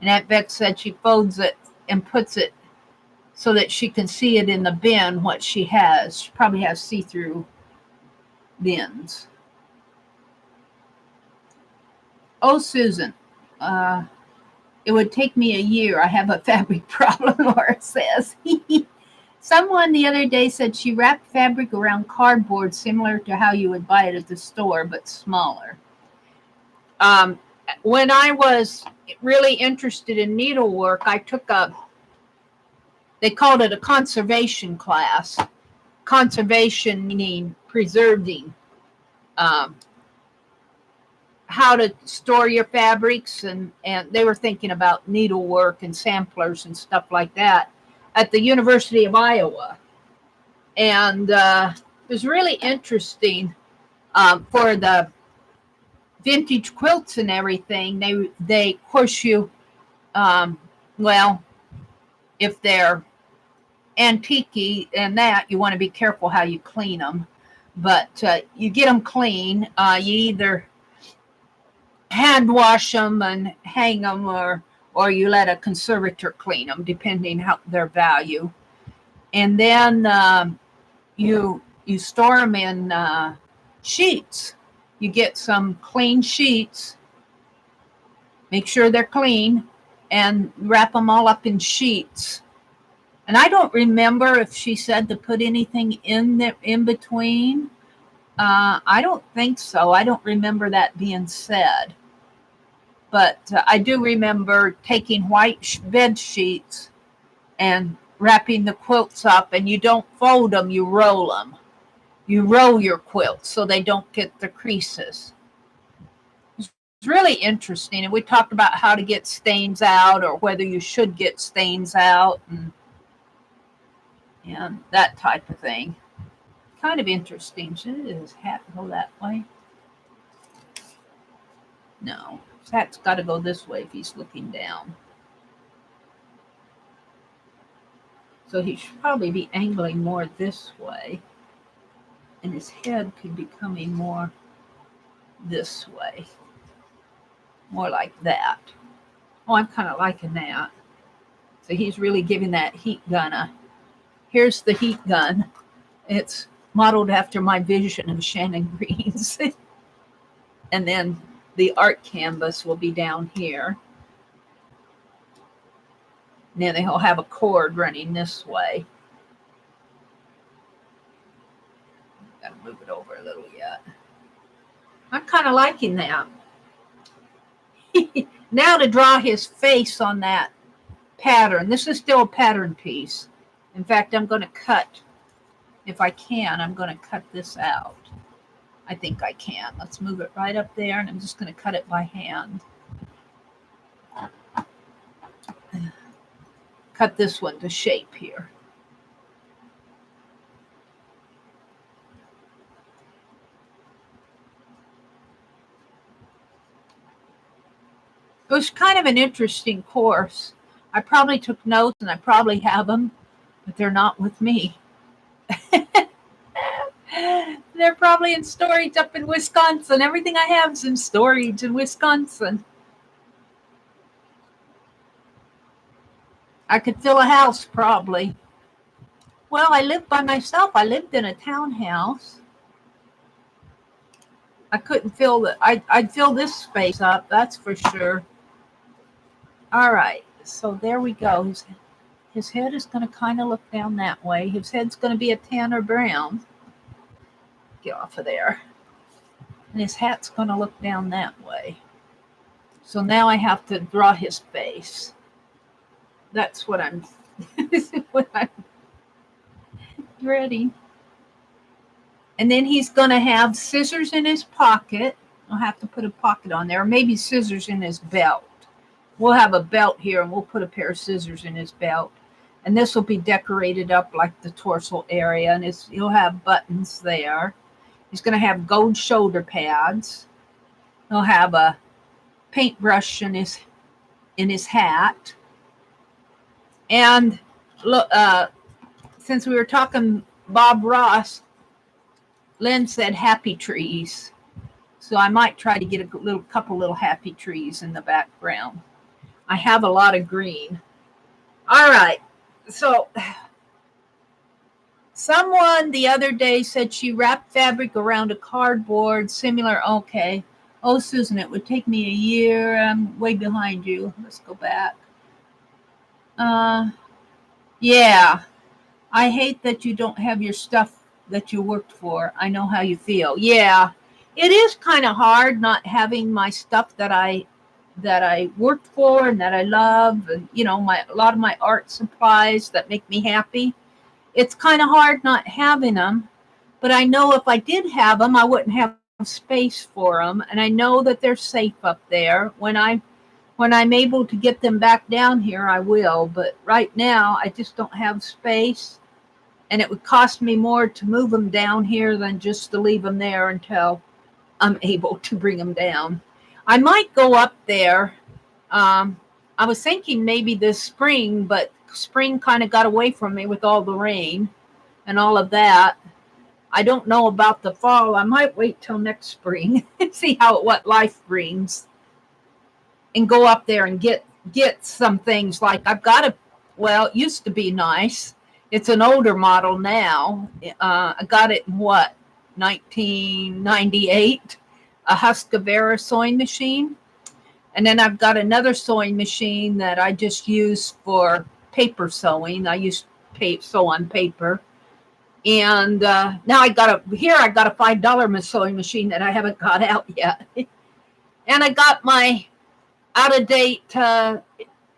And Aunt Beck said she folds it and puts it so that she can see it in the bin, what she has. She probably has see-through bins. Oh, Susan, it would take me a year. I have a fabric problem, Laura says. Someone the other day said she wrapped fabric around cardboard similar to how you would buy it at the store, but smaller. When I was really interested in needlework, I took they called it a conservation class. Conservation meaning preserving, how to store your fabrics, and they were thinking about needlework and samplers and stuff like that at the University of Iowa. And it was really interesting for the vintage quilts and everything. They course you, well, if they're antique and that, you want to be careful how you clean them. But you get them clean. You either hand wash them and hang them, or you let a conservator clean them, depending how their value. And then you store them in sheets. You get some clean sheets, make sure they're clean, and wrap them all up in sheets. And I don't remember if she said to put anything in between. I don't think so. I don't remember that being said. But I do remember taking white bed sheets and wrapping the quilts up, and you don't fold them, you roll them. You roll your quilts so they don't get the creases. It's really interesting. And we talked about how to get stains out, or whether you should get stains out, and that type of thing. Kind of interesting. Should his hat go that way? No. His hat's got to go this way if he's looking down. So he should probably be angling more this way. And his head could be coming more this way. More like that. Oh, I'm kind of liking that. So he's really giving that heat gun here's the heat gun. It's modeled after my vision of Shannon Green's. And then the art canvas will be down here. And then he'll have a cord running this way. Gotta move it over a little yet. I'm kind of liking that. Now to draw his face on that pattern. This is still a pattern piece. In fact, I'm going to cut, if I can, I'm going to cut this out. I think I can. Let's move it right up there, and I'm just going to cut it by hand. Cut this one to shape here. It was kind of an interesting course. I probably took notes, and I probably have them, but they're not with me. They're probably in storage up in Wisconsin. Everything I have is in storage in Wisconsin. I could fill a house probably. Well, I lived by myself. I lived in a townhouse. I couldn't fill the, I'd fill this space up, that's for sure. All right, so there we go. His head is going to kind of look down that way. His head's going to be a tan or brown. Get off of there. And his hat's going to look down that way. So now I have to draw his face. That's what I'm, what I'm ready. And then he's going to have scissors in his pocket. I'll have to put a pocket on there, or maybe scissors in his belt. We'll have a belt here, and we'll put a pair of scissors in his belt. And this will be decorated up like the torso area, and he'll have buttons there. He's going to have gold shoulder pads. He'll have a paintbrush in his hat. And look, since we were talking Bob Ross, Lynn said happy trees. So I might try to get a couple little happy trees in the background. I have a lot of green. All right. So someone the other day said she wrapped fabric around a cardboard similar. Okay. Oh, Susan, it would take me a year. I'm way behind you. Let's go back. Yeah. I hate that you don't have your stuff that you worked for. I know how you feel. Yeah. It is kind of hard not having my stuff that I worked for and that I love, and a lot of my art supplies that make me happy. It's kind of hard not having them, but I know if I did have them, I wouldn't have space for them, and I know that they're safe up there. When I'm able to get them back down here, I will, but right now I just don't have space, and it would cost me more to move them down here than just to leave them there until I'm able to bring them down. I might go up there. I was thinking maybe this spring, but spring kind of got away from me with all the rain and all of that. I don't know about the fall. I might wait till next spring and see what life brings, and go up there and get some things. Like I've got it used to be nice. It's an older model now. I got it in 1998. A Husqvarna sewing machine. And then I've got another sewing machine that I just use for paper sewing. I used to sew on paper. And now I got a $5 sewing machine that I haven't got out yet. And I got my out-of-date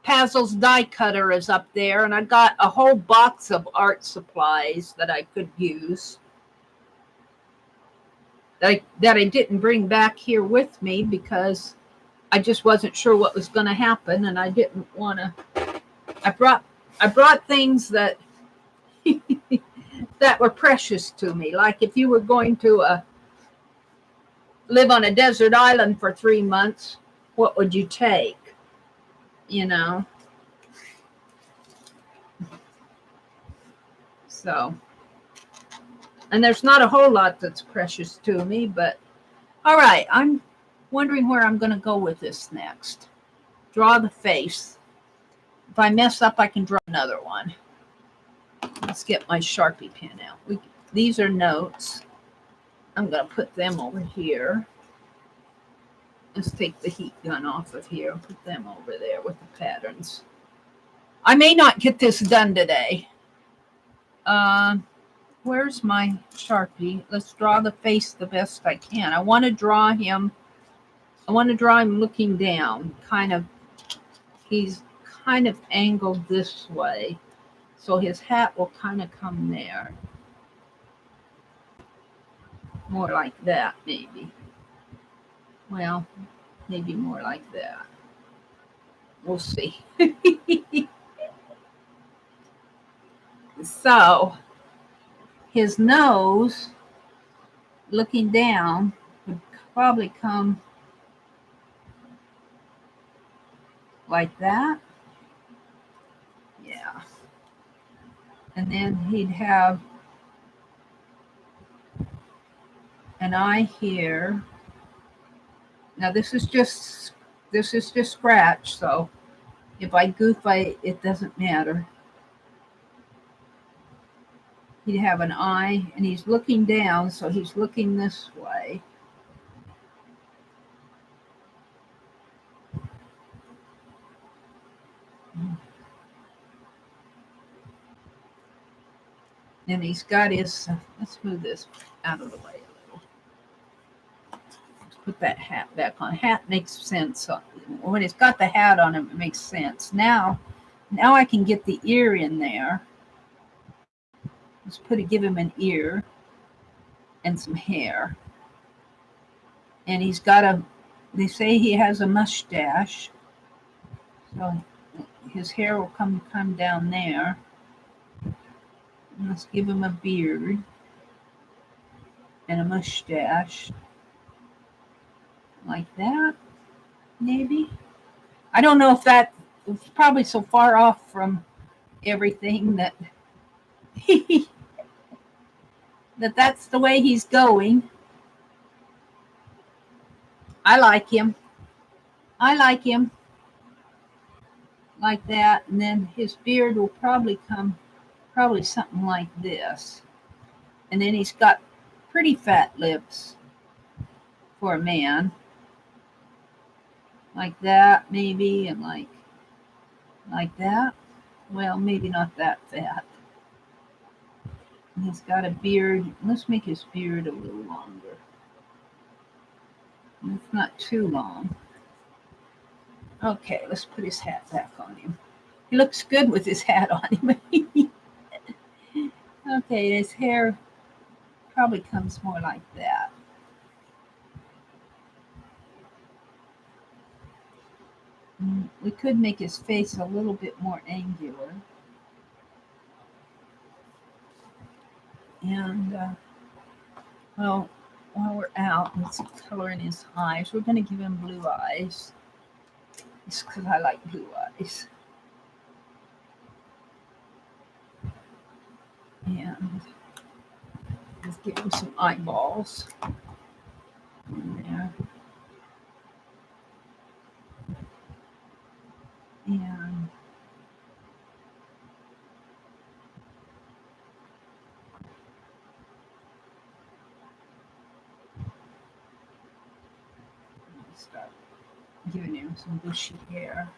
Pazel's die cutter is up there. And I got a whole box of art supplies that I could use. That I didn't bring back here with me because I just wasn't sure what was going to happen, and I didn't want to. I brought things that that were precious to me. Like if you were going to live on a desert island for 3 months, what would you take? So. And there's not a whole lot that's precious to me, but all right, I'm wondering where I'm going to go with this next. Draw the face. If I mess up, I can draw another one. Let's get my Sharpie pen out. These are notes. I'm going to put them over here. Let's take the heat gun off of here and put them over there with the patterns. I may not get this done today. Where's my Sharpie? Let's draw the face the best I can. I want to draw him looking down. He's kind of angled this way. So his hat will kind of come there. More like that, maybe. Well, maybe more like that. We'll see. So his nose, looking down, would probably come like that. Yeah. And then he'd have an eye here. Now this is just scratch, so if I goof, it doesn't matter. He'd have an eye, and he's looking down, so he's looking this way. And he's got his, let's move this out of the way a little. Let's put that hat back on. Hat makes sense. When it's got the hat on him, it makes sense. Now I can get the ear in there. Let's give him an ear and some hair. And he's got they say he has a mustache. So his hair will come down there. And let's give him a beard and a mustache. Like that, maybe. I don't know if that was probably so far off from everything that that's the way he's going. I like him. Like that. And then his beard will probably come something like this. And then he's got pretty fat lips for a man. Like that, maybe, and like that. Well, maybe not that fat. And he's got a beard. Let's make his beard a little longer. It's not too long. Okay, let's put his hat back on him. He looks good with his hat on him. Okay, his hair probably comes more like that. We could make his face a little bit more angular. And, well, while we're out, let's color in his eyes. We're going to give him blue eyes. It's because I like blue eyes. And let's give him some eyeballs in there. And start giving him some bushy hair.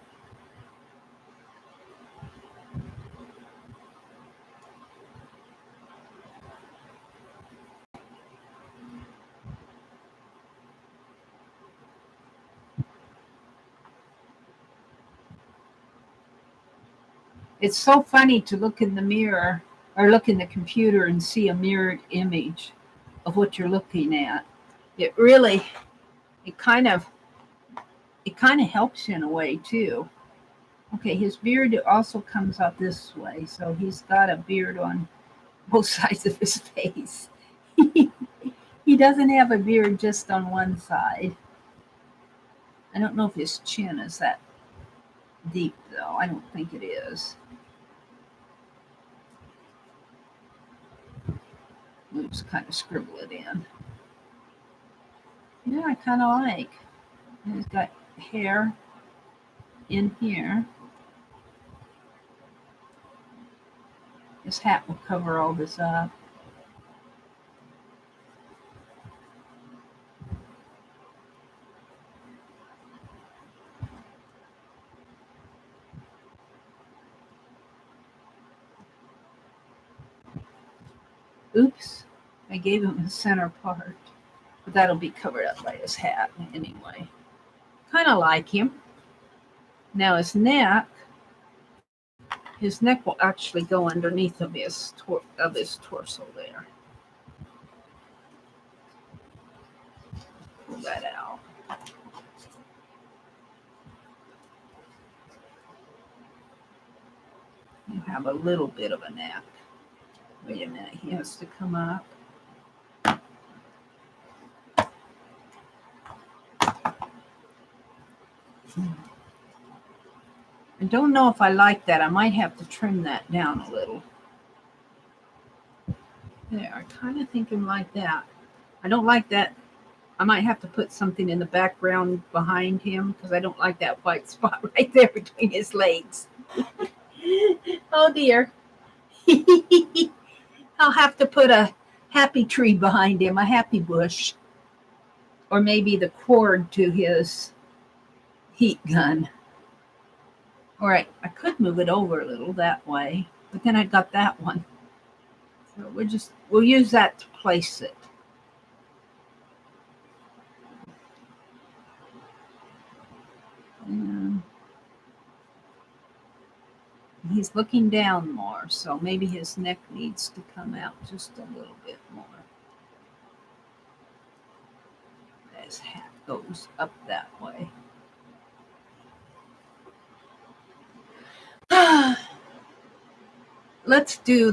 It's so funny to look in the mirror or look in the computer and see a mirrored image of what you're looking at. It kind of helps you in a way too. Okay, his beard also comes out this way, so he's got a beard on both sides of his face. He doesn't have a beard just on one side. I don't know if his chin is that deep, though. I don't think it is. We'll just kind of scribble it in. Yeah, I kind of like. He's got hair in here. His hat will cover all this up. Oops, I gave him the center part, but that'll be covered up by his hat anyway. Kind of like him. Now his neck will actually go underneath of his torso there. Pull that out. You have a little bit of a neck. Wait a minute, he has to come up. I don't know if I like that. I might have to trim that down a little. There, I'm kind of thinking like that. I don't like that. I might have to put something in the background behind him because I don't like that white spot right there between his legs. Oh dear. I'll have to put a happy tree behind him, a happy bush. Or maybe the cord to his heat gun. All right, I could move it over a little that way, but then I got that one. So we'll use that to place it. And he's looking down more, so maybe his neck needs to come out just a little bit more. His hat goes up that way. Let's do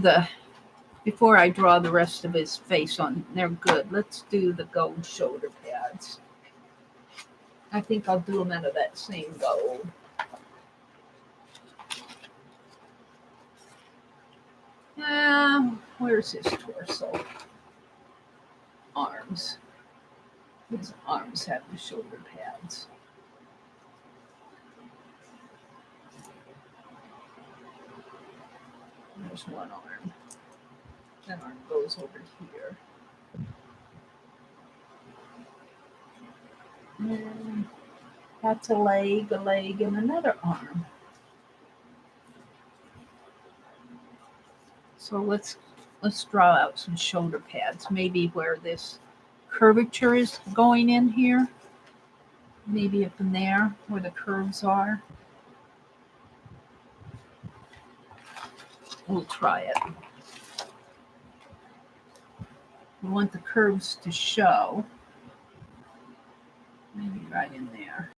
before I draw the rest of his face on, they're good. Let's do the gold shoulder pads. I think I'll do them out of that same gold. Where's his torso? Arms. His arms have the shoulder pads. There's one arm. That arm goes over here. And that's a leg, and another arm. So let's draw out some shoulder pads, maybe where this curvature is going in here. Maybe up in there where the curves are. We'll try it. We want the curves to show. Maybe right in there.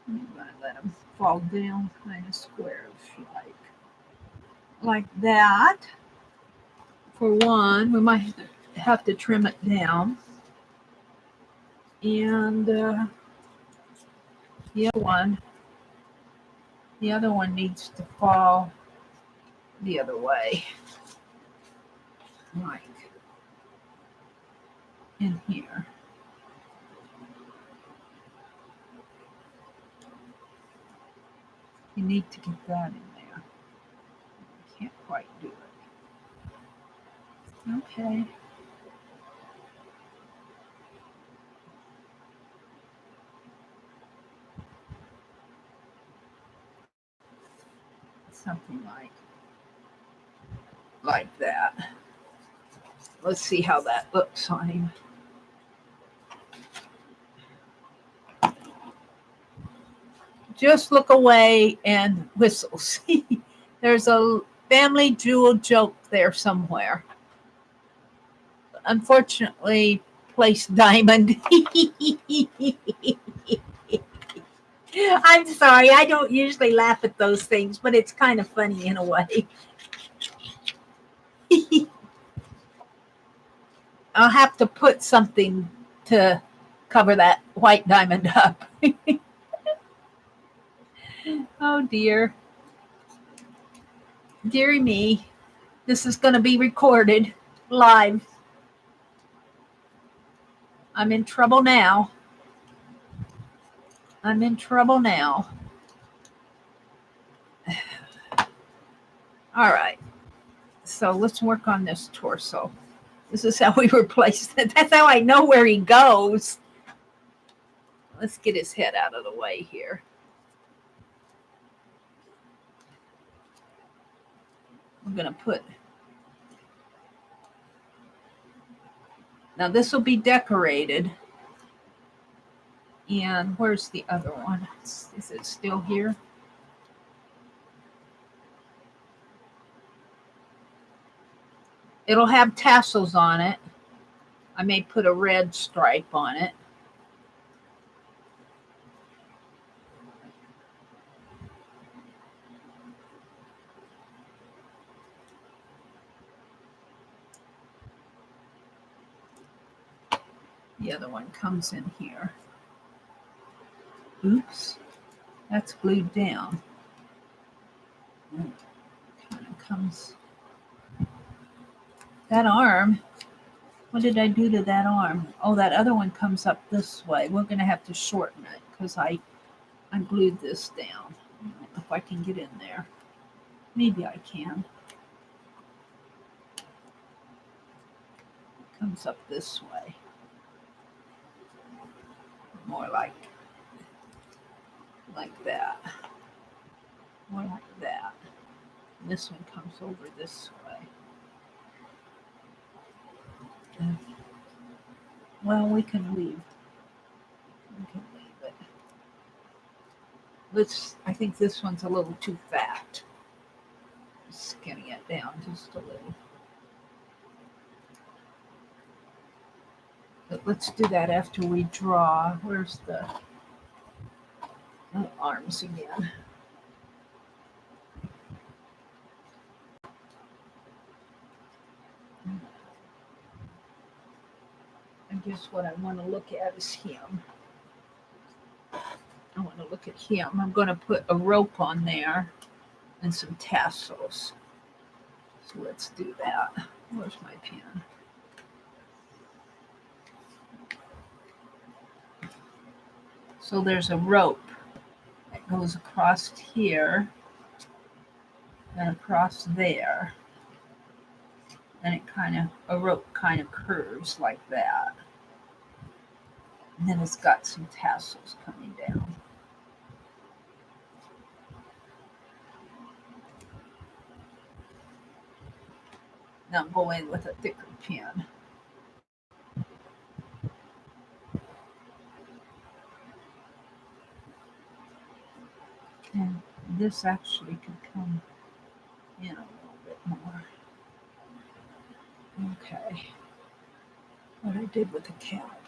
I'm going to let them fall down kind of squarish like that. For one, we might have to trim it down. And the other one needs to fall the other way, like in here. You need to get that in there. I can't quite do it. Okay. Something like that. Let's see how that looks on him. Just look away and whistle. See, there's a family jewel joke there somewhere. Unfortunately, placed diamond. I'm sorry, I don't usually laugh at those things, but it's kind of funny in a way. I'll have to put something to cover that white diamond up. Oh dear. Dearie me. This is going to be recorded live. I'm in trouble now. I'm in trouble now. All right. So let's work on this torso. This is how we replace it. That's how I know where he goes. Let's get his head out of the way here. I'm going to put... Now this will be decorated. And where's the other one? Is it still here? It'll have tassels on it. I may put a red stripe on it. The other one comes in here. Oops, that's glued down. Kind of comes. That arm, what did I do to that arm? Oh, that other one comes up this way. We're going to have to shorten it because I glued this down. I don't know if I can get in there. Maybe I can. It comes up this way. more like that. More like that. And this one comes over this way. Well, we can leave. We can leave it. I think this one's a little too fat. Skinny it down just a little. But let's do that after we draw. Where's the arms again? I guess what I want to look at is him. I want to look at him. I'm going to put a rope on there and some tassels. So let's do that. Where's my pen? So there's a rope that goes across here and across there. And a rope kind of curves like that. And then it's got some tassels coming down. Now go in with a thicker pen. And this actually could come in a little bit more. Okay. What I did with the cap.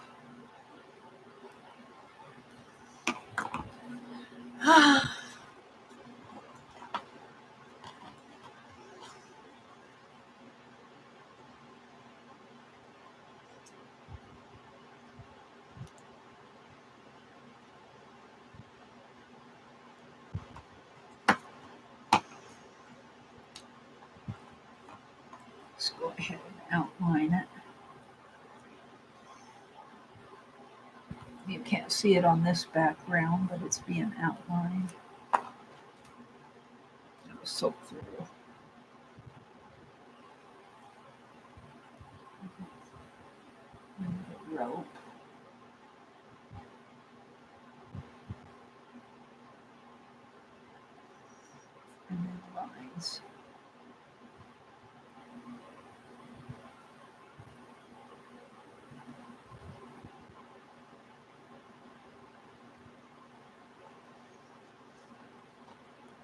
Let's go ahead and outline it. You can't see it on this background, but it's being outlined. It'll soak through. And the rope. And then lines.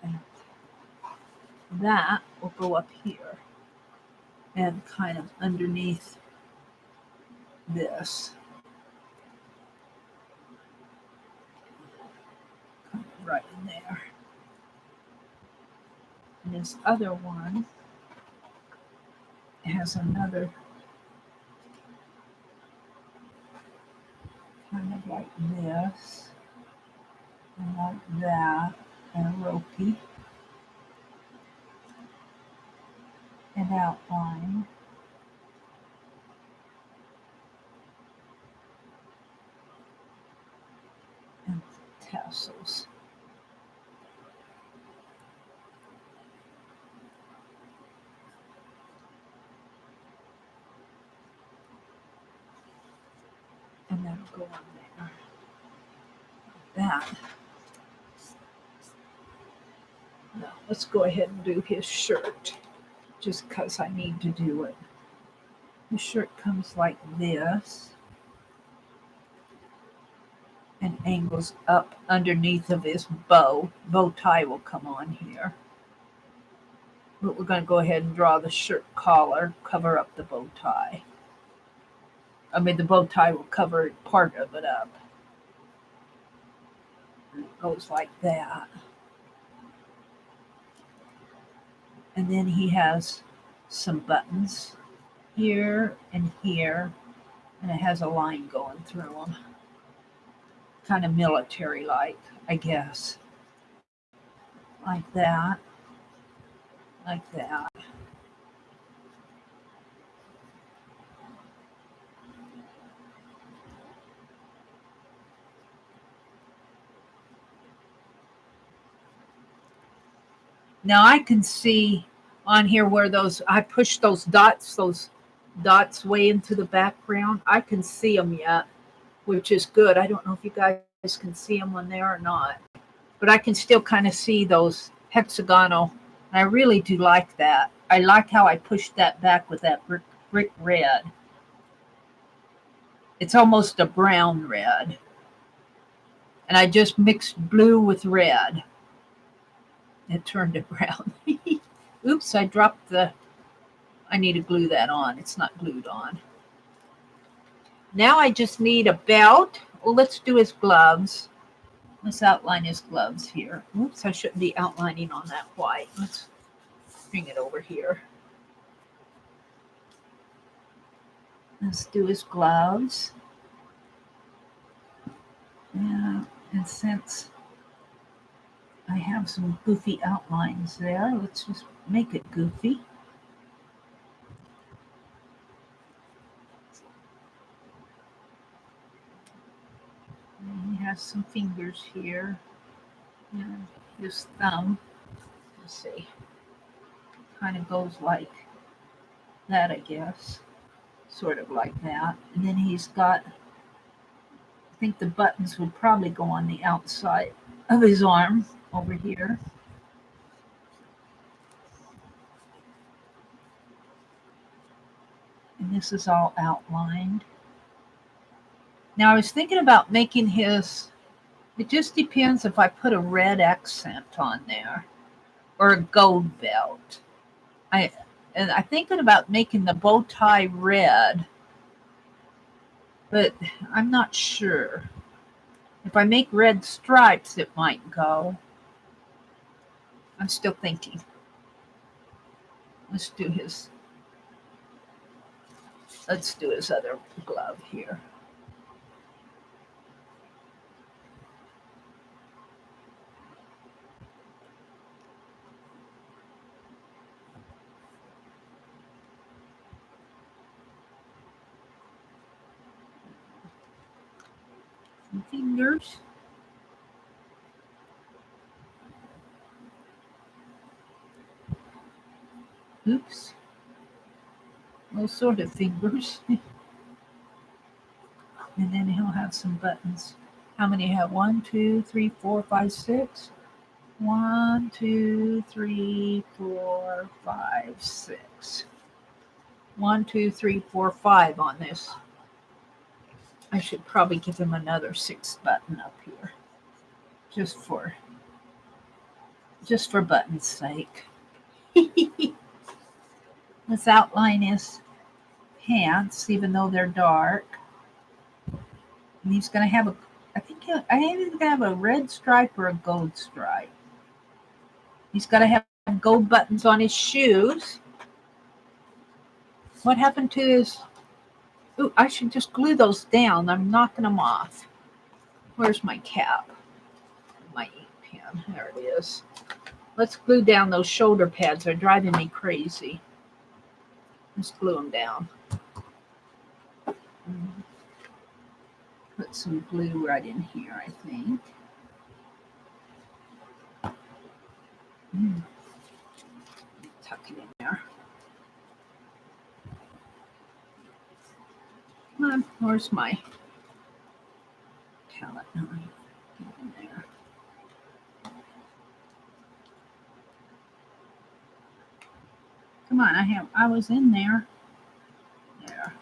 And that will go up here and kind of underneath this. Kind of right in there. And this other one has another kind of like this, and like that, and ropey, and outline. And tassels. And that'll go on there. That. Now, let's go ahead and do his shirt, just because I need to do it. His shirt comes like this and angles up underneath of his bow. Bow tie will come on here. But we're going to go ahead and draw the shirt collar, cover up the bow tie. I mean, the bow tie will cover part of it up. And it goes like that. And then he has some buttons here, and it has a line going through them. Kind of military-like, I guess. Like that. Like that. Now I can see on here where I pushed those dots way into the background. I can see them yet. which is good. I don't know if you guys can see them on there or not, but I can still kind of see those hexagonal. And I really do like that. I like how I pushed that back with that brick red. It's almost a brown red. And I just mixed blue with red. It turned it brown. Oops, I dropped the... I need to glue that on. It's not glued on. Now I just need a belt. Well, let's do his gloves. Let's outline his gloves here. Oops, I shouldn't be outlining on that white. Let's bring it over here. Let's do his gloves. Yeah, and since I have some goofy outlines there, let's just make it goofy. And he has some fingers here. And his thumb, let's see, kind of goes like that, I guess. Sort of like that. And then he's got, I think the buttons would probably go on the outside of his arm over here. And this is all outlined. Now I was thinking about making his, it just depends if I put a red accent on there or a gold belt. I'm thinking about making the bow tie red, but I'm not sure. If I make red stripes, it might go. I'm still thinking. Let's do his other glove here. Some fingers. Oops. All sort of fingers. And then he'll have some buttons. How many have? 1, 2, 3, 4, 5, 6. 1, 2, 3, 4, 5, 6. 1, 2, 3, 4, 5 on this. I should probably give him another 6th button up here, just for button's sake. Let's outline his pants, even though they're dark. And he's going to have a, I think he's going to have a red stripe or a gold stripe. He's got to have gold buttons on his shoes. What happened to his... Ooh, I should just glue those down. I'm knocking them off. Where's my cap? My ink pen. There it is. Let's glue down those shoulder pads. They're driving me crazy. Let's glue them down. Put some glue right in here, I think. Tuck it in there. Come on, where's my palette knife? Get in there. Come on, I was in there. There.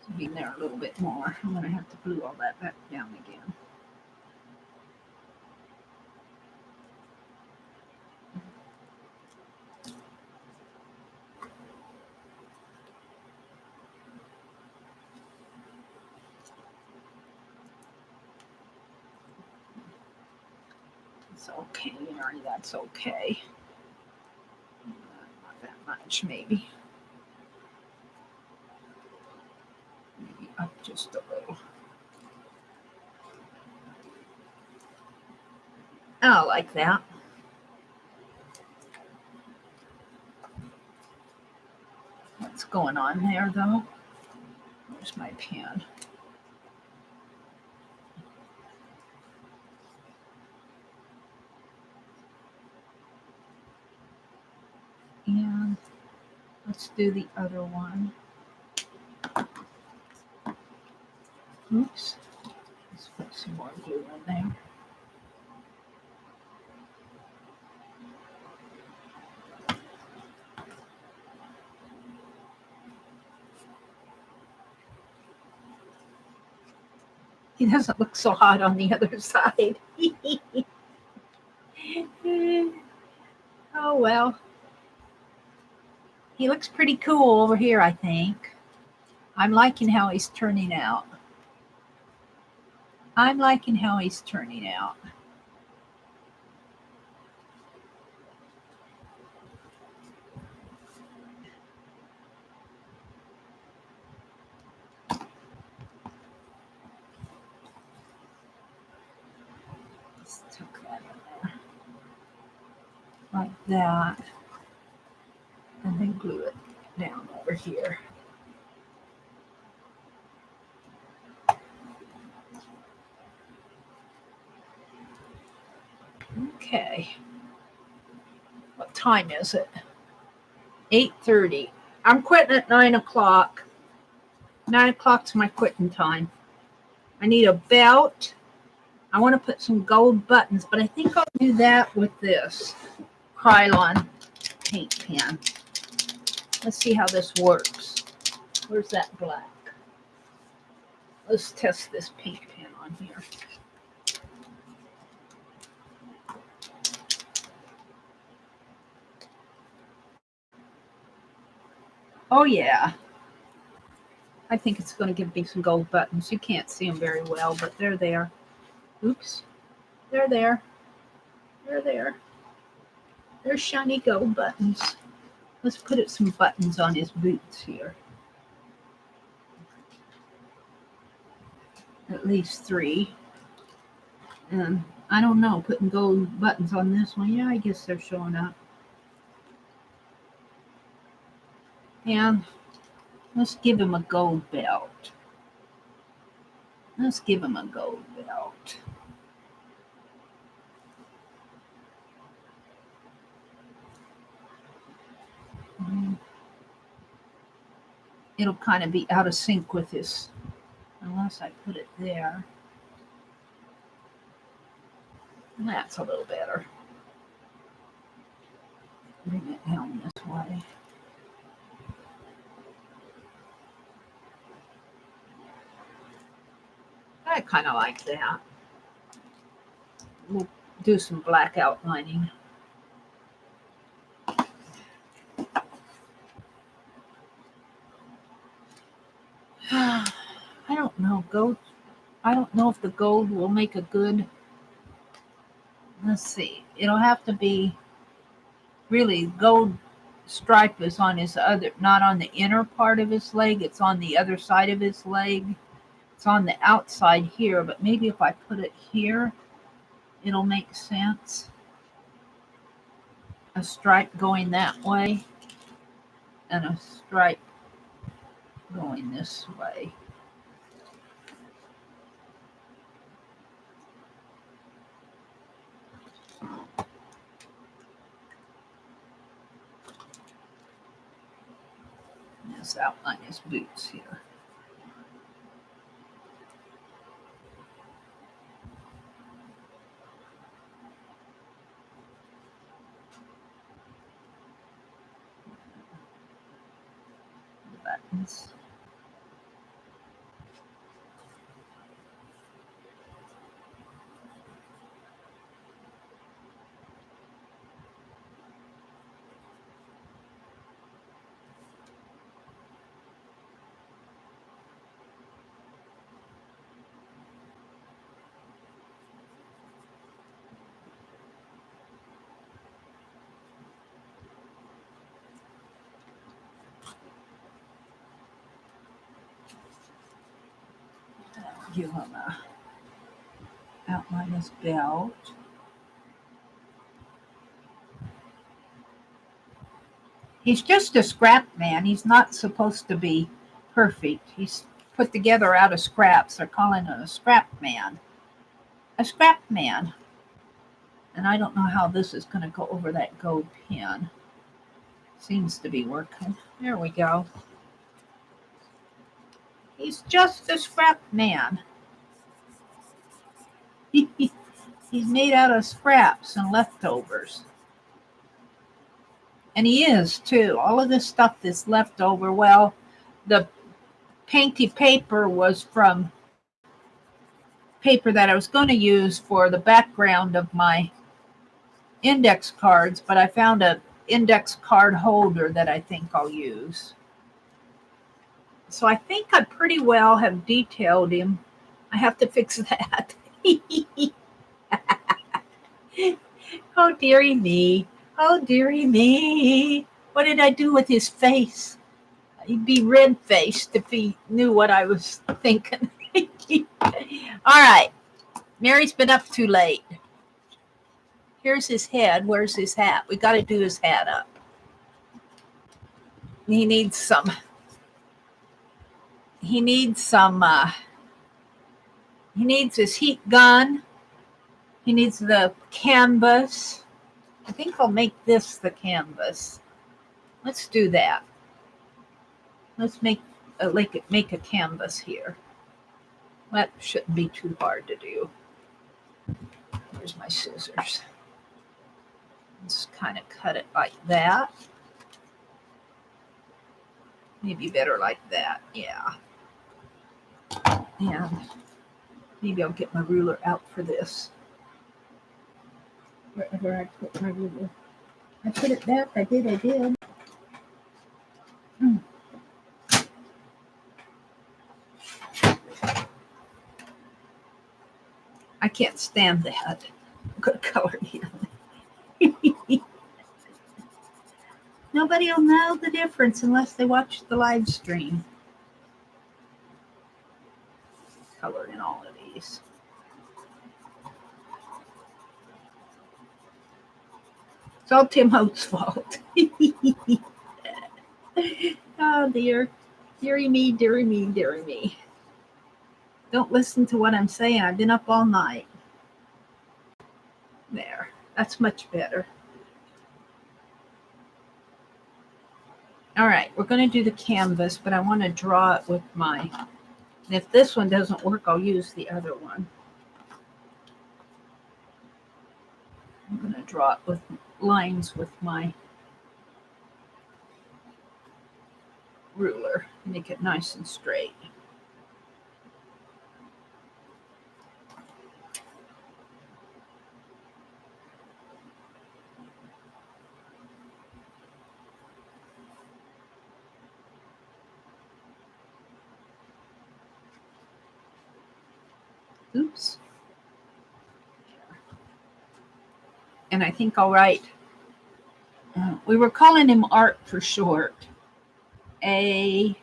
To be there a little bit more. I'm gonna have to glue all that back down again. It's okay, Mary, that's okay. Not that much, maybe. Maybe up just a little. I like that. What's going on there, though? Where's my pen? And Let's do the other one. Oops. Let's put some more glue in there. He doesn't look so hot on the other side. Oh, well. He looks pretty cool over here, I think. I'm liking how he's turning out. I'm liking how he's turning out. Let's tuck that in there. Like that. And then glue it down over here. Okay. What time is it? 8:30. I'm quitting at 9 o'clock. 9 o'clock's my quitting time. I need a belt. I want to put some gold buttons, but I think I'll do that with this Krylon paint pen. Let's see how this works. Where's that black? Let's test this paint pen on here. Oh yeah. I think it's going to give me some gold buttons. You can't see them very well, but they're there. Oops. They're there. They're there. There's shiny gold buttons. Let's put it some buttons on his boots here. At least 3. And I don't know, putting gold buttons on this one. Yeah, I guess they're showing up. And let's give him a gold belt. Let's give him a gold belt. It'll kind of be out of sync with this unless I put it there. That's a little better. Bring it down this way. I kind of like that. We'll do some black outlining. I don't know, gold. I don't know if the gold will make a good. Let's see. It'll have to be really gold stripe is on his other, not on the inner part of his leg. It's on the other side of his leg. It's on the outside here, but maybe if I put it here, it'll make sense. A stripe going that way and a stripe going this way. Let's outline his boots here. Buttons. Give him a outline his belt. He's just a scrap man. He's not supposed to be perfect. He's put together out of scraps. They're calling him a scrap man. A scrap man. And I don't know how this is going to go over that gold pen. Seems to be working. There we go. He's just a scrap man. He's made out of scraps and leftovers. And he is, too. All of this stuff is left over. Well, the painty paper was from paper that I was going to use for the background of my index cards, but I found an index card holder that I think I'll use. So I think I pretty well have detailed him. I have to fix that. Oh, dearie me. Oh, dearie me. What did I do with his face? He'd be red-faced if he knew what I was thinking. All right. Mary's been up too late. Here's his head. Where's his hat? We got to do his hat up. He needs some. He needs his heat gun. He needs the canvas. I think I'll make this the canvas. Let's do that. Let's make a canvas here. That shouldn't be too hard to do. Here's my scissors. Just kind of cut it like that. Maybe better like that, yeah. And maybe I'll get my ruler out for this. Wherever I put my ruler. I put it back. I did. I can't stand that. I'm going to color him. Nobody will know the difference unless they watch the live stream. Color in all of these. It's all Tim Holt's fault. Oh, dear. Dearie me, dearie me, dearie me. Don't listen to what I'm saying. I've been up all night. There. That's much better. All right. We're going to do the canvas, but I want to draw it with my... And if this one doesn't work, I'll use the other one. I'm going to draw it with lines with my ruler. Make it nice and straight. Oops. And I think I'll write, we were calling him Art for short. A-R-T.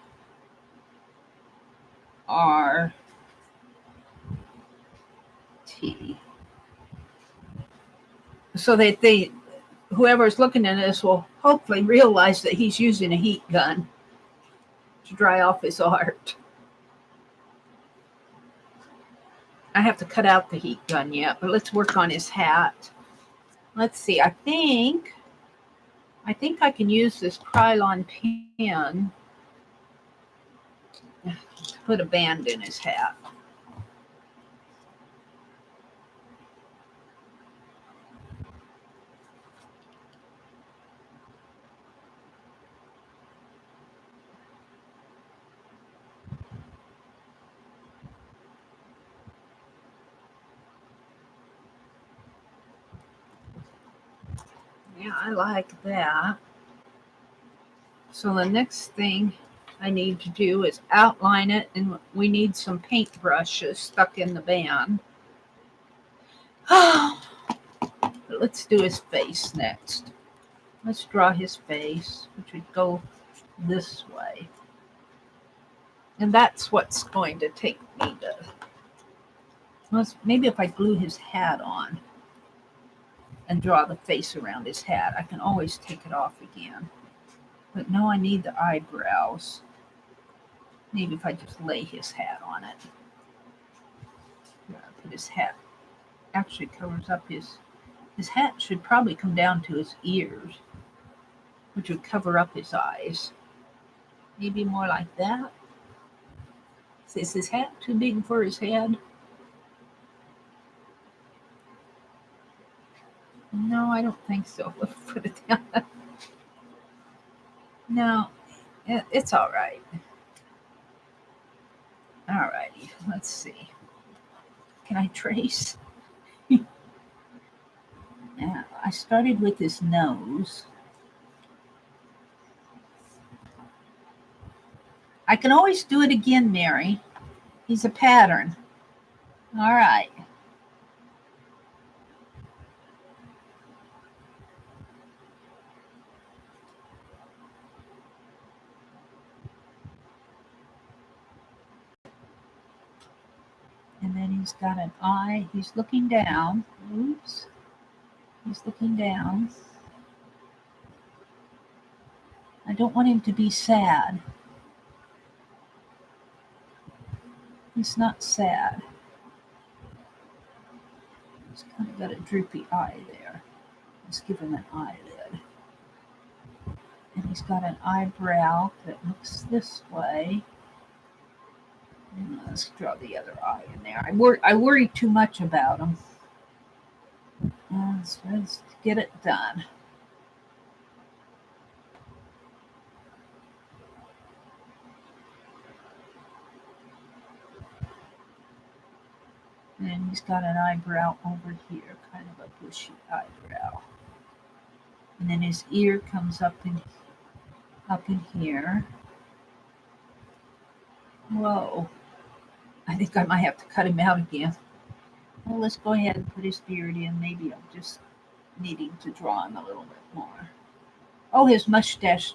So that whoever's looking at this will hopefully realize that he's using a heat gun to dry off his art. I have to cut out the heat gun yet, but let's work on his hat. Let's see. I think I can use this Krylon pen to put a band in his hat. Yeah, I like that. So the next thing I need to do is outline it, and we need some paint brushes stuck in the band. Let's do his face next. Let's draw his face, which would go this way. And that's what's going to take me to... Maybe if I glue his hat on and draw the face around his hat, I can always take it off again. But no, I need the eyebrows. Maybe if I just lay his hat on it. Put his hat. Actually covers up his hat should probably come down to his ears. which would cover up his eyes. Maybe more like that. Is his hat too big for his head? No, I don't think so. Let's put it down. No, it's all right. All righty, let's see. Can I trace? Yeah, I started with his nose. I can always do it again, Mary. He's a pattern. All right. And then he's got an eye. He's looking down. Oops. He's looking down. I don't want him to be sad. He's not sad. He's kind of got a droopy eye there. Let's give him an eyelid. And he's got an eyebrow that looks this way. And let's draw the other eye in there. I worry too much about him. Let's get it done. And he's got an eyebrow over here, kind of a bushy eyebrow. And then his ear comes up in here. Whoa. I think I might have to cut him out again. Well, let's go ahead and put his beard in. Maybe I'm just needing to draw him a little bit more. Oh, his mustache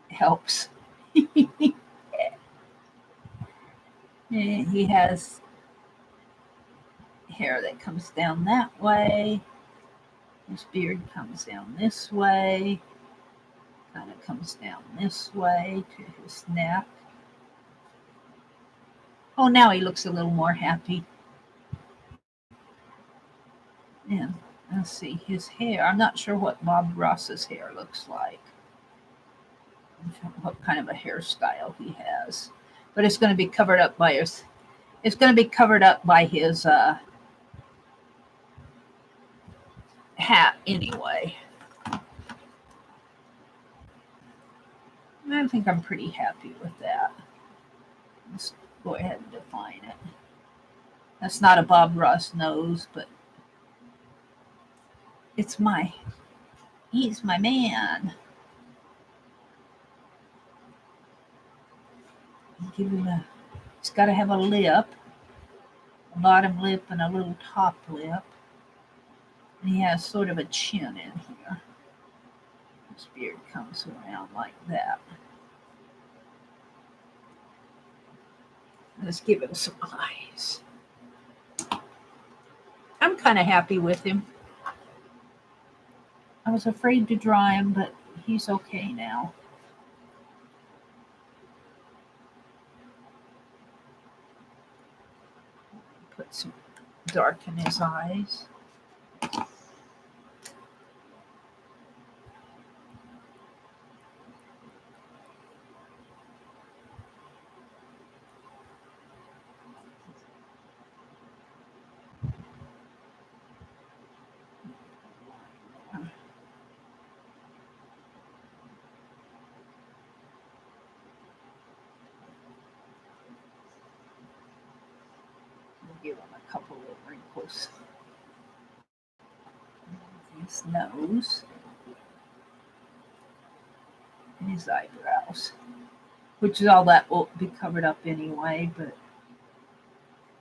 helps. He has hair that comes down that way. His beard comes down this way. Kind of comes down this way to his neck. Oh, now he looks a little more happy. And let's see, his hair. I'm not sure what Bob Ross's hair looks like. What kind of a hairstyle he has. But it's going to be covered up by his. It's going to be covered up by his hat anyway. I think I'm pretty happy with that. Let's go ahead and define it. That's not a Bob Ross nose, but he's my man. He's got to have a lip, a bottom lip and a little top lip. And he has sort of a chin in here. His beard comes around like that. Let's give him some eyes. I'm kind of happy with him. I was afraid to draw him, but he's okay now. Put some dark in his eyes. Give him a couple of wrinkles. His nose and his eyebrows, which is all that will be covered up anyway, but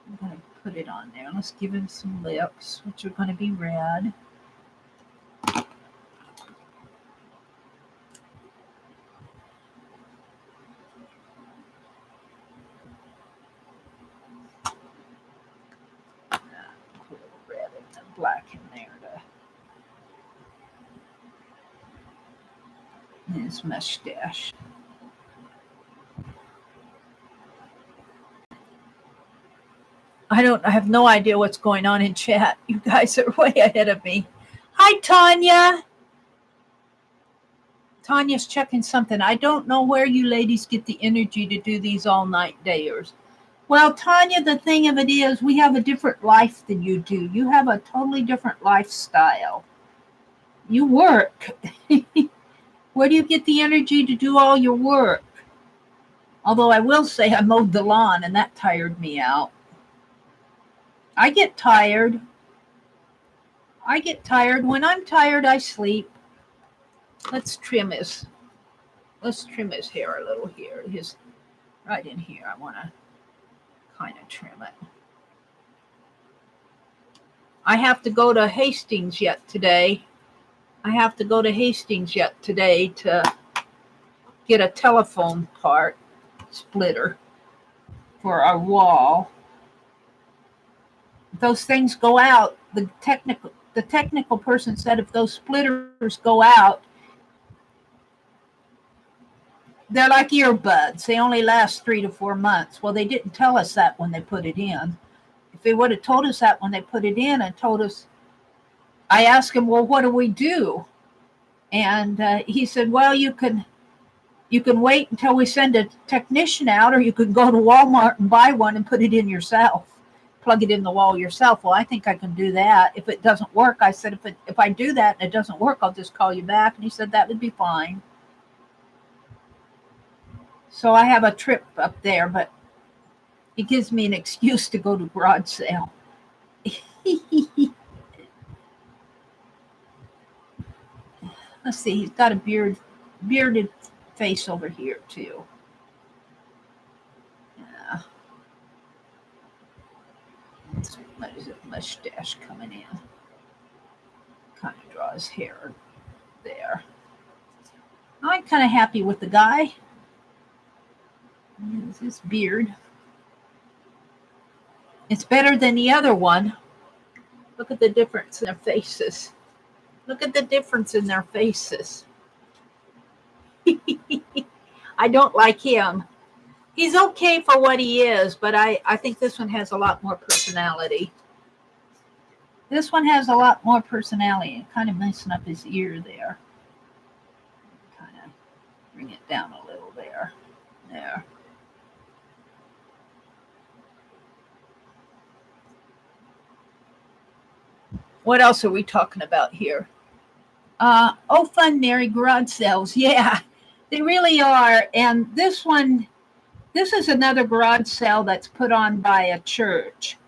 I'm going to put it on there. Let's give him some lips, which are going to be red. Black in there and his mustache. I have no idea what's going on in chat. You guys are way ahead of me. Hi, Tanya. Tanya's checking something. I don't know where you ladies get the energy to do these all-night dayers. Well, Tanya, the thing of it is, we have a different life than you do. You have a totally different lifestyle. You work. Where do you get the energy to do all your work? Although I will say I mowed the lawn and that tired me out. I get tired. When I'm tired, I sleep. Let's trim his hair a little here. His right in here. I want to kind of trim it. I have to go to Hastings yet today. To get a telephone part splitter for our wall. Those things go out. The technical person said if those splitters go out, they're like earbuds. They only last 3 to 4 months. Well, they didn't tell us that when they put it in. If they would have told us that when they put it in and told us, I asked him, well, what do we do? And he said, well, you can wait until we send a technician out, or you can go to Walmart and buy one and put it in yourself. Plug it in the wall yourself. Well, I think I can do that. If it doesn't work, I said, if I do that and it doesn't work, I'll just call you back. And he said that would be fine. So I have a trip up there, but it gives me an excuse to go to garage sale. Let's see, he's got a bearded face over here too. Yeah. What is it? Mustache coming in. Kind of draw his hair there. I'm kind of happy with the guy. His beard. It's better than the other one. Look at the difference in their faces. I don't like him. He's okay for what he is, but I think this one has a lot more personality. Kind of messing up his ear there. Kind of bring it down a little there. There. What else are we talking about here? Fun, Mary, garage sales. Yeah, they really are. And this is another garage sale that's put on by a church.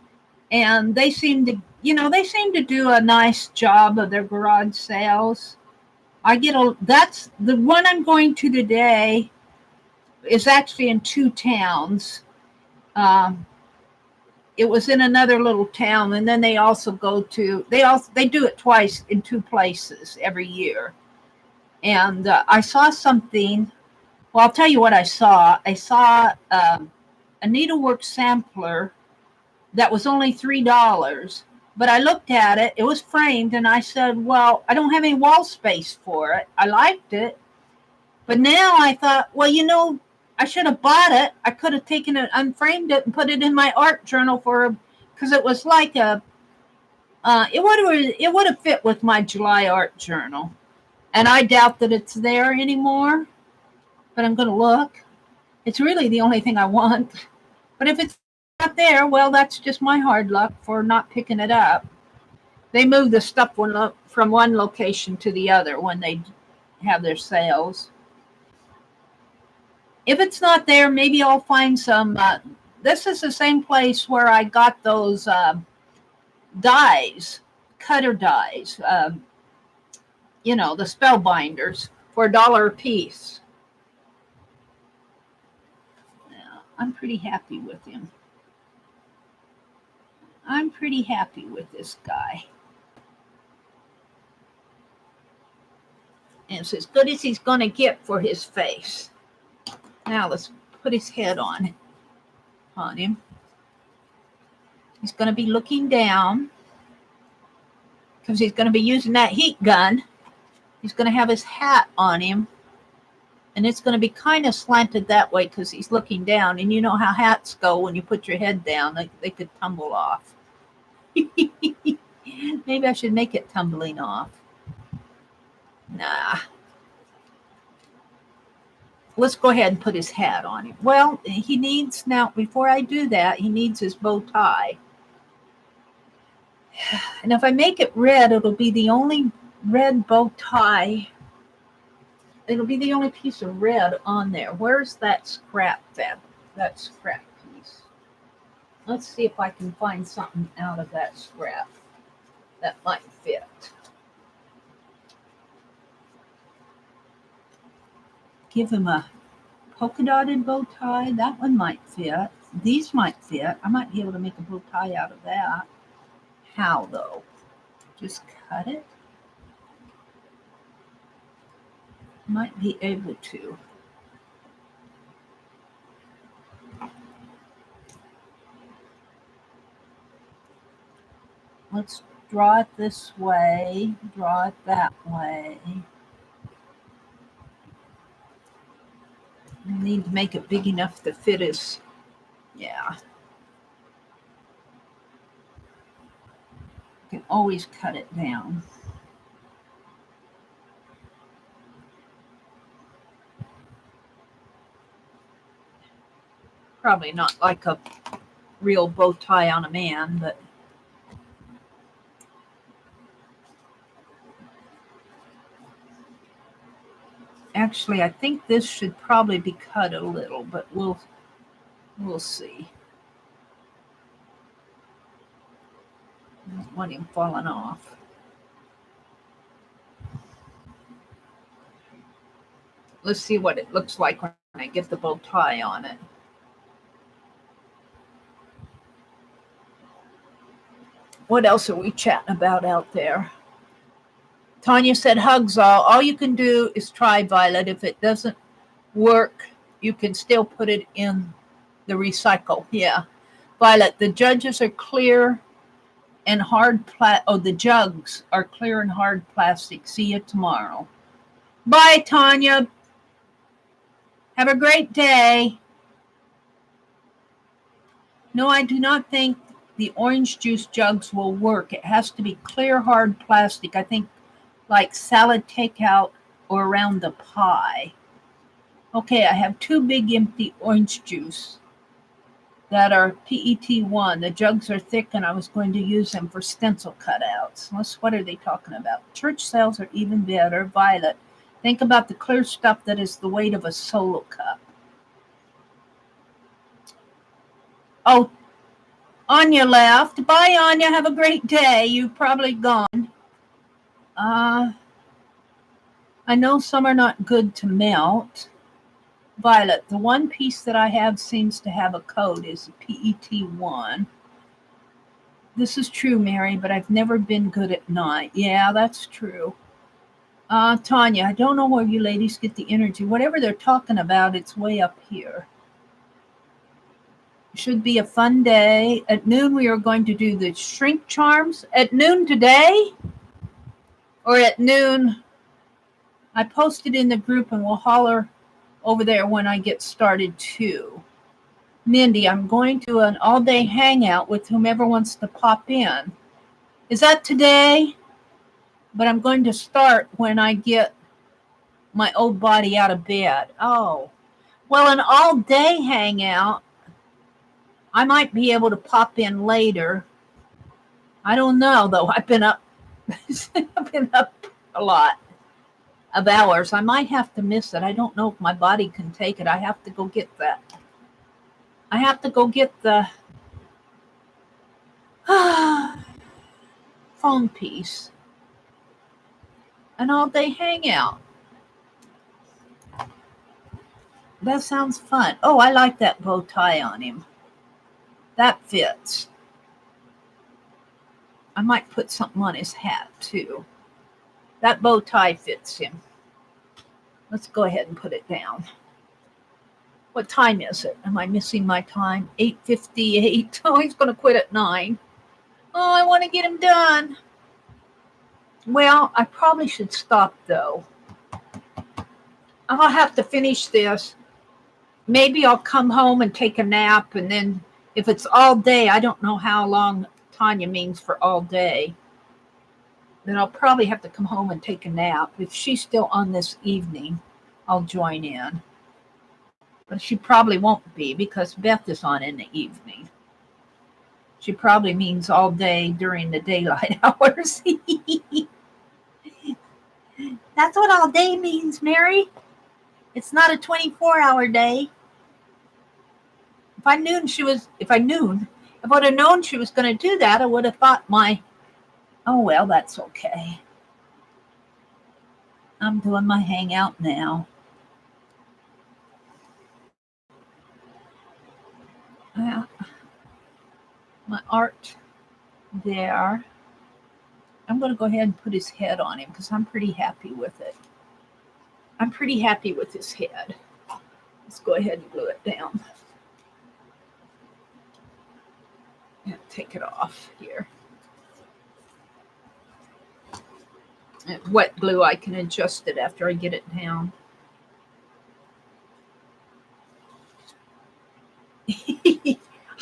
And they seem to do a nice job of their garage sales. That's the one I'm going to today is actually in 2 towns. It was in another little town, and then they do it twice in 2 places every year. And I saw something. Well, I'll tell you what I saw. I saw a needlework sampler that was only $3, but I looked at it. It was framed, and I said, well, I don't have any wall space for it. I liked it, but now I thought, well, I should have bought it. I could have taken it, unframed it, and put it in my art journal because it was like it would have fit with my July art journal. And I doubt that it's there anymore, but I'm going to look. It's really the only thing I want. But if it's not there, well, that's just my hard luck for not picking it up. They move the stuff from one location to the other when they have their sales. If it's not there, maybe I'll find some. This is the same place where I got those dies, cutter dies, the spellbinders for $1 a piece. Yeah, I'm pretty happy with him. I'm pretty happy with this guy. And it's as good as he's going to get for his face. Now let's put his head on him. He's going to be looking down because he's going to be using that heat gun. He's going to have his hat on him, and it's going to be kind of slanted that way because he's looking down. And you know how hats go when you put your head down. They could tumble off. Maybe I should make it tumbling off. Nah. let's go ahead and put his hat on him. Well, he needs, now, before I do that, he needs his bow tie. And if I make it red, it'll be the only red bow tie. It'll be the only piece of red on there. Where's that scrap then? That scrap piece. Let's see if I can find something out of that scrap that might fit. Give him a polka dotted bow tie. That one might fit. These might fit. I might be able to make a bow tie out of that. How though? Just cut it? Might be able to. Let's draw it this way, draw it that way. We need to make it big enough to fit his, yeah. You can always cut it down. Probably not like a real bow tie on a man, but actually I think this should probably be cut a little, but we'll see. I don't want him falling off. Let's see what it looks like when I get the bow tie on it. What else are we chatting about out there? Tanya said, hugs all. All you can do is try, Violet. If it doesn't work, you can still put it in the recycle. Yeah. Violet, the judges are clear and hard the jugs are clear and hard plastic. See you tomorrow. Bye, Tanya. Have a great day. No, I do not think the orange juice jugs will work. It has to be clear, hard plastic. I think like salad takeout or around the pie. Okay, I have 2 big empty orange juice that are PET1. The jugs are thick and I was going to use them for stencil cutouts. What are they talking about? Church sales are even better. Violet, think about the clear stuff that is the weight of a solo cup. Oh, Anya left. Bye, Anya. Have a great day. You've probably gone. I know some are not good to melt. Violet, the one piece that I have seems to have a code is a PET1. This is true, Mary, but I've never been good at night. Yeah, that's true. Tanya, I don't know where you ladies get the energy. Whatever they're talking about, it's way up here. It should be a fun day. At noon, we are going to do the shrink charms. At noon today? Or at noon? I posted in the group and we'll holler over there when I get started too. Mindy, I'm going to an all-day hangout with whomever wants to pop in. Is that today? But I'm going to start when I get my old body out of bed. Oh, well, an all-day hangout, I might be able to pop in later. I don't know, though. I've been up a lot of hours. I might have to miss it. I don't know if my body can take it. I have to go get that. I have to go get the phone piece. An all-day hangout. That sounds fun. Oh, I like that bow tie on him. That fits. I might put something on his hat, too. That bow tie fits him. Let's go ahead and put it down. What time is it? Am I missing my time? 8:58. Oh, he's going to quit at 9. Oh, I want to get him done. Well, I probably should stop, though. I'll have to finish this. Maybe I'll come home and take a nap, and then if it's all day, I don't know how long Tanya means for all day, then I'll probably have to come home and take a nap. If she's still on this evening, I'll join in. But she probably won't be because Beth is on in the evening. She probably means all day during the daylight hours. That's what all day means, Meri. It's not a 24-hour day. If I would have known she was going to do that, I would have thought oh, well, that's okay. I'm doing my hangout now. My art there. I'm going to go ahead and put his head on him because I'm pretty happy with it. I'm pretty happy with his head. Let's go ahead and glue it down. And take it off here. And wet glue, I can adjust it after I get it down.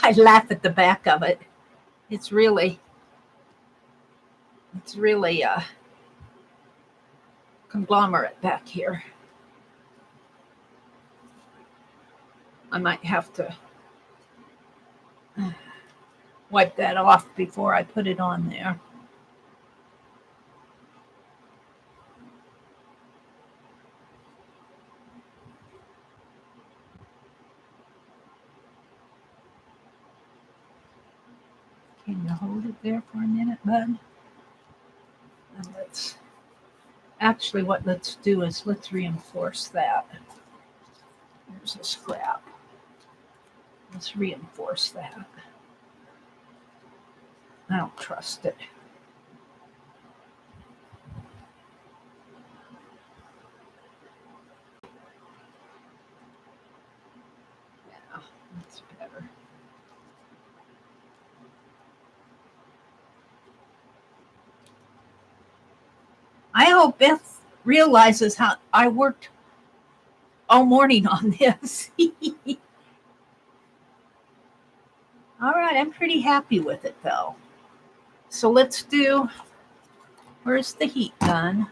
I laugh at the back of it. It's really a conglomerate back here. I might have to wipe that off before I put it on there. Can you hold it there for a minute, bud? And let's do is let's reinforce that. There's a scrap. Let's reinforce that. I don't trust it. Yeah, that's better. I hope Beth realizes how I worked all morning on this. All right, I'm pretty happy with it though. So let's do, where's the heat gun?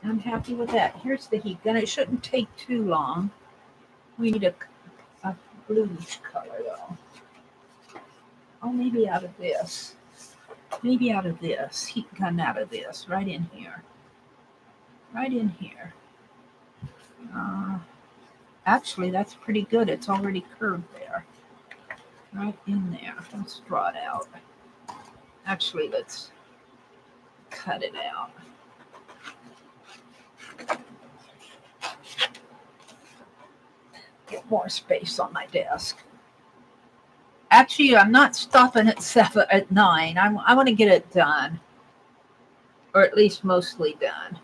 I'm happy with that. Here's the heat gun. It shouldn't take too long. We need a bluish color though. Oh, maybe out of this. Maybe out of this. Heat gun out of this. Right in here. Right in here. Actually, that's pretty good. It's already curved there. Right in there. Let's draw it out. Actually, let's cut it out. Get more space on my desk. Actually, I'm not stopping at 9. I want to get it done. Or at least mostly done.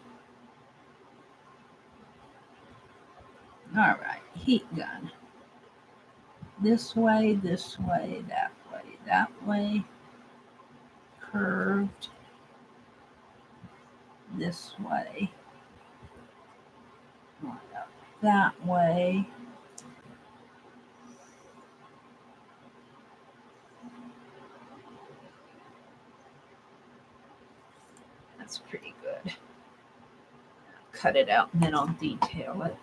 All right, heat gun. This way, that way, that way. Curved. This way. That way. That's pretty good. Cut it out and then I'll detail it.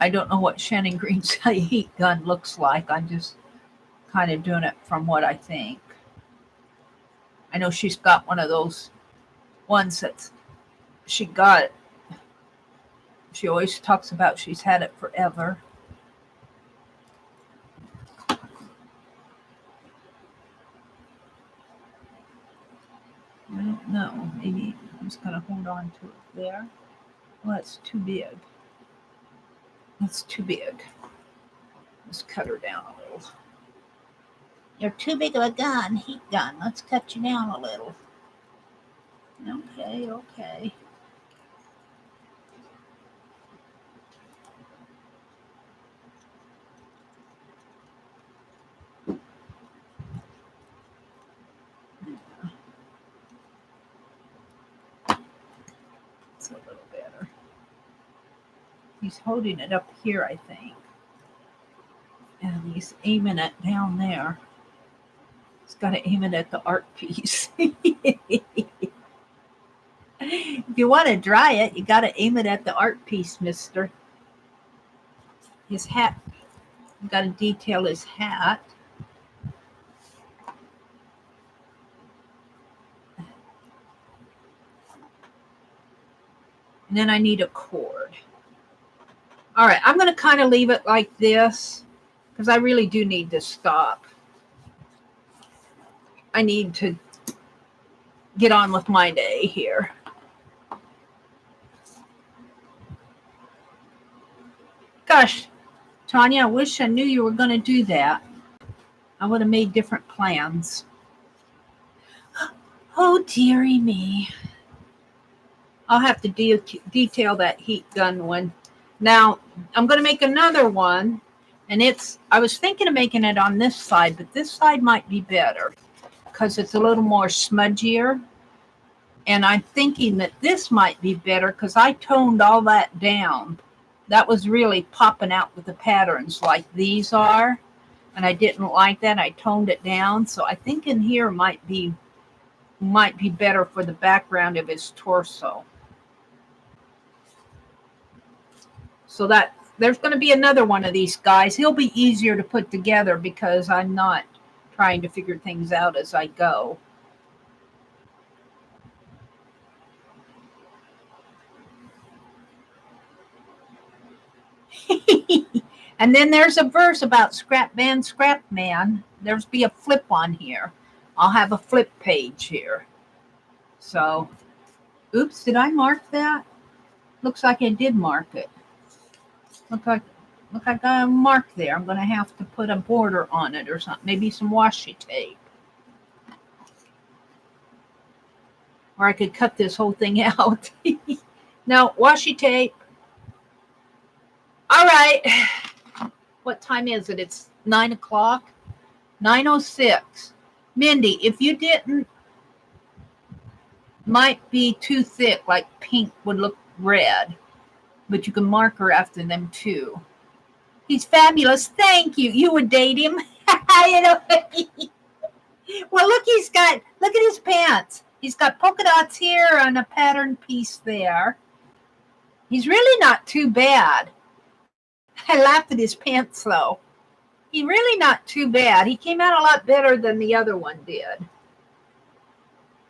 I don't know what Shannon Green's heat gun looks like. I'm just kind of doing it from what I think. I know she's got one of those ones that she got. She always talks about she's had it forever. I don't know. Maybe I'm just going to hold on to it there. Well, that's too big. That's too big. Let's cut her down a little. You're too big of a gun, heat gun. Let's cut you down a little. Okay, okay. He's holding it up here, I think. And he's aiming it down there. He's got to aim it at the art piece. If you want to dry it, you got to aim it at the art piece, mister. His hat, you got to detail his hat. And then I need a cord. All right, I'm going to kind of leave it like this because I really do need to stop. I need to get on with my day here. Gosh, Tanya, I wish I knew you were going to do that. I would have made different plans. Oh, dearie me. I'll have to detail that heat gun one. Now, I'm going to make another one, and I was thinking of making it on this side, but this side might be better because it's a little more smudgier. And I'm thinking that this might be better because I toned all that down. That was really popping out with the patterns like these are, and I didn't like that. I toned it down, so I think in here might be better for the background of his torso. So that there's going to be another one of these guys. He'll be easier to put together because I'm not trying to figure things out as I go. And then there's a verse about scrap man. There's be a flip on here. I'll have a flip page here. So, oops, did I mark that? Looks like I did mark it. Look like I got a mark there. I'm going to have to put a border on it or something. Maybe some washi tape. Or I could cut this whole thing out. No, washi tape. All right. What time is it? It's 9 o'clock. 9:06. Mindy, if you didn't, might be too thick, like pink would look red. But you can mark her after them too. He's fabulous. Thank you. You would date him. You know. Well, look at his pants. He's got polka dots here and a pattern piece there. He's really not too bad. I laughed at his pants though. He's really not too bad. He came out a lot better than the other one did.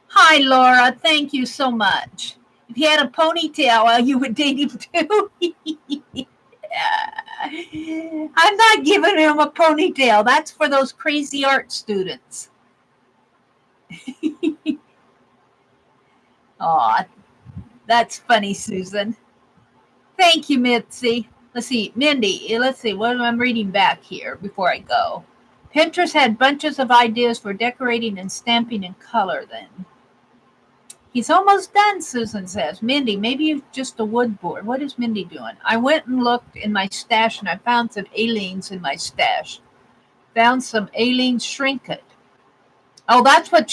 Hi, Laura. Thank you so much. If he had a ponytail, you would date him too. I'm not giving him a ponytail. That's for those crazy art students. Aw, that's funny, Susan. Thank you, Mitzi. Let's see, Mindy, let's see what I'm reading back here before I go. Pinterest had bunches of ideas for decorating and stamping in color then. He's almost done, Susan says. Mindy, maybe you're just a wood board. What is Mindy doing? I went and looked in my stash and I found some Aleene's in my stash. Found some Aleene's Shrink It. Oh, that's what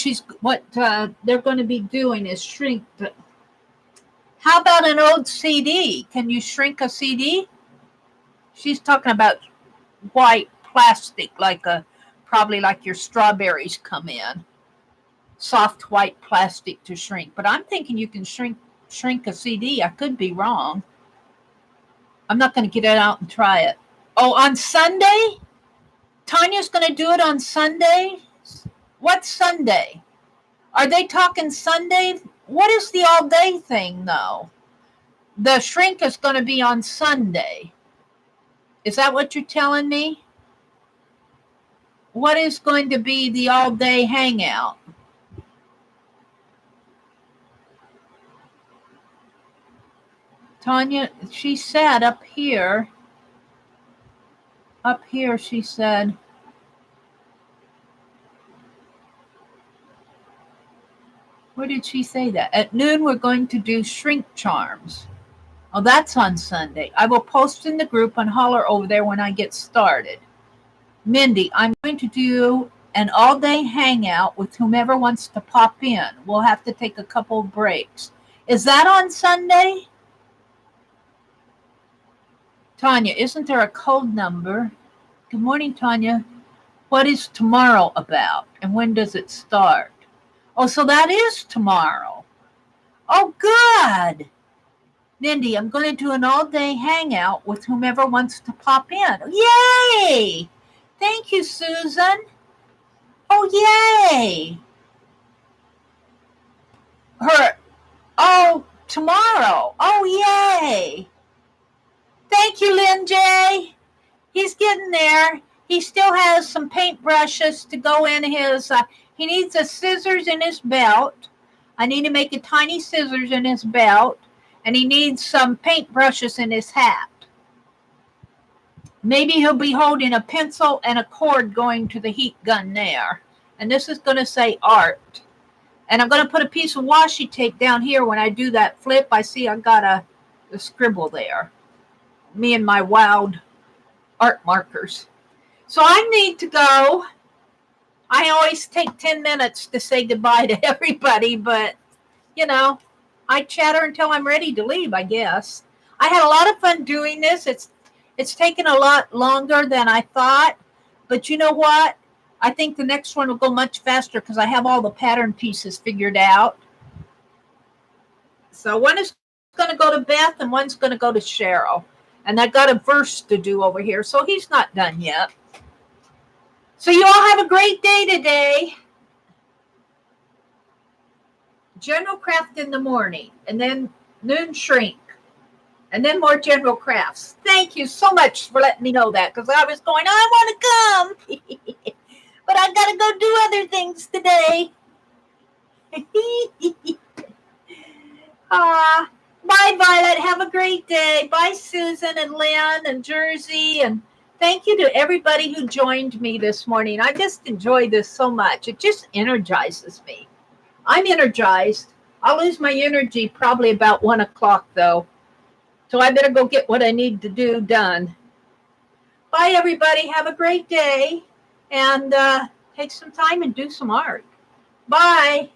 they're going to be doing is shrink. How about an old CD? Can you shrink a CD? She's talking about white plastic, probably like your strawberries come in. Soft white plastic to shrink. But I'm thinking you can shrink a CD. I could be wrong. I'm not going to get it out and try it. Oh, on Sunday? Tanya's going to do it on Sunday? What Sunday? Are they talking Sunday? What is the all-day thing, though? The shrink is going to be on Sunday. Is that what you're telling me? What is going to be the all-day hangout? Tanya, she said up here, she said, where did she say that? At noon, we're going to do shrink charms. Oh, that's on Sunday. I will post in the group and holler over there when I get started. Mindy, I'm going to do an all-day hangout with whomever wants to pop in. We'll have to take a couple of breaks. Is that on Sunday? Tanya, isn't there a code number? Good morning, Tanya. What is tomorrow about? And when does it start? Oh, so that is tomorrow. Oh, good. Mindy, I'm going to do an all-day hangout with whomever wants to pop in. Yay! Thank you, Susan. Oh, yay! Tomorrow. Oh, yay! Thank you, Lynn J. He's getting there. He still has some paintbrushes to go in his, he needs a scissors in his belt. I need to make a tiny scissors in his belt. And he needs some paintbrushes in his hat. Maybe he'll be holding a pencil and a cord going to the heat gun there. And this is going to say art. And I'm going to put a piece of washi tape down here when I do that flip. I see I got a scribble there. Me and my wild art markers. So I need to go. I always take 10 minutes to say goodbye to everybody, but, you know, I chatter until I'm ready to leave, I guess. I had a lot of fun doing this. It's taken a lot longer than I thought, but you know what? I think the next one will go much faster because I have all the pattern pieces figured out. So one is going to go to Beth and one's going to go to Cheryl. And I got a verse to do over here, so he's not done yet. So you all have a great day today. General craft in the morning, and then noon shrink, and then more general crafts. Thank you so much for letting me know that, because I was going, I want to come, but I got to go do other things today. Bye, Violet. Have a great day. Bye, Susan and Lynn and Jersey. And thank you to everybody who joined me this morning. I just enjoy this so much. It just energizes me. I'm energized. I'll lose my energy probably about 1 o'clock, though. So I better go get what I need to do done. Bye, everybody. Have a great day. And take some time and do some art. Bye.